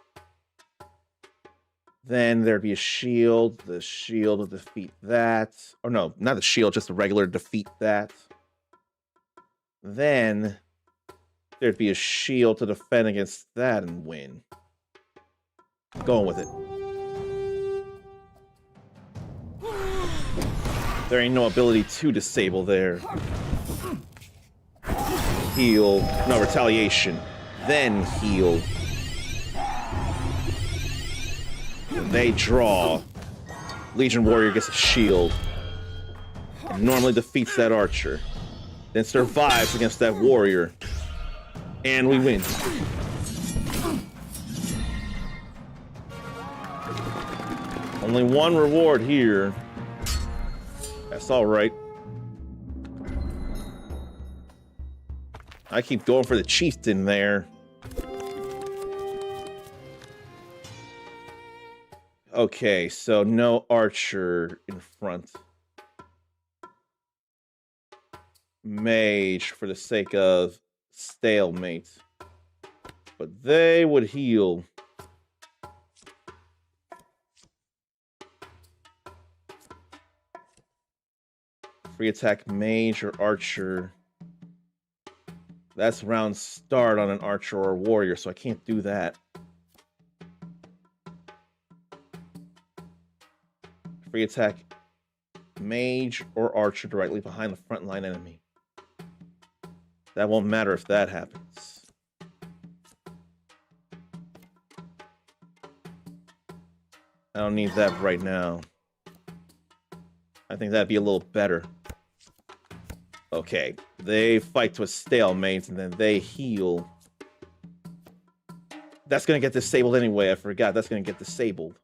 Then there'd be a shield. The shield will defeat that. Or no, not the shield, just a regular defeat that. Then there'd be a shield to defend against that and win. Going with it. There ain't no ability to disable there. Heal. No, retaliation. Then heal. They draw. Legion Warrior gets a shield. And normally defeats that archer. Then survives against that warrior. And we win. Only one reward here. That's alright. I keep going for the chieftain there. Okay, so no archer in front. Mage for the sake of stalemate. But they would heal. Free attack mage or archer. That's round start on an archer or a warrior, so I can't do that. Free attack mage or archer directly behind the frontline enemy. That won't matter if that happens. I don't need that right now. I think that'd be a little better. Okay, they fight to a stalemate and then they heal. That's gonna get disabled anyway. I forgot that's gonna get disabled.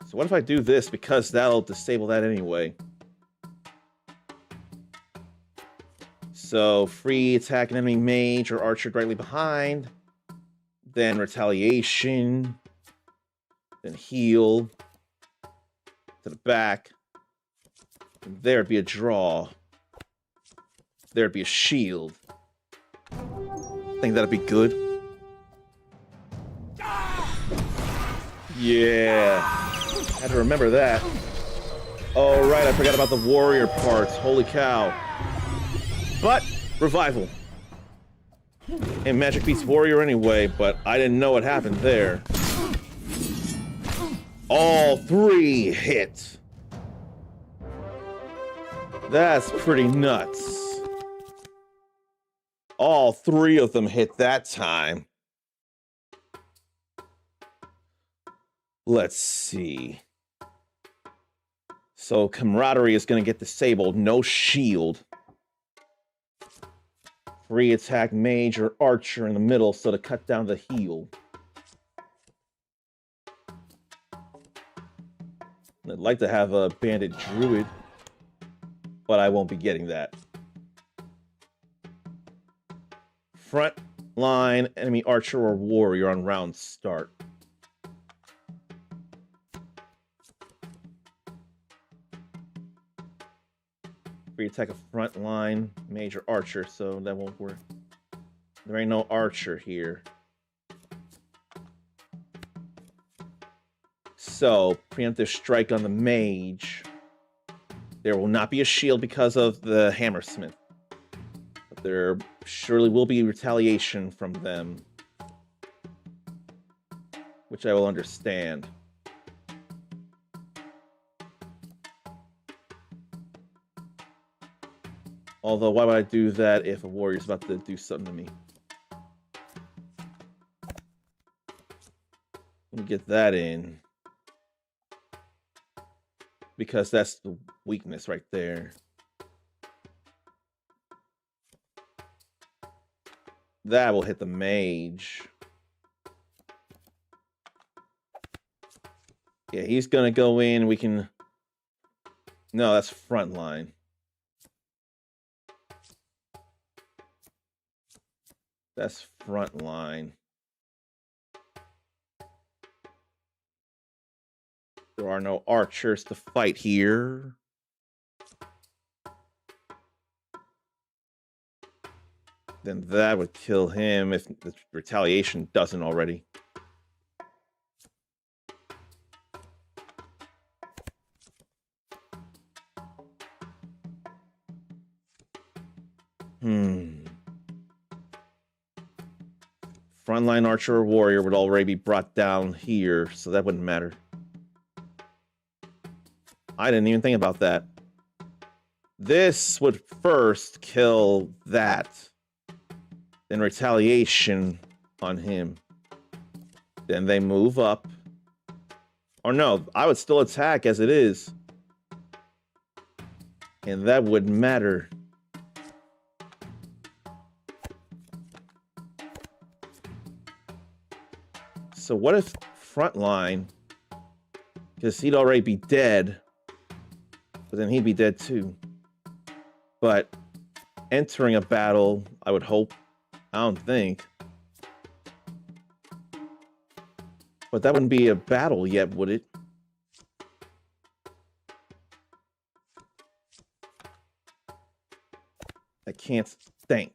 So what if I do this, because that'll disable that anyway. So free attack an enemy mage or archer directly behind. Then retaliation. Then heal. To the back. And there'd be a draw. There'd be a shield. I think that'd be good. Yeah. Had to remember that. Oh, right, I forgot about the warrior parts. Holy cow. But, revival. And magic beats warrior anyway, but I didn't know what happened there. All 3 hit. That's pretty nuts. All 3 of them hit that time. Let's see. So camaraderie is going to get disabled. No shield. Free attack mage or archer in the middle, so to cut down the heal. I'd like to have a bandit druid, but I won't be getting that. Front line enemy archer or warrior on round start. Free attack a front line mage or archer, so that won't work. There ain't no archer here. So, preemptive strike on the mage. There will not be a shield because of the hammersmith. But there surely will be retaliation from them. Which I will understand. Although, why would I do that if a warrior's about to do something to me? Let me get that in. Because that's the weakness right there. That will hit the mage. Yeah, he's gonna go in. We can... No, that's front line. That's front line. There are no archers to fight here. Then that would kill him if the retaliation doesn't already. Frontline archer or warrior would already be brought down here, so that wouldn't matter. I didn't even think about that. This would first kill that. Then retaliation on him. Then they move up. Or no, I would still attack as it is. And that wouldn't matter. So what if frontline? Because he'd already be dead. But then he'd be dead too. But entering a battle, I would hope. I don't think. But that wouldn't be a battle yet, would it? I can't think.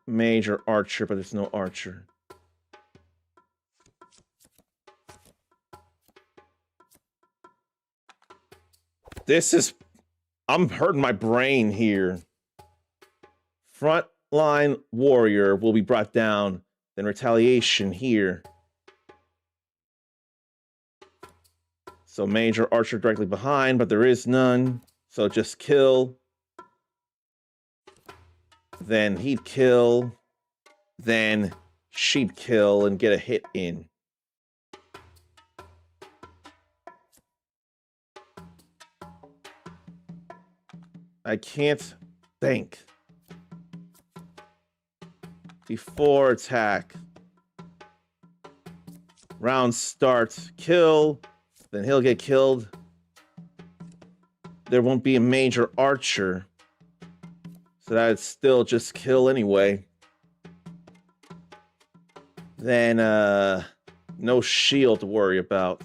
Mage or archer, but there's no archer. This is... I'm hurting my brain here. Frontline warrior will be brought down. Then retaliation here. So major archer directly behind, but there is none. So just kill. Then he'd kill. Then she'd kill and get a hit in. I can't think. Before attack. Round starts. Kill. Then he'll get killed. There won't be a major archer. So that'd still just kill anyway. Then, no shield to worry about.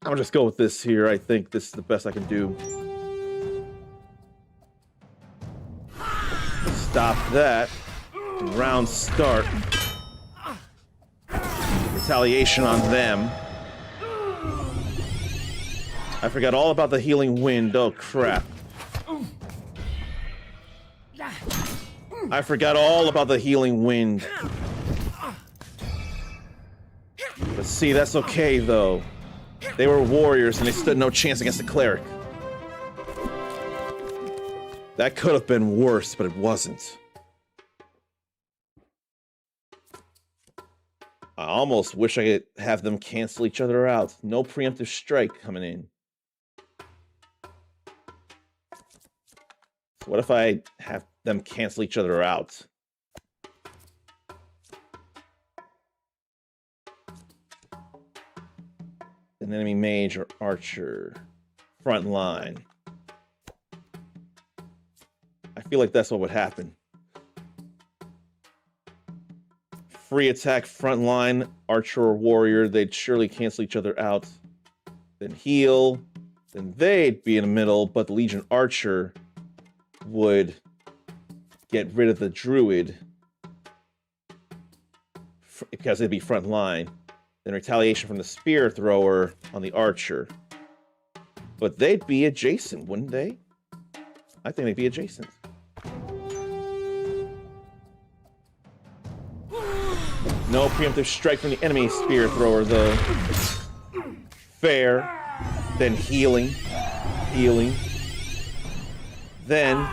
I'll just go with this here. I think this is the best I can do. Stop that. Round start. Retaliation on them. I forgot all about the healing wind. Oh, crap. I forgot all about the healing wind. But see, that's okay, though. They were warriors, and they stood no chance against the cleric. That could have been worse, but it wasn't. I almost wish I could have them cancel each other out. No preemptive strike coming in. So what if I have them cancel each other out? An enemy mage or archer. Front line. I feel like that's what would happen. Free attack, front line, archer or warrior. They'd surely cancel each other out. Then heal. Then they'd be in the middle, but the Legion Archer would get rid of the druid because it'd be front line. Then retaliation from the spear thrower on the archer. But they'd be adjacent, wouldn't they? I think they'd be adjacent. No preemptive strike from the enemy spear thrower, though. Fair. Then healing. Healing. Then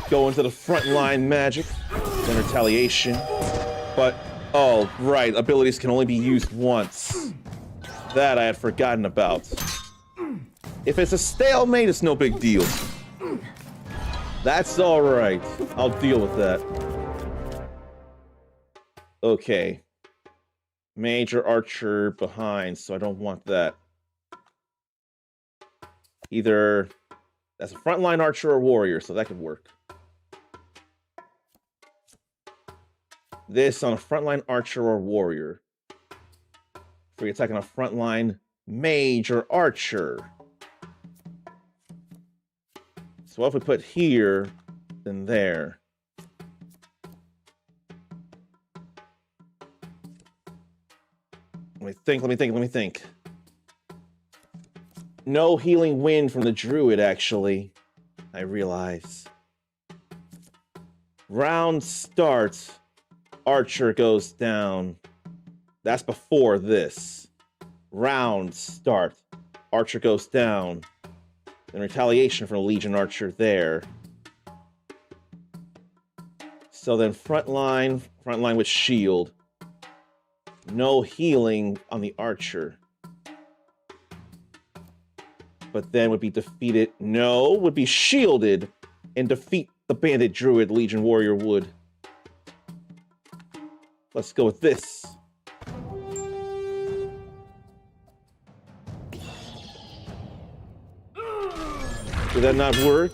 go into the front line magic. Then retaliation. But, oh, right. Abilities can only be used once. That I had forgotten about. If it's a stalemate, it's no big deal. That's alright. I'll deal with that. Okay. Major archer behind, so I don't want that. Either that's a frontline archer or warrior, so that could work. This on a frontline archer or warrior. Free attack on a frontline mage or archer. So what if we put here, then there? Let me think. No healing wind from the druid, actually. I realize. Round starts. Archer goes down. That's before this. Round start. Archer goes down. Then retaliation from the Legion Archer there. So then front line with shield. No healing on the archer. But then would be defeated. No, would be shielded and defeat the bandit druid Legion warrior would. Let's go with this. Did that not work?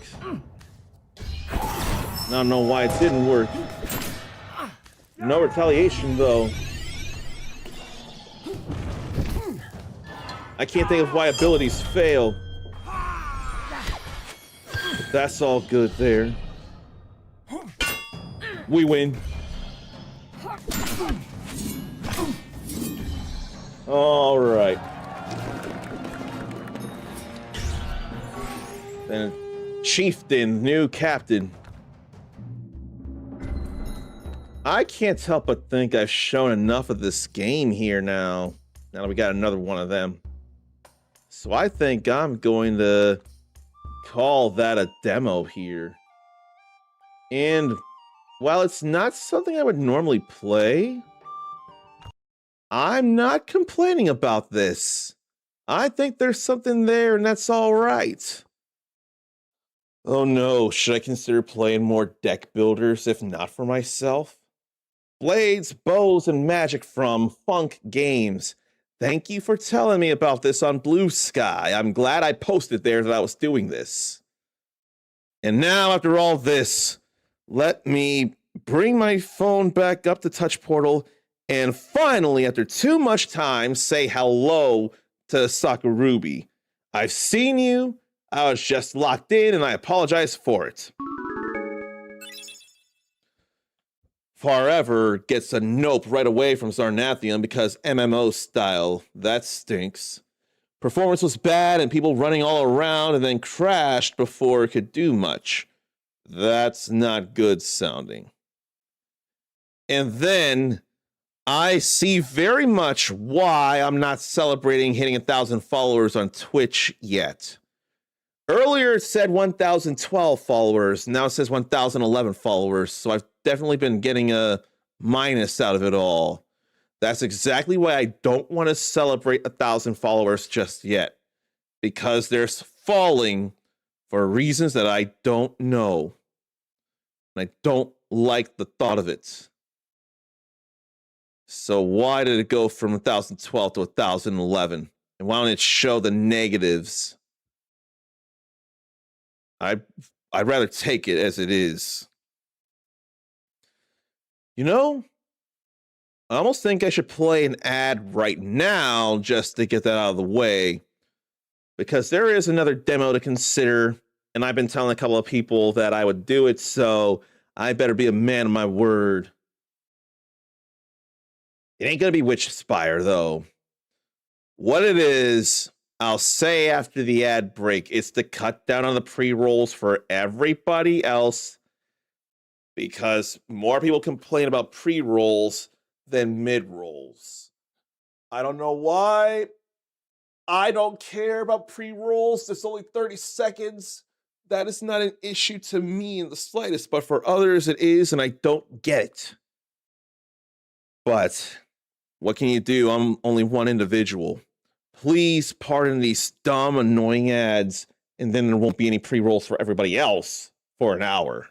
I don't know why it didn't work. No retaliation though. I can't think of why abilities fail. That's all good there. We win. All right. Then Chieftain, new captain. I can't help but think I've shown enough of this game here now. Now that we got another one of them. So I think I'm going to call that a demo here. And while it's not something I would normally play, I'm not complaining about this. I think there's something there, and that's all right. Oh no, should I consider playing more deck builders if not for myself? Blades, bows, and magic from Funk Games. Thank you for telling me about this on Blue Sky. I'm glad I posted there that I was doing this. And now, after all this, let me bring my phone back up to Touch Portal and finally, after too much time, say hello to Sakurubi. I've seen you. I was just locked in and I apologize for it. Forever gets a nope right away from Zarnathian because MMO style. That stinks. Performance was bad and people running all around and then crashed before it could do much. That's not good sounding. And then I see very much why I'm not celebrating hitting 1,000 followers on Twitch yet. Earlier it said 1,012 followers, now it says 1,011 followers, so I've definitely been getting a minus out of it all. That's exactly why I don't want to celebrate 1,000 followers just yet, because they're falling for reasons that I don't know. And I don't like the thought of it. So why did it go from 1,012 to 1,011? And why don't it show the negatives? I'd rather take it as it is. You know, I almost think I should play an ad right now just to get that out of the way. Because there is another demo to consider, and I've been telling a couple of people that I would do it, so I better be a man of my word. It ain't gonna be Witch Spire, though. What it is, I'll say after the ad break. It's to cut down on the pre-rolls for everybody else, because more people complain about pre-rolls than mid-rolls. I don't know why. I don't care about pre-rolls. There's only 30 seconds. That is not an issue to me in the slightest, but for others it is, and I don't get it. But what can you do? I'm only one individual. Please pardon these dumb, annoying ads, and then there won't be any pre-rolls for everybody else for an hour.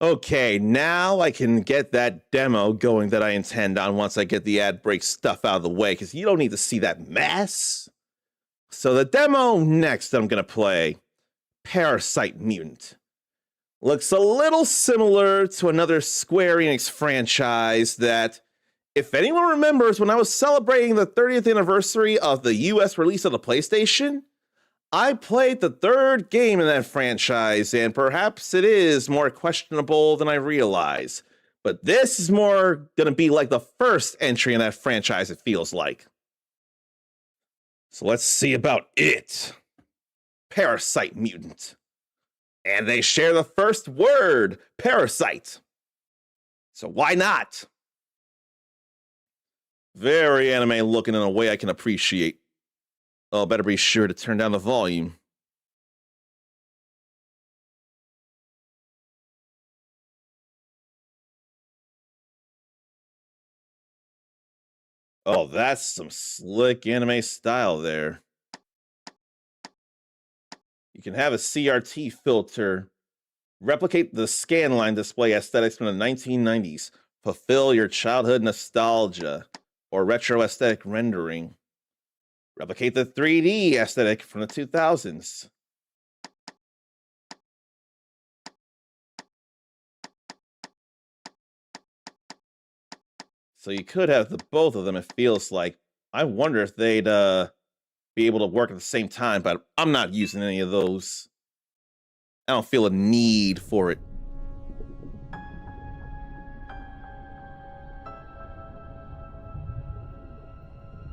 Okay, now I can get that demo going that I intend on once I get the ad break stuff out of the way, because you don't need to see that mess. So the demo next that I'm going to play, Parasite Mutant. Looks a little similar to another Square Enix franchise that, if anyone remembers, when I was celebrating the 30th anniversary of the US release of the PlayStation, I played the third game in that franchise, and perhaps it is more questionable than I realize. But this is more going to be like the first entry in that franchise, it feels like. So let's see about it. Parasite Mutant. And they share the first word, parasite. So why not? Very anime looking in a way I can appreciate. Oh, better be sure to turn down the volume. Oh, that's some slick anime style there. You can have a CRT filter replicate the scanline display aesthetics from the 1990s. Fulfill your childhood nostalgia or retro aesthetic rendering. Replicate the 3D aesthetic from the 2000s. So you could have the both of them, it feels like. I wonder if they'd be able to work at the same time, but I'm not using any of those. I don't feel a need for it.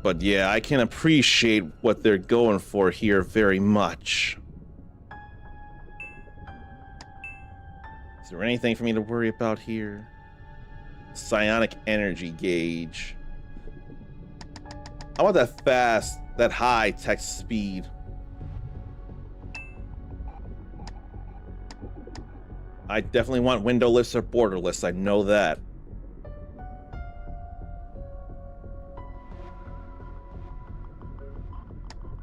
But yeah, I can appreciate what they're going for here very much. Is there anything for me to worry about here? Psionic energy gauge. I want that fast, that high text speed. I definitely want windowless or borderless, I know that.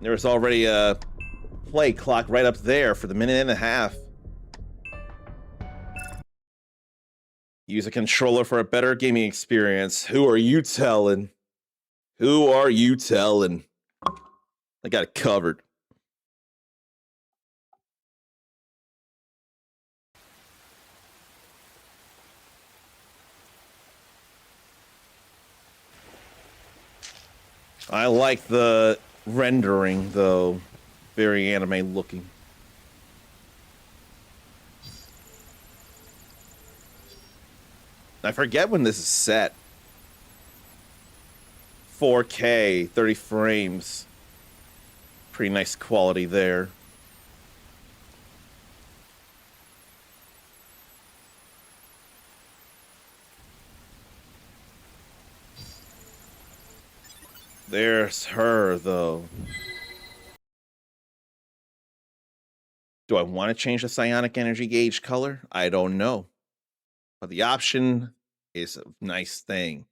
There's already a play clock right up there for the minute and a half. Use a controller for a better gaming experience. Who are you telling? Who are you telling? I got it covered. I like the rendering, though. Very anime looking. I forget when this is set. 4K, 30 frames. Pretty nice quality there. There's her, though. Do I want to change the psionic energy gauge color? I don't know. But the option is a nice thing.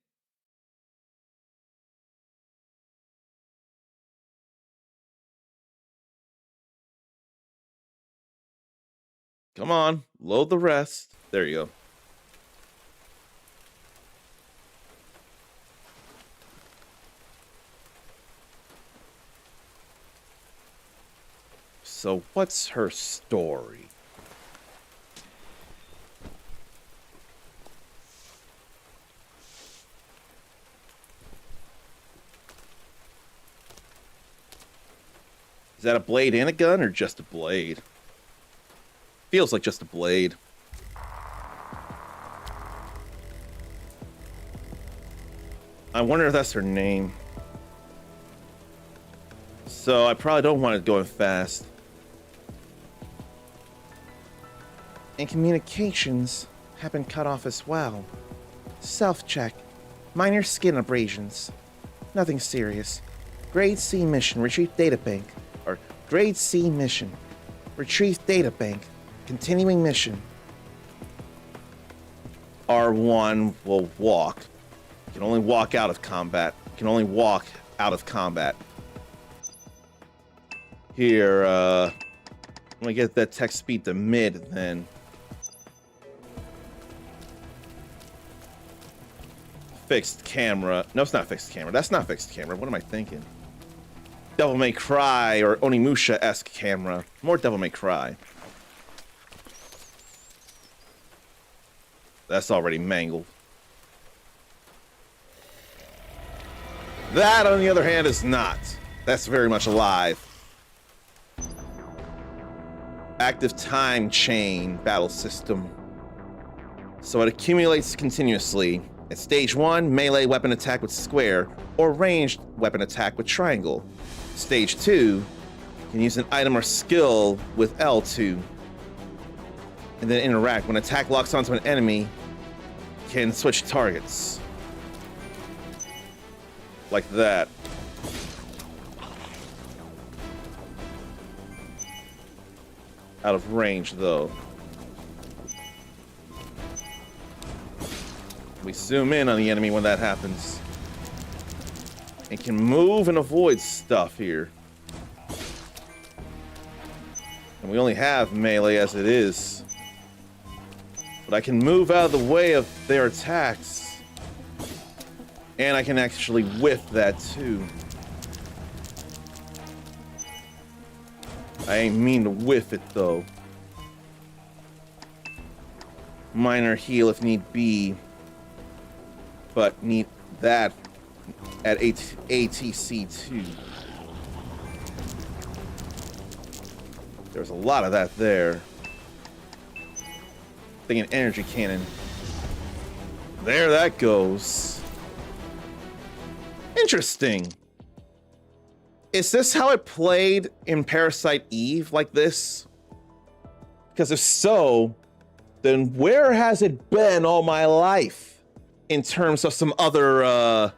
Come on, load the rest. There you go. So what's her story? Is that a blade and a gun, or just a blade? Feels like just a blade. I wonder if that's her name. So I probably don't want it going fast. And communications have been cut off as well. Self-check. Minor skin abrasions. Nothing serious. Grade C mission. Retrieve data bank. Or Grade C mission. Retrieve data bank. Continuing mission. R1 will walk. You can only walk out of combat. You can only walk out of combat. Here, I'm gonna get that text speed to mid then. fixed camera. No, it's not fixed camera. That's not fixed camera. What am I thinking? Devil May Cry or Onimusha-esque camera. More Devil May Cry. That's already mangled. That, on the other hand, is not. That's very much alive. Active time chain battle system. So it accumulates continuously. At stage 1, melee weapon attack with square, or ranged weapon attack with triangle. Stage 2, you can use an item or skill with L2. And then interact. When attack locks onto an enemy, can switch targets. Like that. Out of range, though. We zoom in on the enemy when that happens. And can move and avoid stuff here. And we only have melee as it is. But I can move out of the way of their attacks. And I can actually whiff that too. I ain't mean to whiff it though. Minor heal if need be. But need that at ATC 2. There's a lot of that there. Thinking energy cannon. There that goes. Interesting. Is this how it played in Parasite Eve, like this? Because if so, then where has it been all my life? In terms of some other, other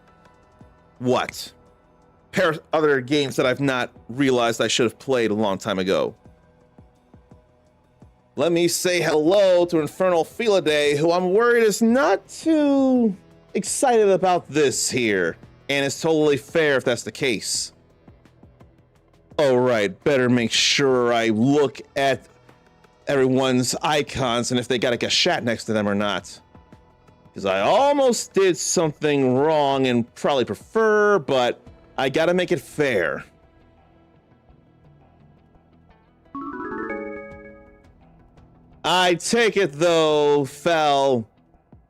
games that I've not realized I should have played a long time ago. Let me say hello to Infernal Felidae, who I'm worried is not too excited about this here. And it's totally fair if that's the case. Alright, better make sure I look at everyone's icons and if they got like a chat next to them or not. Because I almost did something wrong and probably prefer, but I gotta make it fair. I take it though, Fel,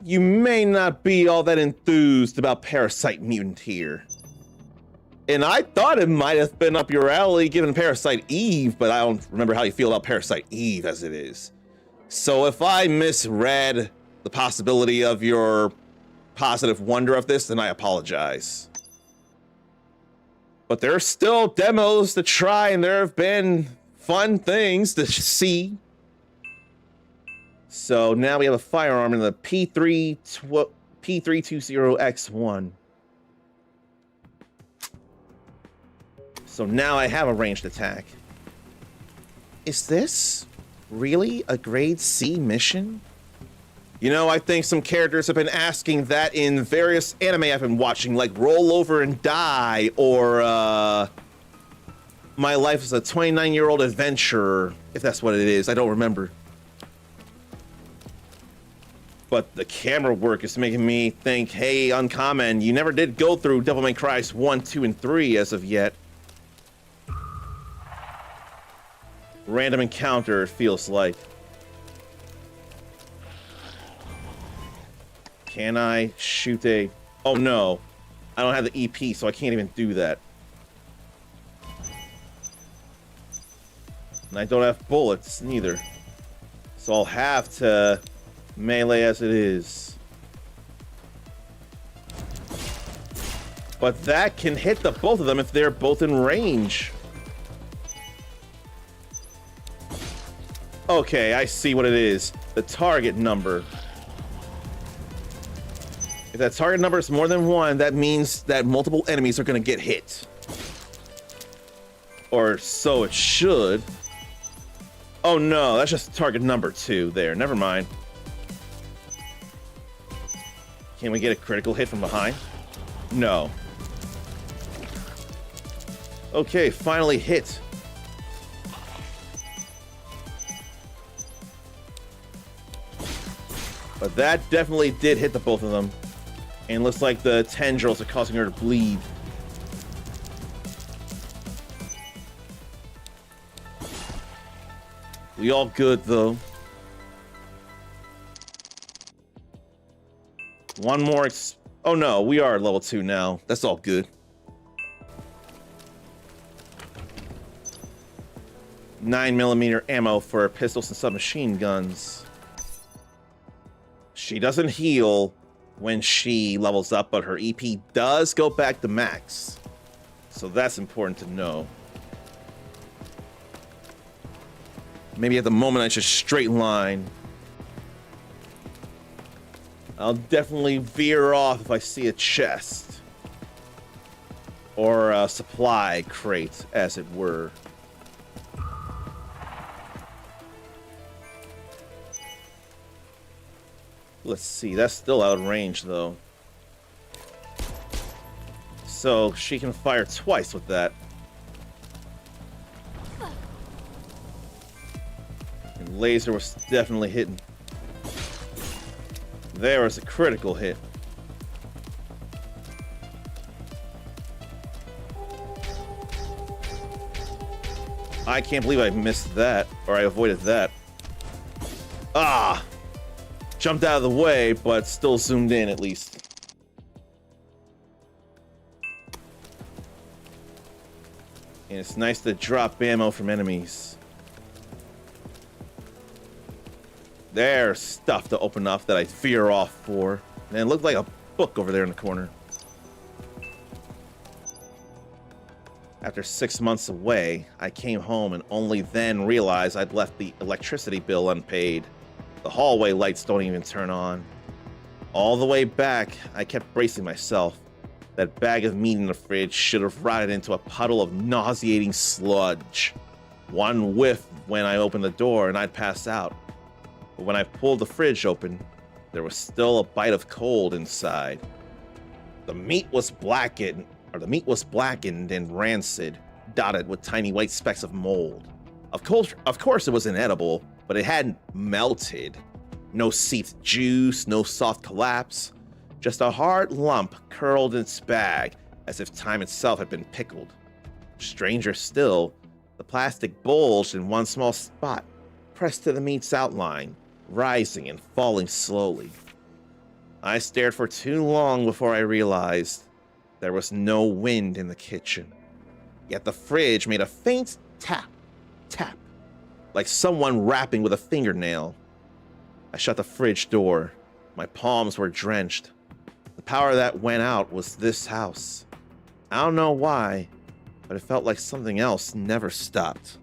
you may not be all that enthused about Parasite Mutant here. And I thought it might have been up your alley given Parasite Eve, but I don't remember how you feel about Parasite Eve as it is. So if I misread the possibility of your positive wonder of this, then I apologize. But there are still demos to try, and there have been fun things to see. So now we have a firearm in the P320X1. So now I have a ranged attack. Is this really a grade C mission? You know, I think some characters have been asking that in various anime I've been watching, like Roll Over and Die, or My Life as a 29-Year-Old Adventurer, if that's what it is. I don't remember. But the camera work is making me think, hey, Uncommon, you never did go through Devil May Cry 1, 2, and 3 as of yet. Random encounter, it feels like. Can I shoot a... Oh, no. I don't have the EP, so I can't even do that. And I don't have bullets, neither. So I'll have to melee as it is. But that can hit the both of them if they're both in range. Okay, I see what it is. The target number. If that target number is more than one, that means that multiple enemies are going to get hit. Or so it should. Oh no, that's just target number 2 there. Never mind. Can we get a critical hit from behind? No. Okay, finally hit. But that definitely did hit the both of them. And looks like the tendrils are causing her to bleed. We all good, though. One more oh no, we are level 2 now. That's all good. 9mm ammo for pistols and submachine guns. She doesn't heal when she levels up, but her EP does go back to max. So that's important to know. Maybe at the moment I should straight line. I'll definitely veer off if I see a chest. Or a supply crate, as it were. Let's see, that's still out of range, though. So she can fire twice with that. And laser was definitely hitting. There was a critical hit. I can't believe I missed that, or I avoided that. Ah! Jumped out of the way, but still zoomed in at least. And it's nice to drop ammo from enemies. There's stuff to open up that I veer off for. And it looked like a book over there in the corner. After 6 months away, I came home and only then realized I'd left the electricity bill unpaid. The hallway lights don't even turn on. All the way back, I kept bracing myself. That bag of meat in the fridge should have rotted into a puddle of nauseating sludge. One whiff when I opened the door and I'd pass out. But when I pulled the fridge open, there was still a bite of cold inside. The meat was blackened and rancid, dotted with tiny white specks of mold. Of course it was inedible, but it hadn't melted. No seeped juice, no soft collapse. Just a hard lump curled in its bag, as if time itself had been pickled. Stranger still, the plastic bulged in one small spot, pressed to the meat's outline, rising and falling slowly. I stared for too long before I realized there was no wind in the kitchen. Yet the fridge made a faint tap, tap, like someone rapping with a fingernail. I shut the fridge door. My palms were drenched. The power that went out was this house. I don't know why, but it felt like something else never stopped.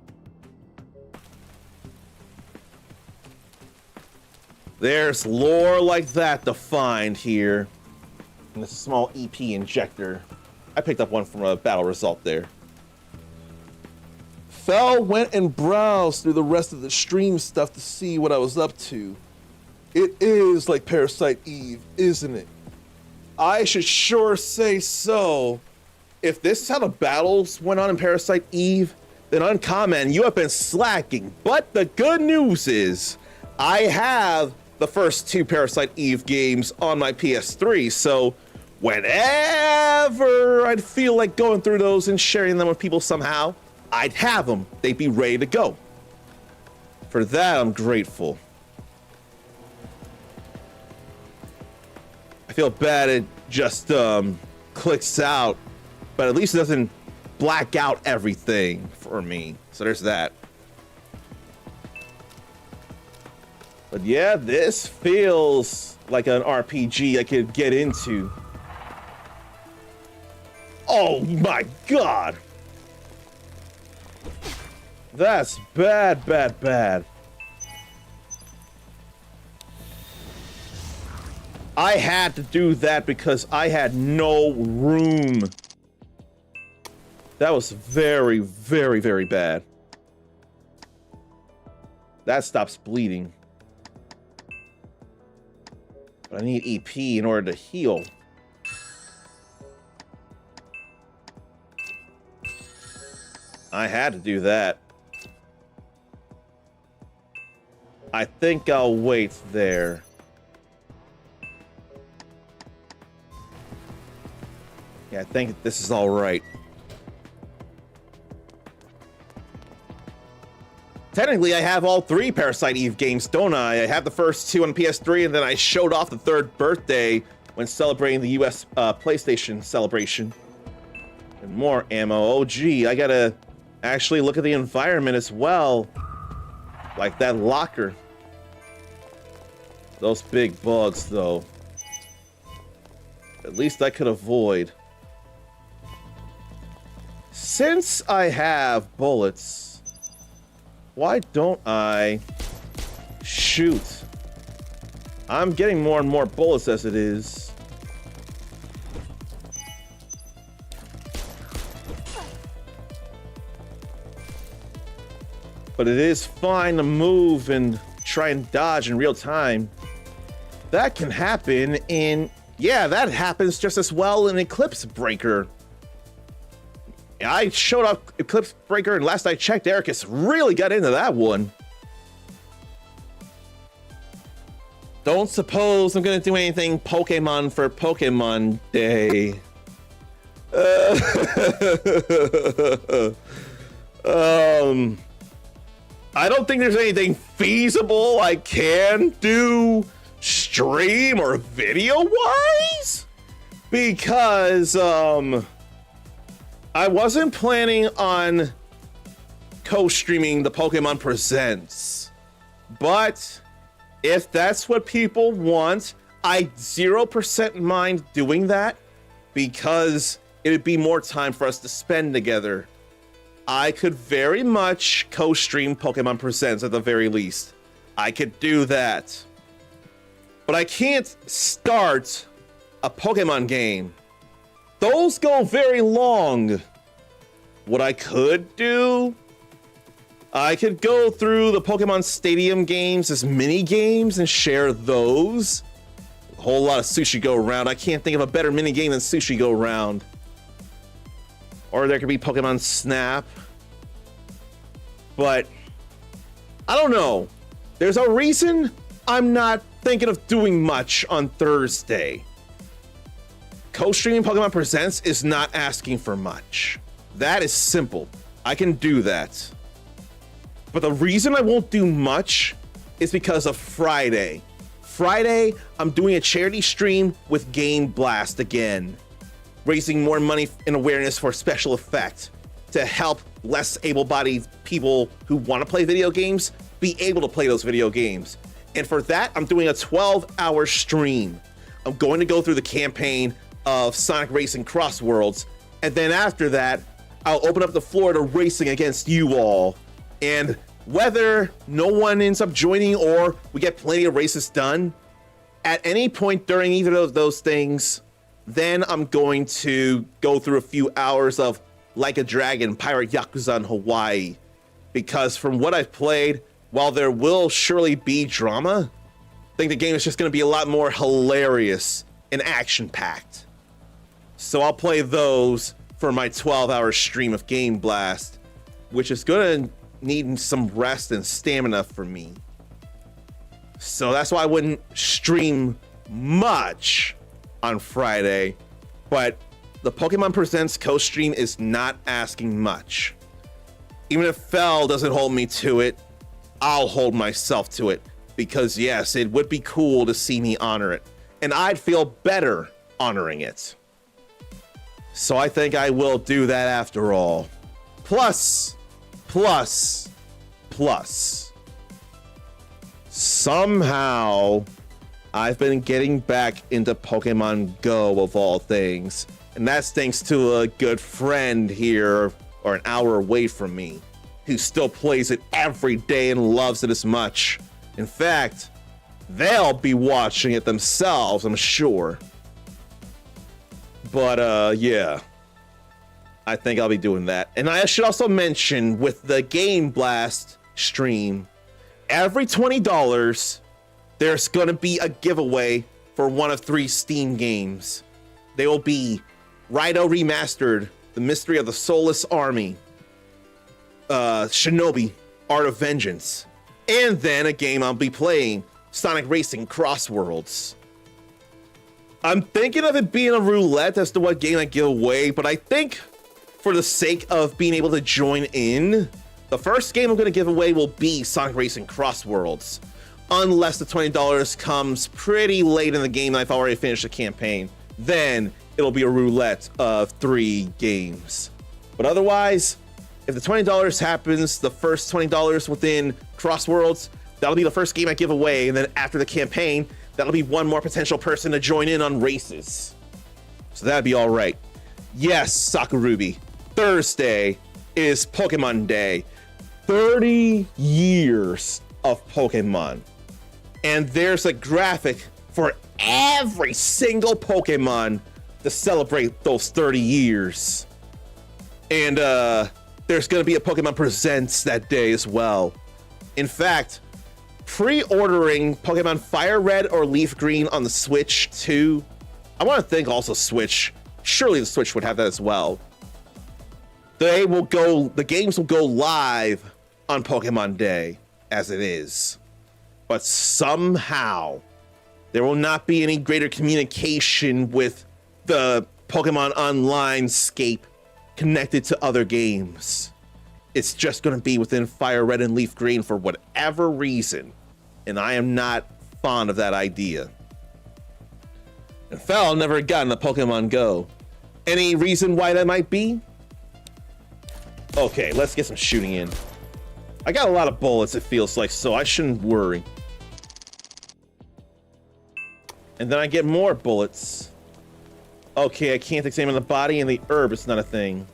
There's lore like that to find here. And it's a small EP injector. I picked up one from a battle result there. Fel went and browsed through the rest of the stream stuff to see what I was up to. It is like Parasite Eve, isn't it? I should sure say so. If this is how the battles went on in Parasite Eve, then Uncommon, you have been slacking. But the good news is, I have the first 2 Parasite Eve games on my PS3, so whenever I'd feel like going through those and sharing them with people somehow, I'd have them. They'd be ready to go. For that, I'm grateful. I feel bad it just clicks out, but at least it doesn't black out everything for me. So there's that. But yeah, this feels like an RPG I could get into. Oh my god! That's bad, bad, bad. I had to do that because I had no room. That was very, very, very bad. That stops bleeding. But I need EP in order to heal. I had to do that. I think I'll wait there. Yeah, I think this is all right. Technically, I have all 3 Parasite Eve games, don't I? I have the first 2 on PS3, and then I showed off the 3rd birthday when celebrating the US PlayStation celebration. And more ammo. Oh, gee, I gotta actually look at the environment as well. Like that locker. Those big bugs, though. At least I could avoid. Since I have bullets, why don't I shoot? I'm getting more and more bullets as it is. But it is fine to move and try and dodge in real time. That can happen in... Yeah, that happens just as well in Eclipse Breaker. I showed up Eclipse Breaker, and last I checked, Ericus really got into that one. Don't suppose I'm gonna do anything Pokemon for Pokemon Day. I don't think there's anything feasible I can do stream or video wise, because I wasn't planning on co-streaming the Pokemon Presents, but if that's what people want, I 0% mind doing that, because it would be more time for us to spend together. I could very much co-stream Pokemon Presents at the very least. I could do that. But I can't start a Pokemon game. Those go very long. What I could do, I could go through the Pokemon Stadium games as mini games and share those. A whole lot of Sushi Go Round. I can't think of a better mini game than Sushi Go Round. Or there could be Pokemon Snap. But I don't know. There's a reason I'm not thinking of doing much on Thursday. Co-streaming Pokemon Presents is not asking for much. That is simple. I can do that. But the reason I won't do much is because of Friday. Friday, I'm doing a charity stream with Game Blast again, raising more money and awareness for special effect to help less able-bodied people who want to play video games be able to play those video games. And for that, I'm doing a 12-hour stream. I'm going to go through the campaign of Sonic Racing Cross Worlds, and then after that, I'll open up the floor to racing against you all. And whether no one ends up joining or we get plenty of races done, at any point during either of those things, then I'm going to go through a few hours of Like a Dragon, Pirate Yakuza in Hawaii. Because from what I've played, while there will surely be drama, I think the game is just going to be a lot more hilarious and action-packed. So I'll play those for my 12-hour stream of Game Blast, which is going to need some rest and stamina for me. So that's why I wouldn't stream much on Friday, but the Pokemon Presents co-stream is not asking much. Even if Fel doesn't hold me to it, I'll hold myself to it, because yes, it would be cool to see me honor it, and I'd feel better honoring it. So I think I will do that after all. Plus, somehow I've been getting back into Pokemon Go of all things, and that's thanks to a good friend here, or an hour away from me, who still plays it every day and loves it as much. In fact, they'll be watching it themselves, I'm sure. But yeah, I think I'll be doing that. And I should also mention, with the Game Blast stream, every $20, there's gonna be a giveaway for one of 3 Steam games. They will be Raido Remastered, The Mystery of the Soulless Army, Shinobi, Art of Vengeance, and then a game I'll be playing, Sonic Racing Cross Worlds. I'm thinking of it being a roulette as to what game I give away, but I think for the sake of being able to join in, the first game I'm going to give away will be Sonic Racing Cross Worlds, unless the $20 comes pretty late in the game and I've already finished the campaign. Then it'll be a roulette of 3 games. But otherwise, if the $20 happens, the first $20 within Cross Worlds, that'll be the first game I give away, and then after the campaign, that'll be one more potential person to join in on races. So that'd be all right. Yes, Sakurubi, Thursday is Pokemon Day. 30 years of Pokemon. And there's a graphic for every single Pokemon to celebrate those 30 years. And there's going to be a Pokemon Presents that day as well. In fact, pre-ordering Pokemon Fire Red or Leaf Green on the Switch too. I want to think also Switch. Surely the Switch would have that as well. The games will go live on Pokemon Day as it is. But somehow there will not be any greater communication with the Pokemon Online scape connected to other games. It's just going to be within Fire Red and Leaf Green for whatever reason. And I am not fond of that idea. And Fel never gotten a Pokemon Go. Any reason why that might be? Okay, let's get some shooting in. I got a lot of bullets, it feels like, so I shouldn't worry. And then I get more bullets. Okay, I can't examine the body, and the herb is not a thing.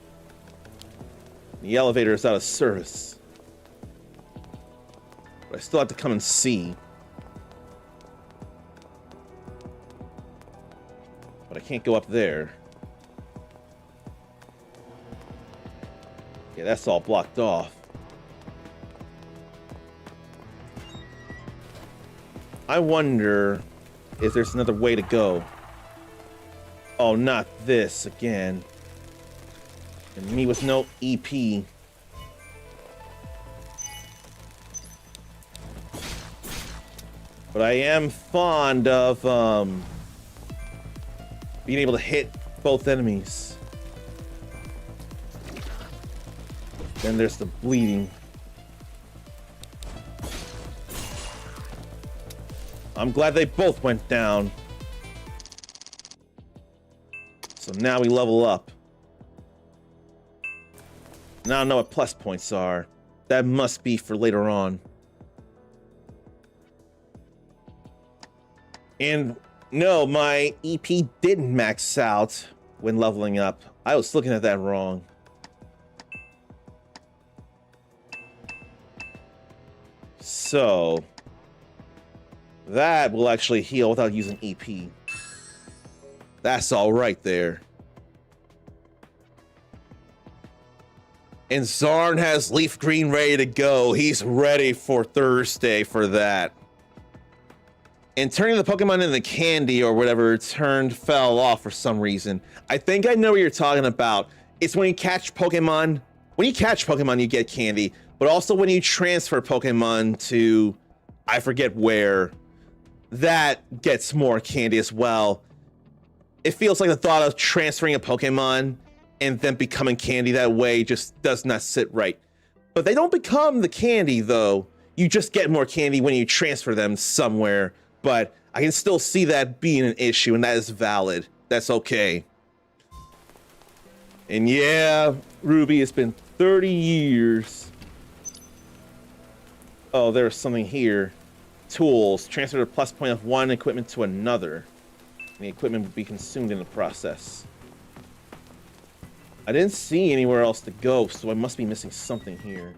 The elevator is out of service. But I still have to come and see. But I can't go up there. Okay, that's all blocked off. I wonder if there's another way to go. Oh, not this again. And me with no EP. But I am fond of being able to hit both enemies. Then there's the bleeding. I'm glad they both went down. So now we level up. Now I know what plus points are. That must be for later on. And no, my EP didn't max out when leveling up. I was looking at that wrong. So that will actually heal without using EP. That's all right there. And Zarn has Leaf Green ready to go. He's ready for Thursday for that. And turning the Pokemon into candy or whatever fell off for some reason. I think I know what you're talking about. It's when you catch Pokemon. When you catch Pokemon, you get candy. But also when you transfer Pokemon to, I forget where, that gets more candy as well. It feels like the thought of transferring a Pokemon and then becoming candy that way just does not sit right. But they don't become the candy, though. You just get more candy when you transfer them somewhere. But I can still see that being an issue, and that is valid. That's okay. And yeah, Ruby, it's been 30 years. Oh, there's something here. Tools. Transfer the plus point of one equipment to another. And the equipment will be consumed in the process. I didn't see anywhere else to go, so I must be missing something here.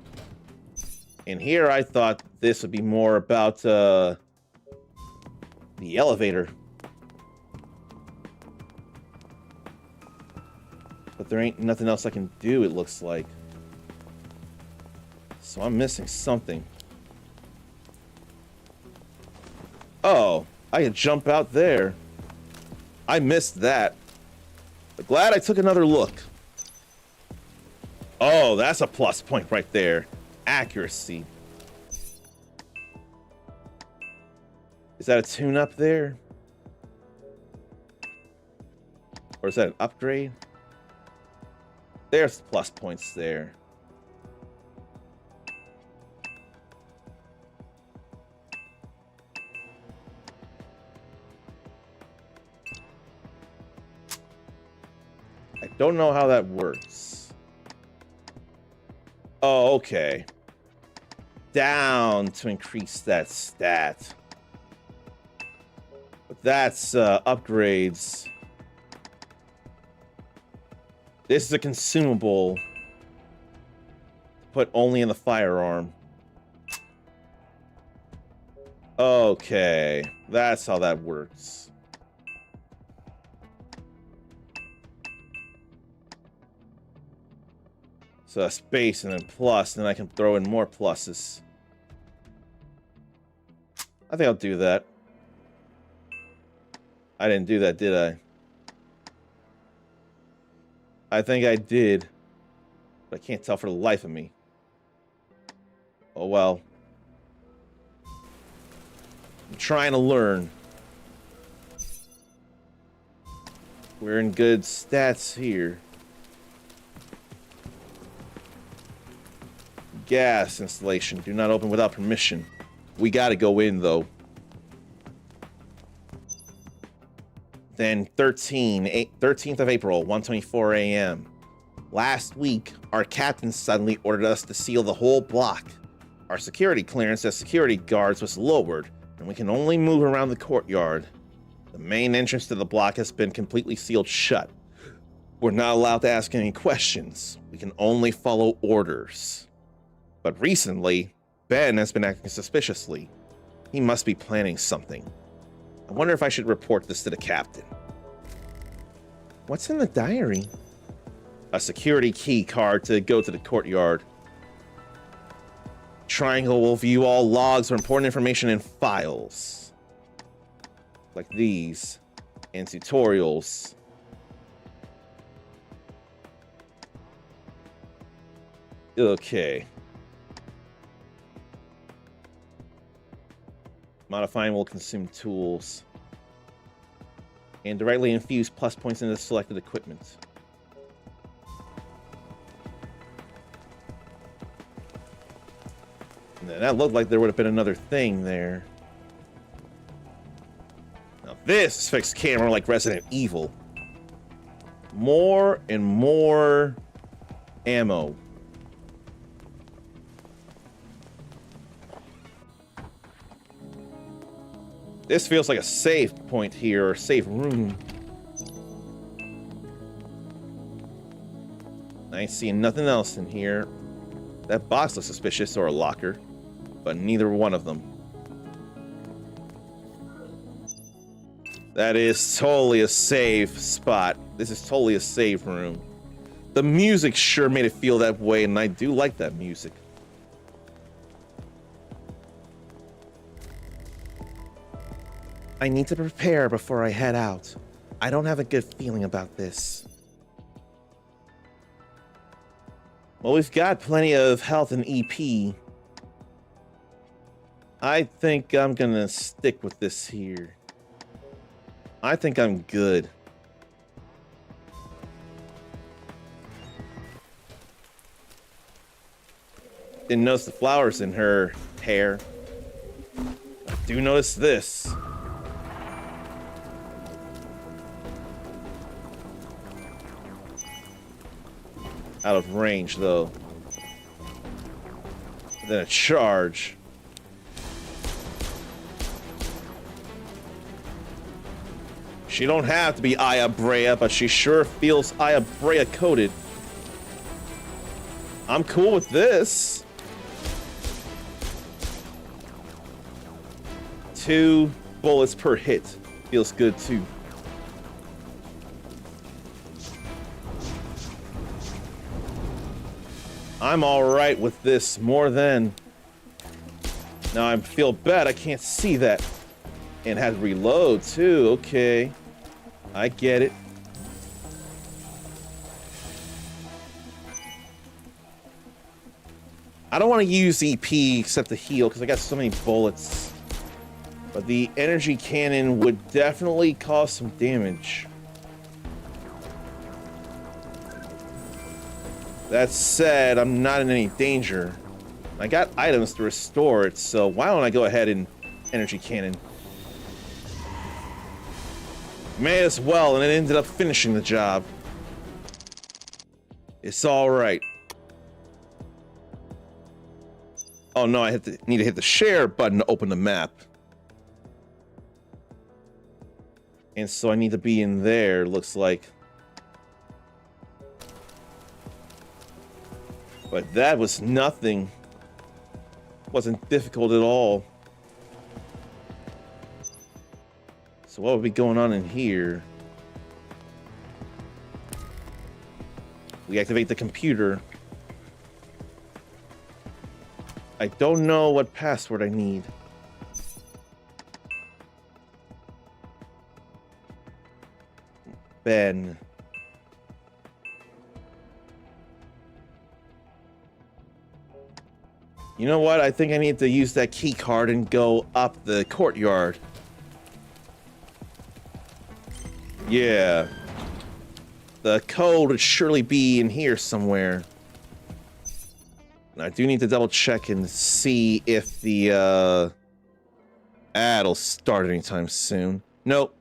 And here I thought this would be more about the elevator. But there ain't nothing else I can do, it looks like. So I'm missing something. Oh, I can jump out there. I missed that. But glad I took another look. Oh, that's a plus point right there. Accuracy. Is that a tune-up there? Or is that an upgrade? There's plus points there. I don't know how that works. Oh, okay. Down to increase that stat. But that's upgrades. This is a consumable to put only in the firearm. Okay, that's how that works. So a space and then plus, then I can throw in more pluses. I think I'll do that. I didn't do that, did I? I think I did, but I can't tell for the life of me. Oh well. I'm trying to learn. We're in good stats here. Gas installation. Do not open without permission. We gotta go in, though. Then 13th of April, 1:24 a.m. Last week, our captain suddenly ordered us to seal the whole block. Our security clearance as security guards was lowered, and we can only move around the courtyard. The main entrance to the block has been completely sealed shut. We're not allowed to ask any questions. We can only follow orders. But recently, Ben has been acting suspiciously. He must be planning something. I wonder if I should report this to the captain. What's in the diary? A security key card to go to the courtyard. Triangle will view all logs or important information in files. Like these. And tutorials. Okay. Modifying will consume tools. And directly infuse plus points into selected equipment. And then that looked like there would have been another thing there. Now this is fixed camera like Resident Evil. More and more ammo. This feels like a save point here, or safe room. I ain't seeing nothing else in here. That box looks suspicious, or a locker, but neither one of them. That is totally a safe spot. This is totally a safe room. The music sure made it feel that way, and I do like that music. I need to prepare before I head out. I don't have a good feeling about this. Well, we've got plenty of health and EP. I think I'm gonna stick with this here. I think I'm good. Didn't notice the flowers in her hair. I do notice this. Out of range, though. And then a charge. She don't have to be Aya Brea, but she sure feels Aya Brea coated. I'm cool with this. 2 bullets per hit. Feels good, too. I'm alright with this more than... Now I feel bad, I can't see that. And had to reload too, okay. I get it. I don't want to use EP except to heal because I got so many bullets. But the energy cannon would definitely cause some damage. That said, I'm not in any danger. I got items to restore it, so why don't I go ahead and energy cannon? May as well, and it ended up finishing the job. It's all right. Oh no, I need to hit the share button to open the map. And so I need to be in there, looks like. But that was nothing. Wasn't difficult at all. So what would be going on in here? We activate the computer. I don't know what password I need. Ben. You know what? I think I need to use that key card and go up the courtyard. Yeah. The code would surely be in here somewhere. And I do need to double check and see if the ad will start anytime soon. Nope.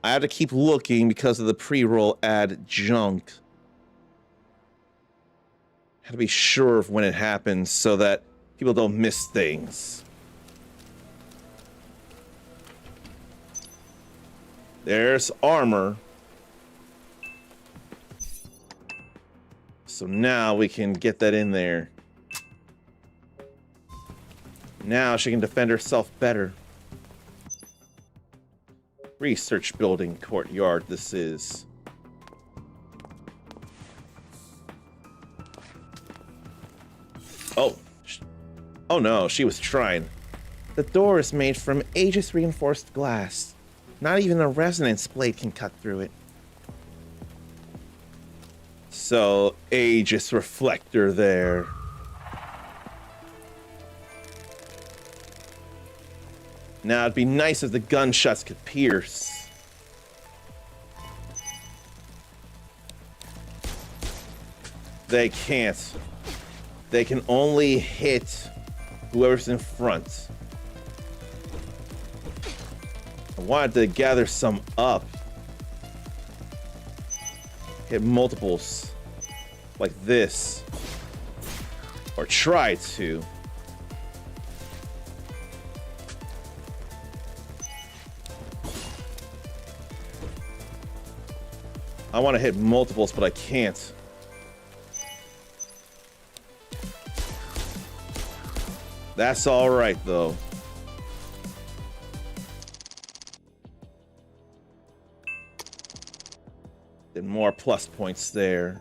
I have to keep looking because of the pre-roll ad junk. Have to be sure of when it happens so that people don't miss things. There's armor. So now we can get that in there. Now she can defend herself better. Research building courtyard this is. Oh no, she was trying. The door is made from Aegis reinforced glass. Not even a resonance blade can cut through it. So, Aegis reflector there. Now, it'd be nice if the gunshots could pierce. They can't. They can only hit whoever's in front. I wanted to gather some up. Hit multiples. Like this. Or try to. I want to hit multiples, but I can't. That's all right, though. Then more plus points there.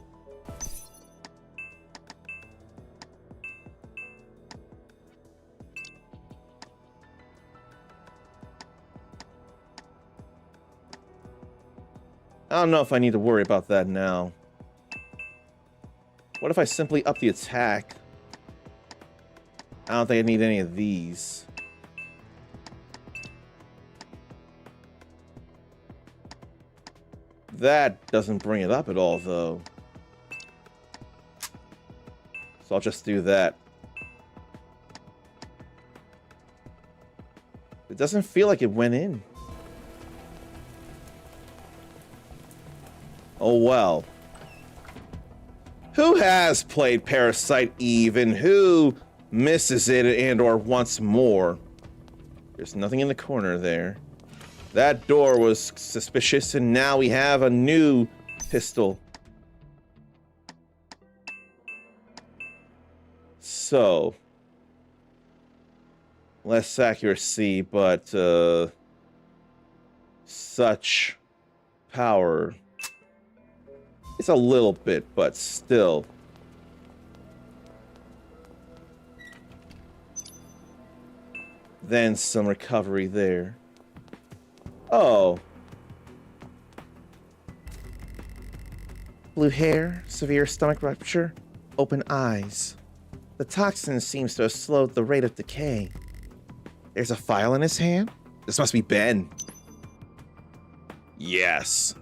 I don't know if I need to worry about that now. What if I simply up the attack? I don't think I need any of these. That doesn't bring it up at all, though. So I'll just do that. It doesn't feel like it went in. Oh well. Who has played Parasite Eve and who misses it and or wants more? There's nothing in the corner there. That door was suspicious, and now we have a new pistol. So, less accuracy, but such power. It's a little bit, but still. Then some recovery there. Oh. Blue hair, severe stomach rupture, open eyes. The toxin seems to have slowed the rate of decay. There's a file in his hand? This must be Ben. Yes.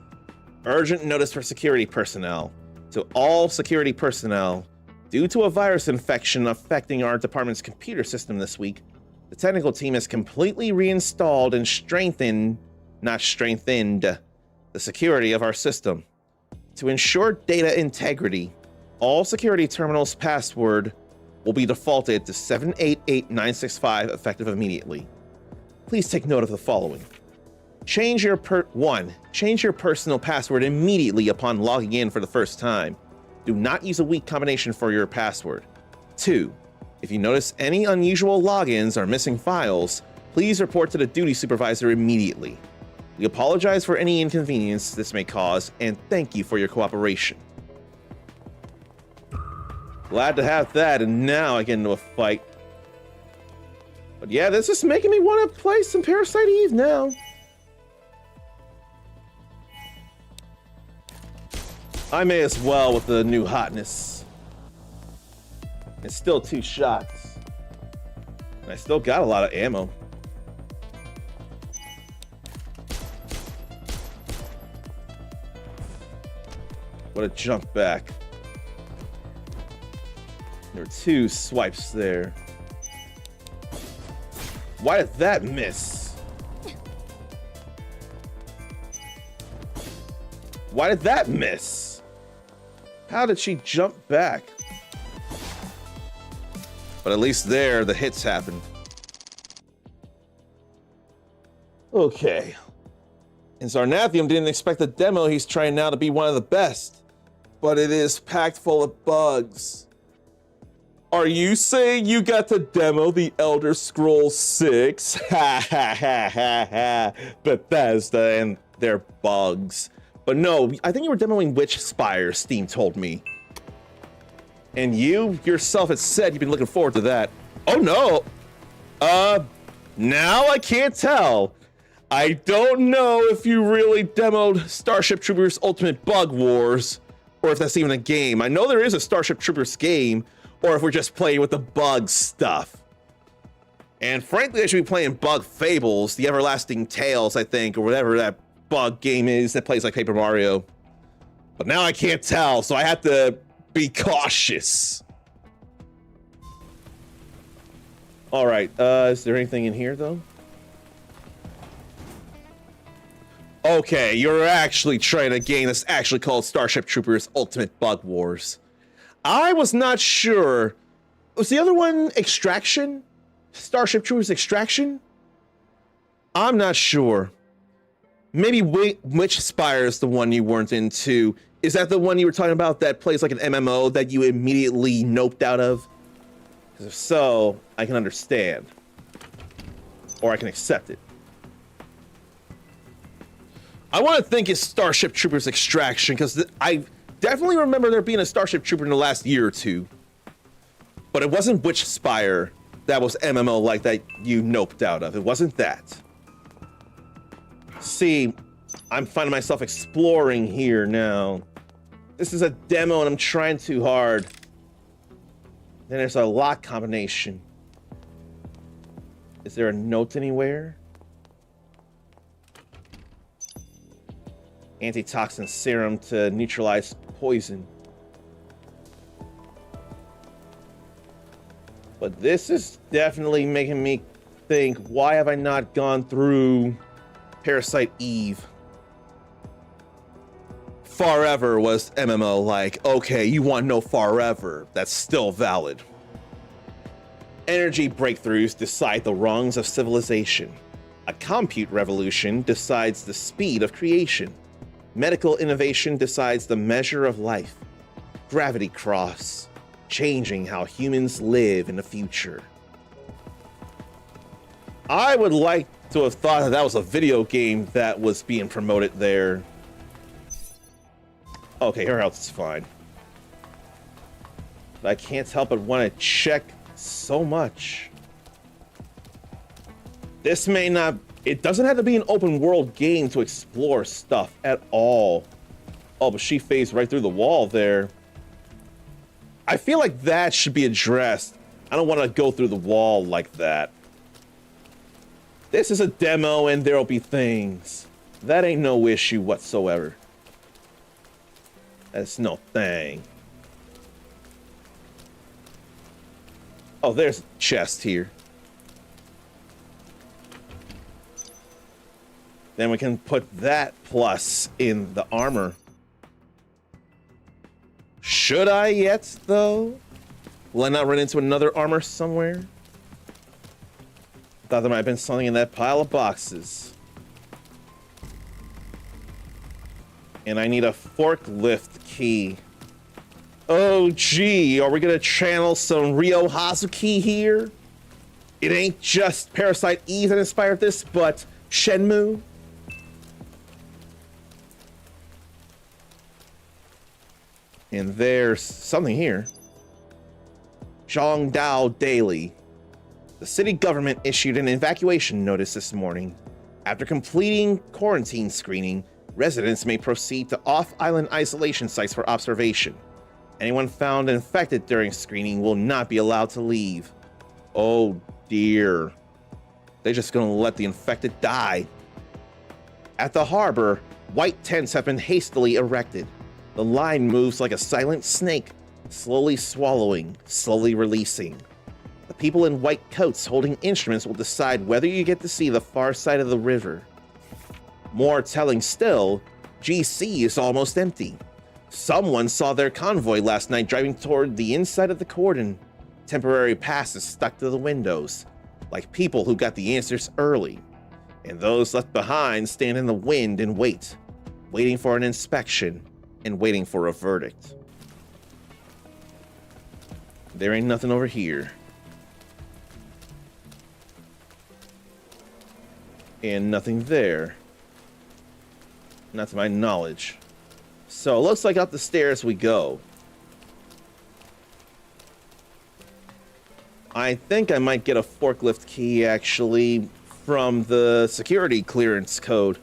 Urgent notice for security personnel. To all security personnel, due to a virus infection affecting our department's computer system this week, the technical team has completely reinstalled and strengthened the security of our system. To ensure data integrity, all security terminals' password will be defaulted to 788965 effective immediately. Please take note of the following. Change your personal password immediately upon logging in for the first time. Do not use a weak combination for your password. 2. If you notice any unusual logins or missing files, please report to the duty supervisor immediately. We apologize for any inconvenience this may cause, and thank you for your cooperation. Glad to have that, and now I get into a fight. But yeah, this is making me want to play some Parasite Eve now. I may as well with the new hotness. It's still 2 shots. And I still got a lot of ammo. What a jump back. There were 2 swipes there. Why did that miss? Why did that miss? How did she jump back? But at least there, the hits happened. Okay. And Zarnathium didn't expect the demo he's trying now to be one of the best. But it is packed full of bugs. Are you saying you got to demo the Elder Scrolls 6? Ha ha ha ha ha. Bethesda and their bugs. But no, I think you were demoing Witchspire, Steam told me. And you yourself had said you've been looking forward to that. Oh no! Now I can't tell. I don't know if you really demoed Starship Troopers Ultimate Bug Wars, or if that's even a game. I know there is a Starship Troopers game, or if we're just playing with the bug stuff. And frankly, I should be playing Bug Fables, the Everlasting Tales, I think, or whatever that bug game is that plays like Paper Mario. But now I can't tell, so I have to be cautious. All right, is there anything in here though? Okay, you're actually trying a game that's actually called Starship Troopers Ultimate Bug Wars. I was not sure. Was the other one Extraction? Starship Troopers Extraction? I'm not sure. Maybe Witchspire is the one you weren't into. Is that the one you were talking about that plays like an MMO that you immediately noped out of? Because if so, I can understand. Or I can accept it. I want to think it's Starship Troopers Extraction, because I definitely remember there being a Starship Trooper in the last year or two. But it wasn't Witchspire that was MMO like that you noped out of. It wasn't that. See, I'm finding myself exploring here now. This is a demo and I'm trying too hard. Then there's a lock combination. Is there a note anywhere? Antitoxin serum to neutralize poison. But this is definitely making me think, why have I not gone through Parasite Eve? Forever was MMO like, okay, you want no forever. That's still valid. Energy breakthroughs decide the rungs of civilization. A compute revolution decides the speed of creation. Medical innovation decides the measure of life. Gravity cross, changing how humans live in the future. I would like to have thought that that was a video game that was being promoted there. Okay, her health is fine. But I can't help but want to check so much. This may not... It doesn't have to be an open world game to explore stuff at all. Oh, but she phased right through the wall there. I feel like that should be addressed. I don't want to go through the wall like that. This is a demo and there'll be things. That ain't no issue whatsoever. That's no thing. Oh, there's a chest here. Then we can put that plus in the armor. Should I yet, though? Will I not run into another armor somewhere? Thought there might have been something in that pile of boxes. And I need a forklift key. Oh, gee, are we gonna channel some Ryo Hazuki here? It ain't just Parasite Eve that inspired this, but Shenmue. And there's something here. Zhongdao Daily. The city government issued an evacuation notice this morning. After completing quarantine screening, residents may proceed to off-island isolation sites for observation. Anyone found infected during screening will not be allowed to leave. Oh dear. They're just gonna let the infected die. At the harbor, white tents have been hastily erected. The line moves like a silent snake, slowly swallowing, slowly releasing. The people in white coats holding instruments will decide whether you get to see the far side of the river. More telling still, GC is almost empty. Someone saw their convoy last night driving toward the inside of the cordon. Temporary passes stuck to the windows, like people who got the answers early. And those left behind stand in the wind and wait, waiting for an inspection and waiting for a verdict. There ain't nothing over here. And nothing there. Not to my knowledge. So it looks like up the stairs we go. I think I might get a forklift key actually from the security clearance code.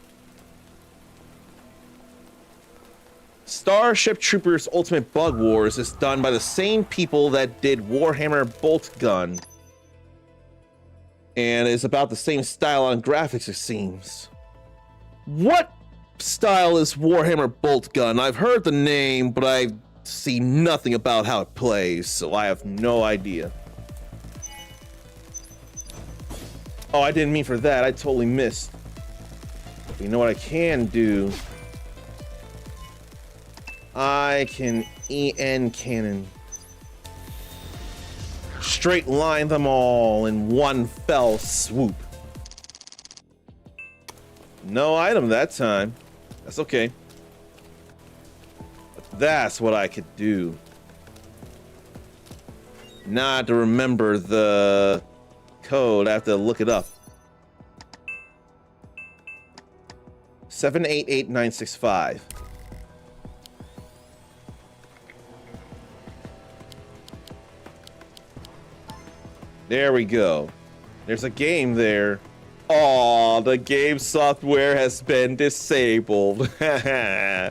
Starship Troopers Ultimate Bug Wars is done by the same people that did Warhammer Bolt Gun. And is about the same style on graphics, it seems. What style is Warhammer Bolt Gun? I've heard the name, but I see nothing about how it plays, so I have no idea. Oh, I didn't mean for that. I totally missed. You know what I can do? I can EN cannon. Straight line them all in one fell swoop. No item that time. That's okay. But that's what I could do. Now I have to remember the code. I have to look it up. 788965. There we go. There's a game there. Aw, the game software has been disabled. I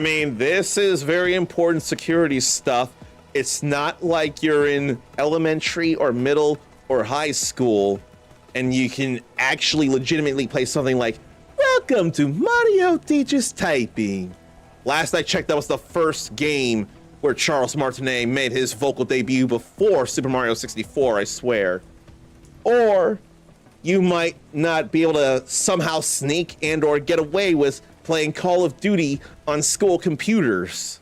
mean, this is very important security stuff. It's not like you're in elementary or middle or high school and you can actually legitimately play something like, "Welcome to Mario Teaches Typing." Last I checked, that was the first game where Charles Martinet made his vocal debut before Super Mario 64, I swear. Or you might not be able to somehow sneak and or get away with playing Call of Duty on school computers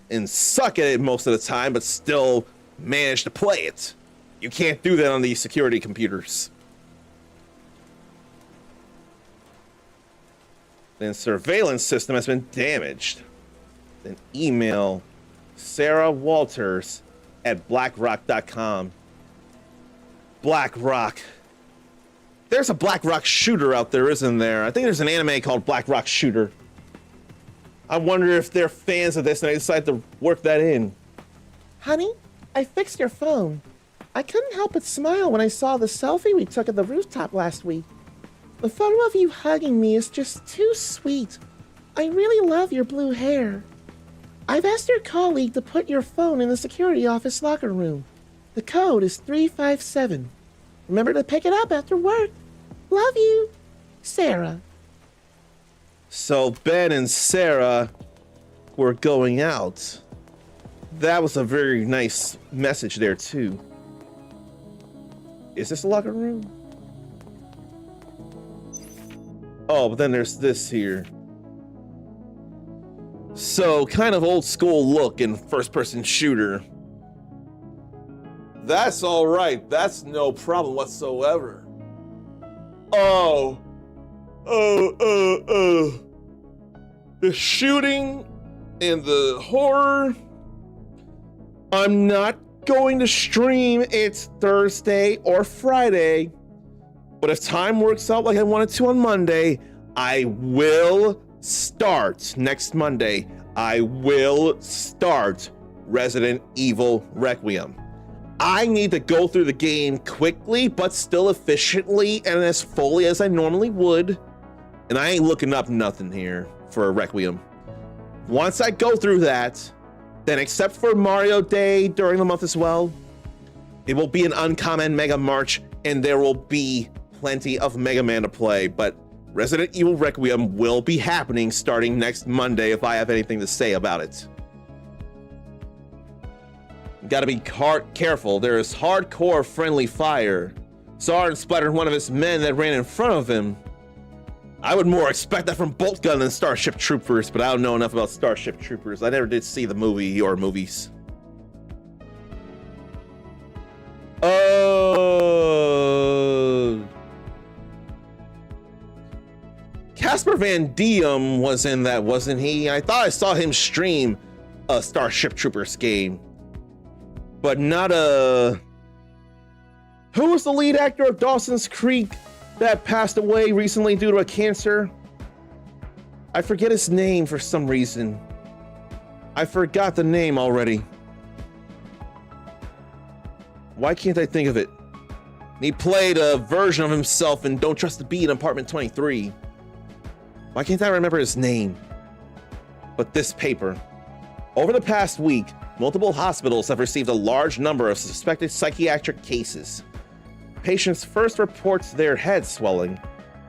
and suck at it most of the time, but still manage to play it. You can't do that on these security computers. Then surveillance system has been damaged. Then email Sarah Walters at blackrock.com. Blackrock. There's a Blackrock shooter out there, isn't there? I think there's an anime called Blackrock Shooter. I wonder if they're fans of this and they decide to work that in. Honey, I fixed your phone. I couldn't help but smile when I saw the selfie we took at the rooftop last week. The photo of you hugging me is just too sweet. I really love your blue hair. I've asked your colleague to put your phone in the security office locker room. The code is 357. Remember to pick it up after work. Love you, Sarah. So Ben and Sarah look, we're going out. That was a very nice message there, too. Is this a locker room? Oh, but then there's this here. So, kind of old school look in first-person shooter. That's all right. That's no problem whatsoever. Oh. The shooting and the horror. I'm not going to stream it Thursday or Friday. But if time works out like I wanted to on Monday, I will start next Monday. I will start Resident Evil Requiem. I need to go through the game quickly, but still efficiently and as fully as I normally would. And I ain't looking up nothing here for a Requiem. Once I go through that, then except for Mario Day during the month as well, it will be an uncommon Mega March, and there will be plenty of Mega Man to play. But Resident Evil Requiem will be happening starting next Monday if I have anything to say about it. Gotta be careful. There is hardcore friendly fire. Soren splattered one of his men that ran in front of him. I would more expect that from Bolt Gun than Starship Troopers, but I don't know enough about Starship Troopers. I never did see the movie or movies. Oh. Casper Van Diem was in that, wasn't he? I thought I saw him stream a Starship Troopers game. But not a... Who was the lead actor of Dawson's Creek that passed away recently due to a cancer? I forget his name for some reason. I forgot the name already. Why can't I think of it? He played a version of himself in Don't Trust the Bee in Apartment 23. Why can't I remember his name? But this paper. Over the past week, multiple hospitals have received a large number of suspected psychiatric cases. Patients first report their head swelling,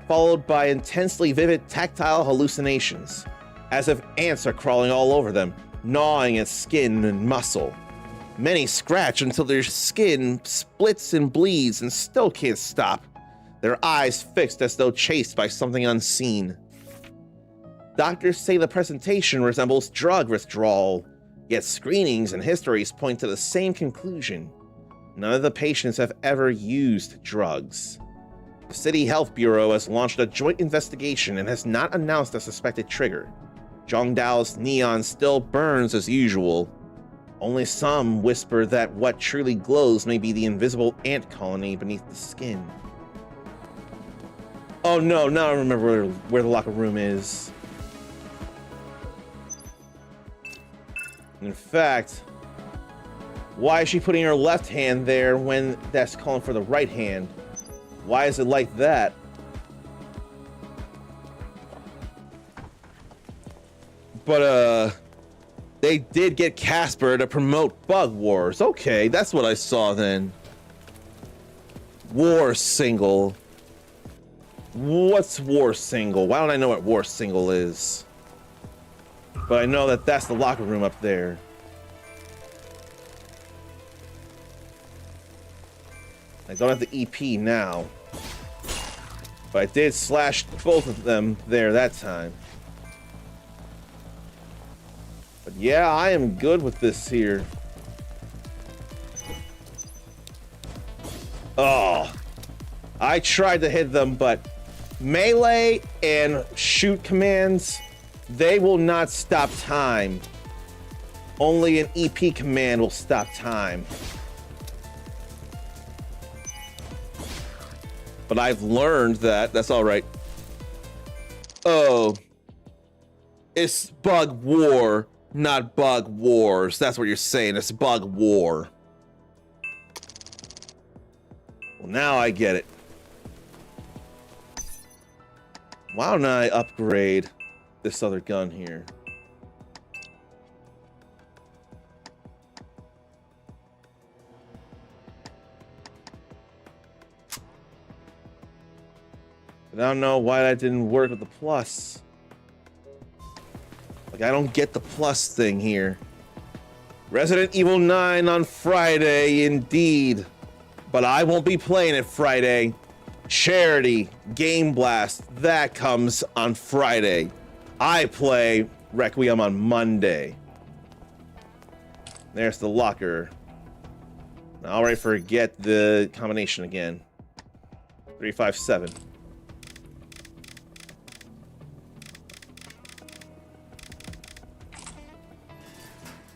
followed by intensely vivid tactile hallucinations, as if ants are crawling all over them, gnawing at skin and muscle. Many scratch until their skin splits and bleeds and still can't stop, their eyes fixed as though chased by something unseen. Doctors say the presentation resembles drug withdrawal, yet screenings and histories point to the same conclusion. None of the patients have ever used drugs. The City Health Bureau has launched a joint investigation and has not announced a suspected trigger. Zhongdao's neon still burns as usual. Only some whisper that what truly glows may be the invisible ant colony beneath the skin. Oh no, now I remember where the locker room is. In fact, why is she putting her left hand there when that's calling for the right hand? Why is it like that? But, they did get Casper to promote Bug Wars. Okay, that's what I saw then. War Single. What's War Single? Why don't I know what War Single is? But I know that that's the locker room up there. I don't have the EP now. But I did slash both of them there that time. But yeah, I am good with this here. Oh. I tried to hit them, but melee and shoot commands, they will not stop time. Only an EP command will stop time. But I've learned that. That's all right. Oh. It's Bug War, not Bug Wars. That's what you're saying. It's Bug War. Well, now I get it. Why don't I upgrade this other gun here? But I don't know why that didn't work with the plus. Like, I don't get the plus thing here. Resident Evil 9 on Friday, indeed. But I won't be playing it Friday. Charity, Game Blast, that comes on Friday. I play Requiem on Monday. There's the locker. I already forget the combination again. 357.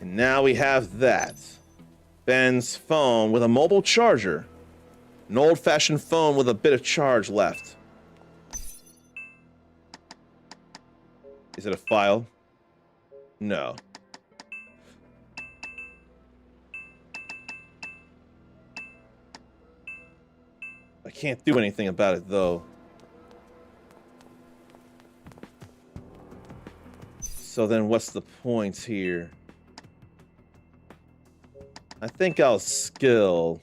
And now we have that. Ben's phone with a mobile charger. An old-fashioned phone with a bit of charge left. Is it a file? No. I can't do anything about it, though. So then what's the point here? I think I'll skill.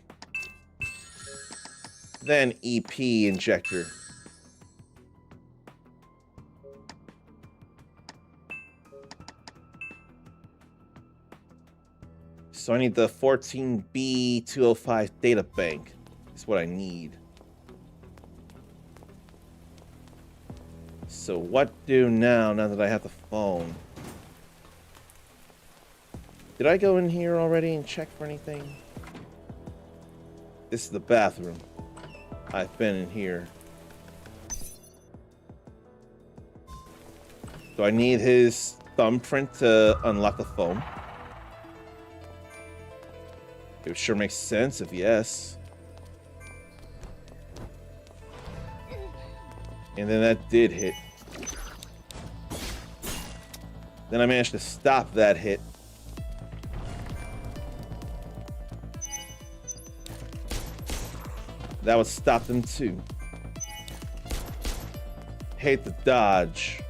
Then EP injector. So I need the 14B205 data bank. Is what I need. So what do now that I have the phone? Did I go in here already and check for anything? This is the bathroom. I've been in here. Do I need his thumbprint to unlock the phone? It sure makes sense if yes. And then that did hit. Then I managed to stop that hit. That would stop them too. Hate the dodge.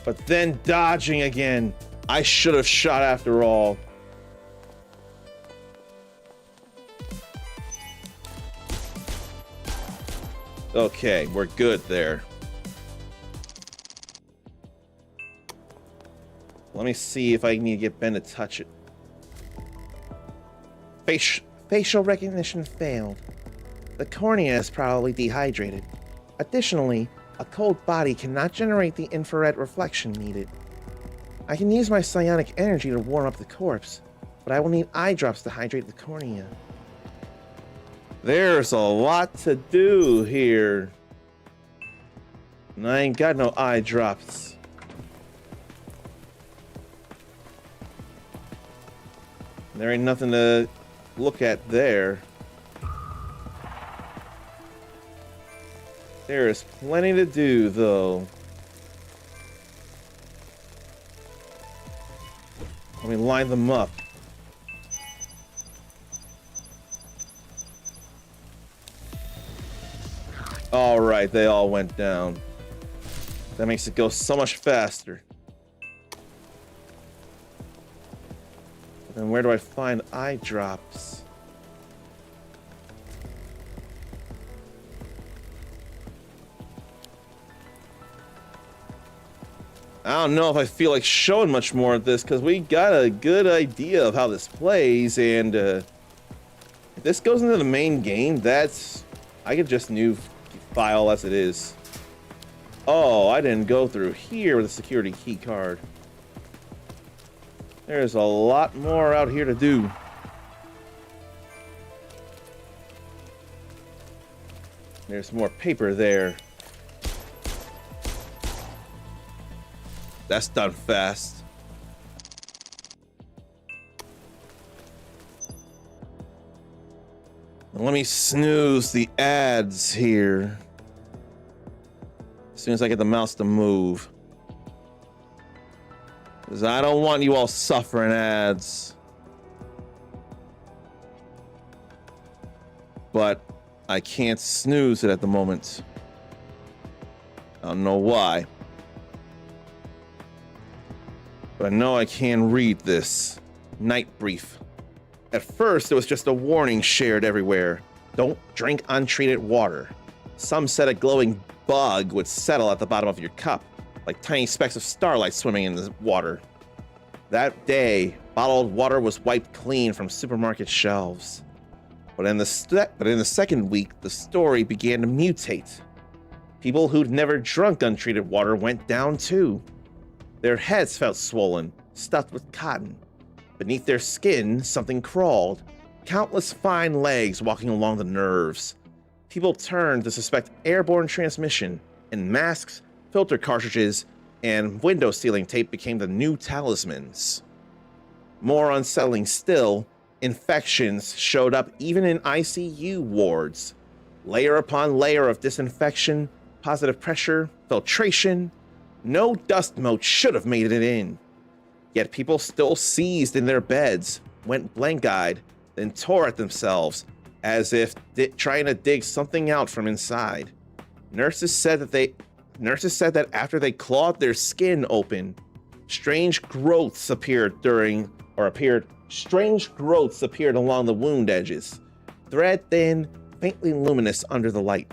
But then dodging again. I should have shot after all. Okay, we're good there. Let me see if I need to get Ben to touch it. Facial recognition failed. The cornea is probably dehydrated. Additionally, a cold body cannot generate the infrared reflection needed. I can use my psionic energy to warm up the corpse, but I will need eye drops to hydrate the cornea. There's a lot to do here. And I ain't got no eye drops. There ain't nothing to look at there. There is plenty to do, though. Let me line them up. Alright, they all went down. That makes it go so much faster. But then where do I find eye drops? I don't know if I feel like showing much more of this because we got a good idea of how this plays, and if this goes into the main game, I could just new file as it is. Oh, I didn't go through here with a security key card. There's a lot more out here to do. There's more paper there. That's done fast. Let me snooze the ads here. As soon as I get the mouse to move. Because I don't want you all suffering ads. But I can't snooze it at the moment. I don't know why. But I know I can read this. Night brief. At first, it was just a warning shared everywhere. Don't drink untreated water. Some said a glowing bug would settle at the bottom of your cup, like tiny specks of starlight swimming in the water. That day, bottled water was wiped clean from supermarket shelves. But in the second week, the story began to mutate. People who'd never drunk untreated water went down too. Their heads felt swollen, stuffed with cotton. Beneath their skin, something crawled. Countless fine legs walking along the nerves. People turned to suspect airborne transmission, and masks, filter cartridges, and window sealing tape became the new talismans. More unsettling still, infections showed up even in ICU wards. Layer upon layer of disinfection, positive pressure, filtration. No dust mote should have made it in. Yet people still seized in their beds, went blank-eyed, then tore at themselves, as if trying to dig something out from inside. Nurses said that after they clawed their skin open, strange growths appeared along the wound edges, thread thin, faintly luminous under the light.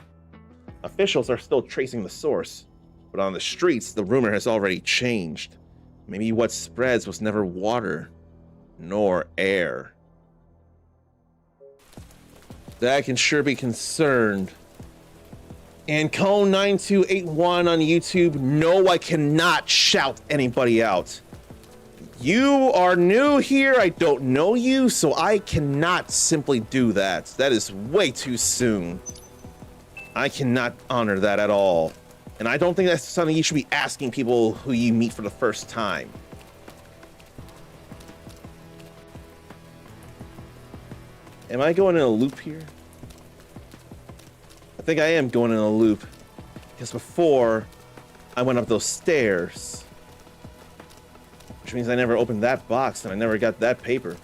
Officials are still tracing the source, but on the streets, the rumor has already changed. Maybe what spreads was never water, nor air. That can sure be concerned. And Cone9281 on YouTube, no, I cannot shout anybody out. You are new here, I don't know you, so I cannot simply do that. That is way too soon. I cannot honor that at all. And I don't think that's something you should be asking people who you meet for the first time. Am I going in a loop here? I think I am going in a loop. Because before, I went up those stairs. Which means I never opened that box and I never got that paper.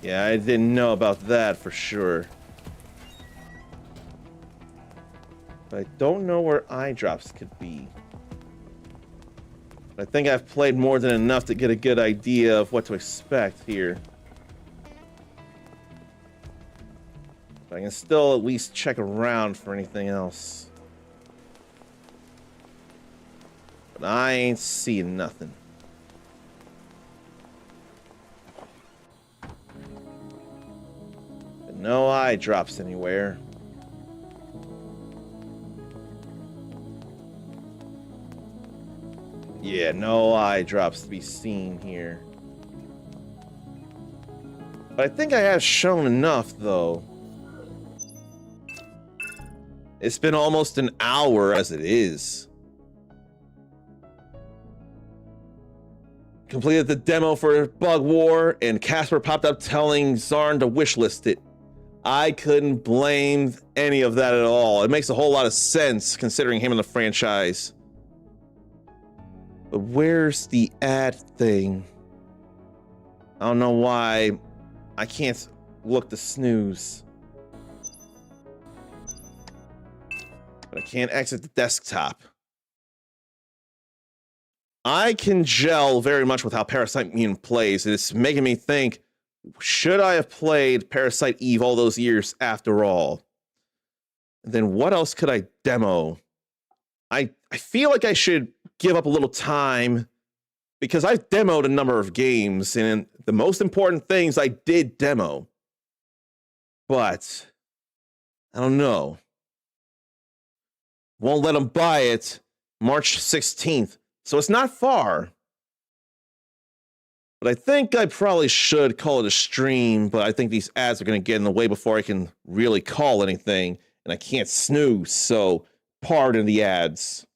Yeah, I didn't know about that for sure. But I don't know where eye drops could be. But I think I've played more than enough to get a good idea of what to expect here. But I can still at least check around for anything else. But I ain't seeing nothing. No eye drops anywhere. Yeah, no eye drops to be seen here. But I think I have shown enough, though. It's been almost an hour as it is. Completed the demo for Bug War, and Casper popped up telling Zarn to wishlist it. I couldn't blame any of that at all. It makes a whole lot of sense considering him in the franchise. But where's the ad thing? I don't know why I can't look to snooze. But I can't exit the desktop. I can gel very much with how Parasite Mutant plays. It's making me think, should I have played Parasite Eve all those years after all? And then what else could I demo? I feel like I should give up a little time because I've demoed a number of games and the most important things I did demo. But I don't know. Won't let them buy it March 16th. So it's not far. But I think I probably should call it a stream, but I think these ads are going to get in the way before I can really call anything, and I can't snooze, so pardon the ads.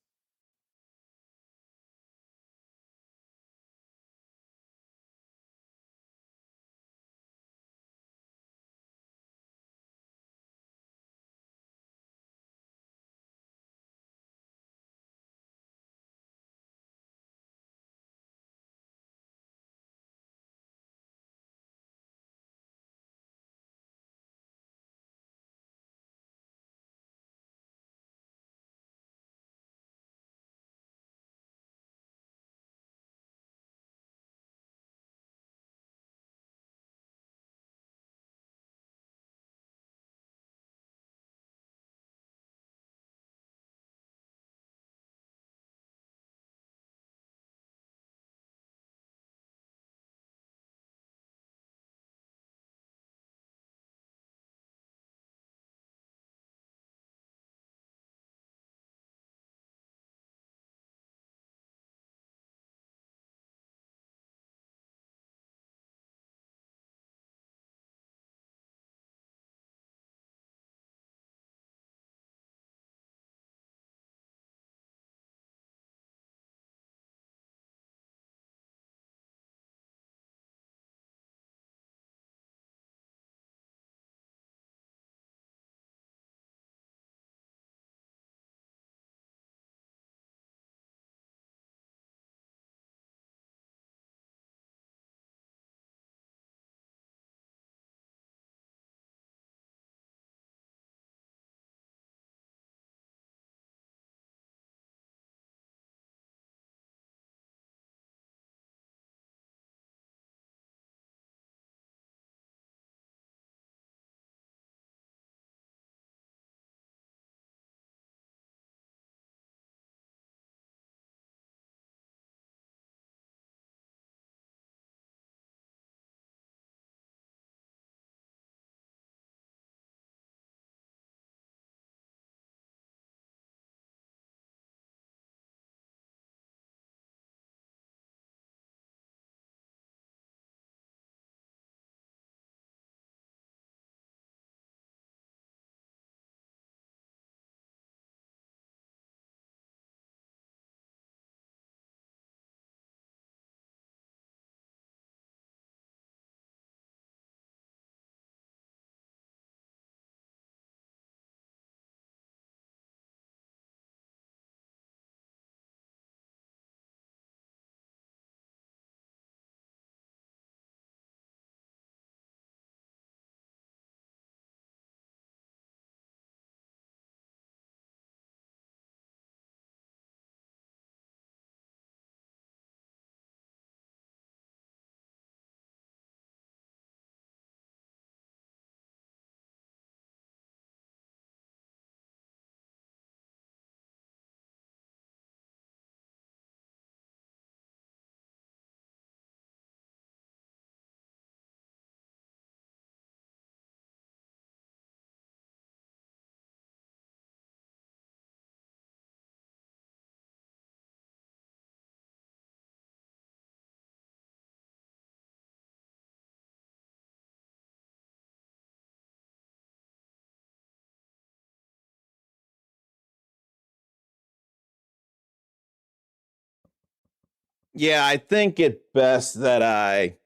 Yeah, I think it best that I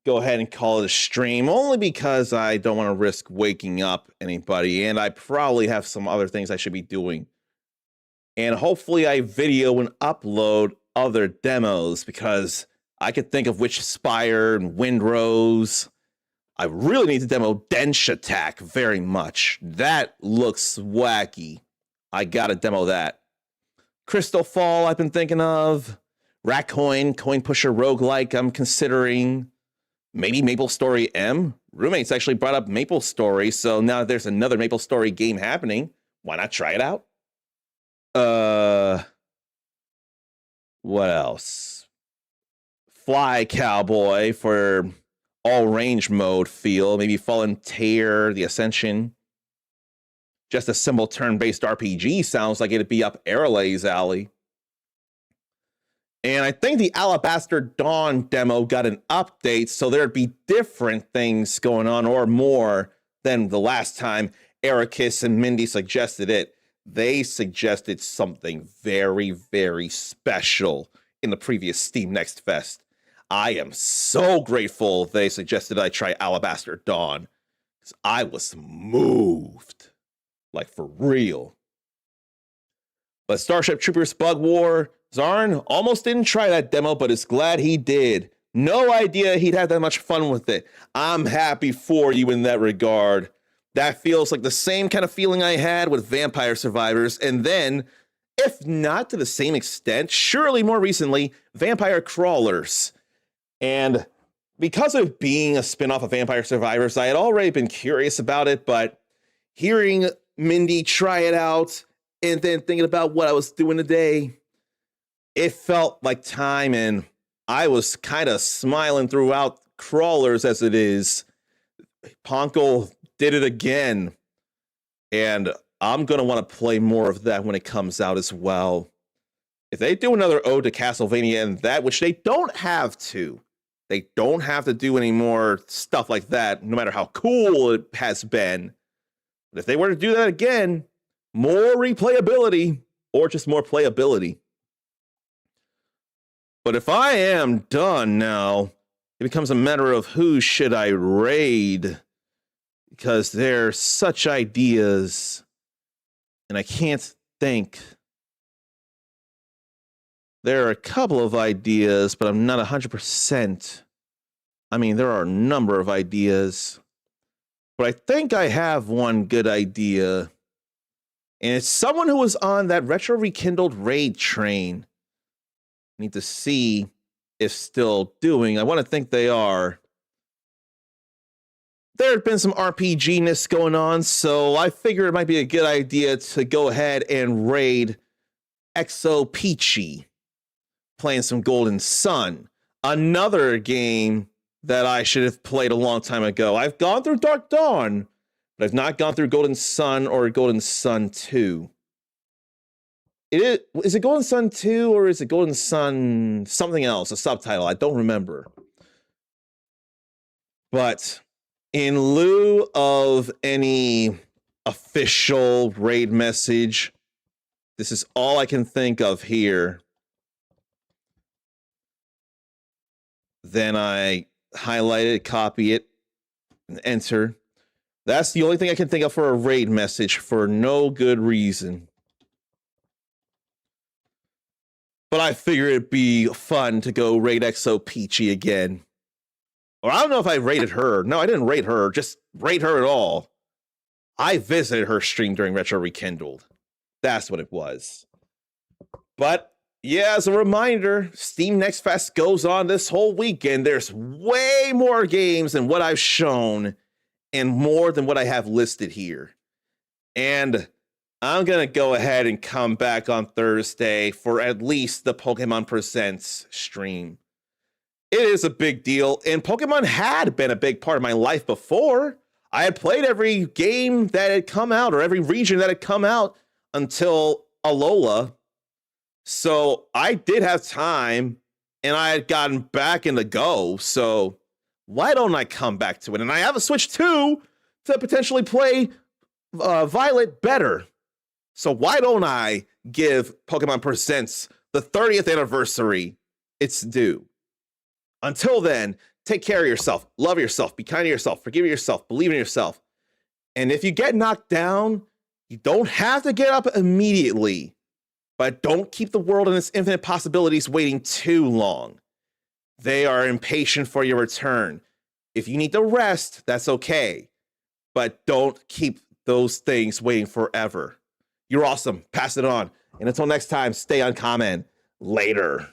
go ahead and call it a stream, only because I don't want to risk waking up anybody, and I probably have some other things I should be doing. And hopefully I video and upload other demos, because I could think of Witch Spire and Windrose. I really need to demo Dench Attack very much. That looks wacky. I gotta demo that. Crystal Fall I've been thinking of. Ratcoin, Coin Pusher Roguelike I'm considering. Maybe Maple Story M. Roommates actually brought up Maple Story, so now that there's another Maple Story game happening, why not try it out? What else? Fly Cowboy for all range mode feel. Maybe Fallen Tear, The Ascension. Just a simple turn-based RPG sounds like it'd be up Airlay's alley. And I think the Alabaster Dawn demo got an update, so there'd be different things going on, or more than the last time Ericus and Mindy suggested it. They suggested something very, very special in the previous Steam Next Fest. I am so grateful they suggested I try Alabaster Dawn, because I was moved. Like, for real. But Starship Troopers Bug War, Zarn almost didn't try that demo, but is glad he did. No idea he'd have that much fun with it. I'm happy for you in that regard. That feels like the same kind of feeling I had with Vampire Survivors, and then, if not to the same extent, surely more recently, Vampire Crawlers. And because of being a spin-off of Vampire Survivors, I had already been curious about it, but hearing Mindy try it out and then thinking about what I was doing today, it felt like time, and I was kind of smiling throughout Crawlers as it is. Ponko did it again, and I'm going to want to play more of that when it comes out as well. If they do another Ode to Castlevania and that, which they don't have to do any more stuff like that, no matter how cool it has been. But if they were to do that again, more replayability, or just more playability. But if I am done now, it becomes a matter of who should I raid, because they're such ideas, and I can't think. There are a couple of ideas, but I'm not 100%. I mean, there are a number of ideas, but I think I have one good idea, and it's someone who was on that Retro Rekindled raid train. Need to see if still doing. I want to think they are. There had been some RPG-ness going on, so I figured it might be a good idea to go ahead and raid Exo Peachy, playing some Golden Sun. Another game that I should have played a long time ago. I've gone through Dark Dawn, but I've not gone through Golden Sun or Golden Sun 2. Is it Golden Sun 2 or is it Golden Sun something else, a subtitle? I don't remember. But in lieu of any official raid message, this is all I can think of here. Then I highlight it, copy it, and enter. That's the only thing I can think of for a raid message for no good reason. But I figured it'd be fun to go raid Exo Peachy again. Or I don't know if I raided her. No, I didn't raid her. Just raid her at all. I visited her stream during Retro Rekindled. That's what it was. But yeah, as a reminder, Steam Next Fest goes on this whole weekend. There's way more games than what I've shown, and more than what I have listed here. And I'm going to go ahead and come back on Thursday for at least the Pokemon Presents stream. It is a big deal, and Pokemon had been a big part of my life before. I had played every game that had come out, or every region that had come out until Alola. So I did have time, and I had gotten back into Go, so why don't I come back to it? And I have a Switch 2 to potentially play Violet better. So why don't I give Pokemon Presents the 30th anniversary its due. Until then, take care of yourself, love yourself, be kind to yourself, forgive yourself, believe in yourself. And if you get knocked down, you don't have to get up immediately, but don't keep the world and its infinite possibilities waiting too long. They are impatient for your return. If you need to rest, that's okay, but don't keep those things waiting forever. You're awesome. Pass it on. And until next time, stay uncommon. Later.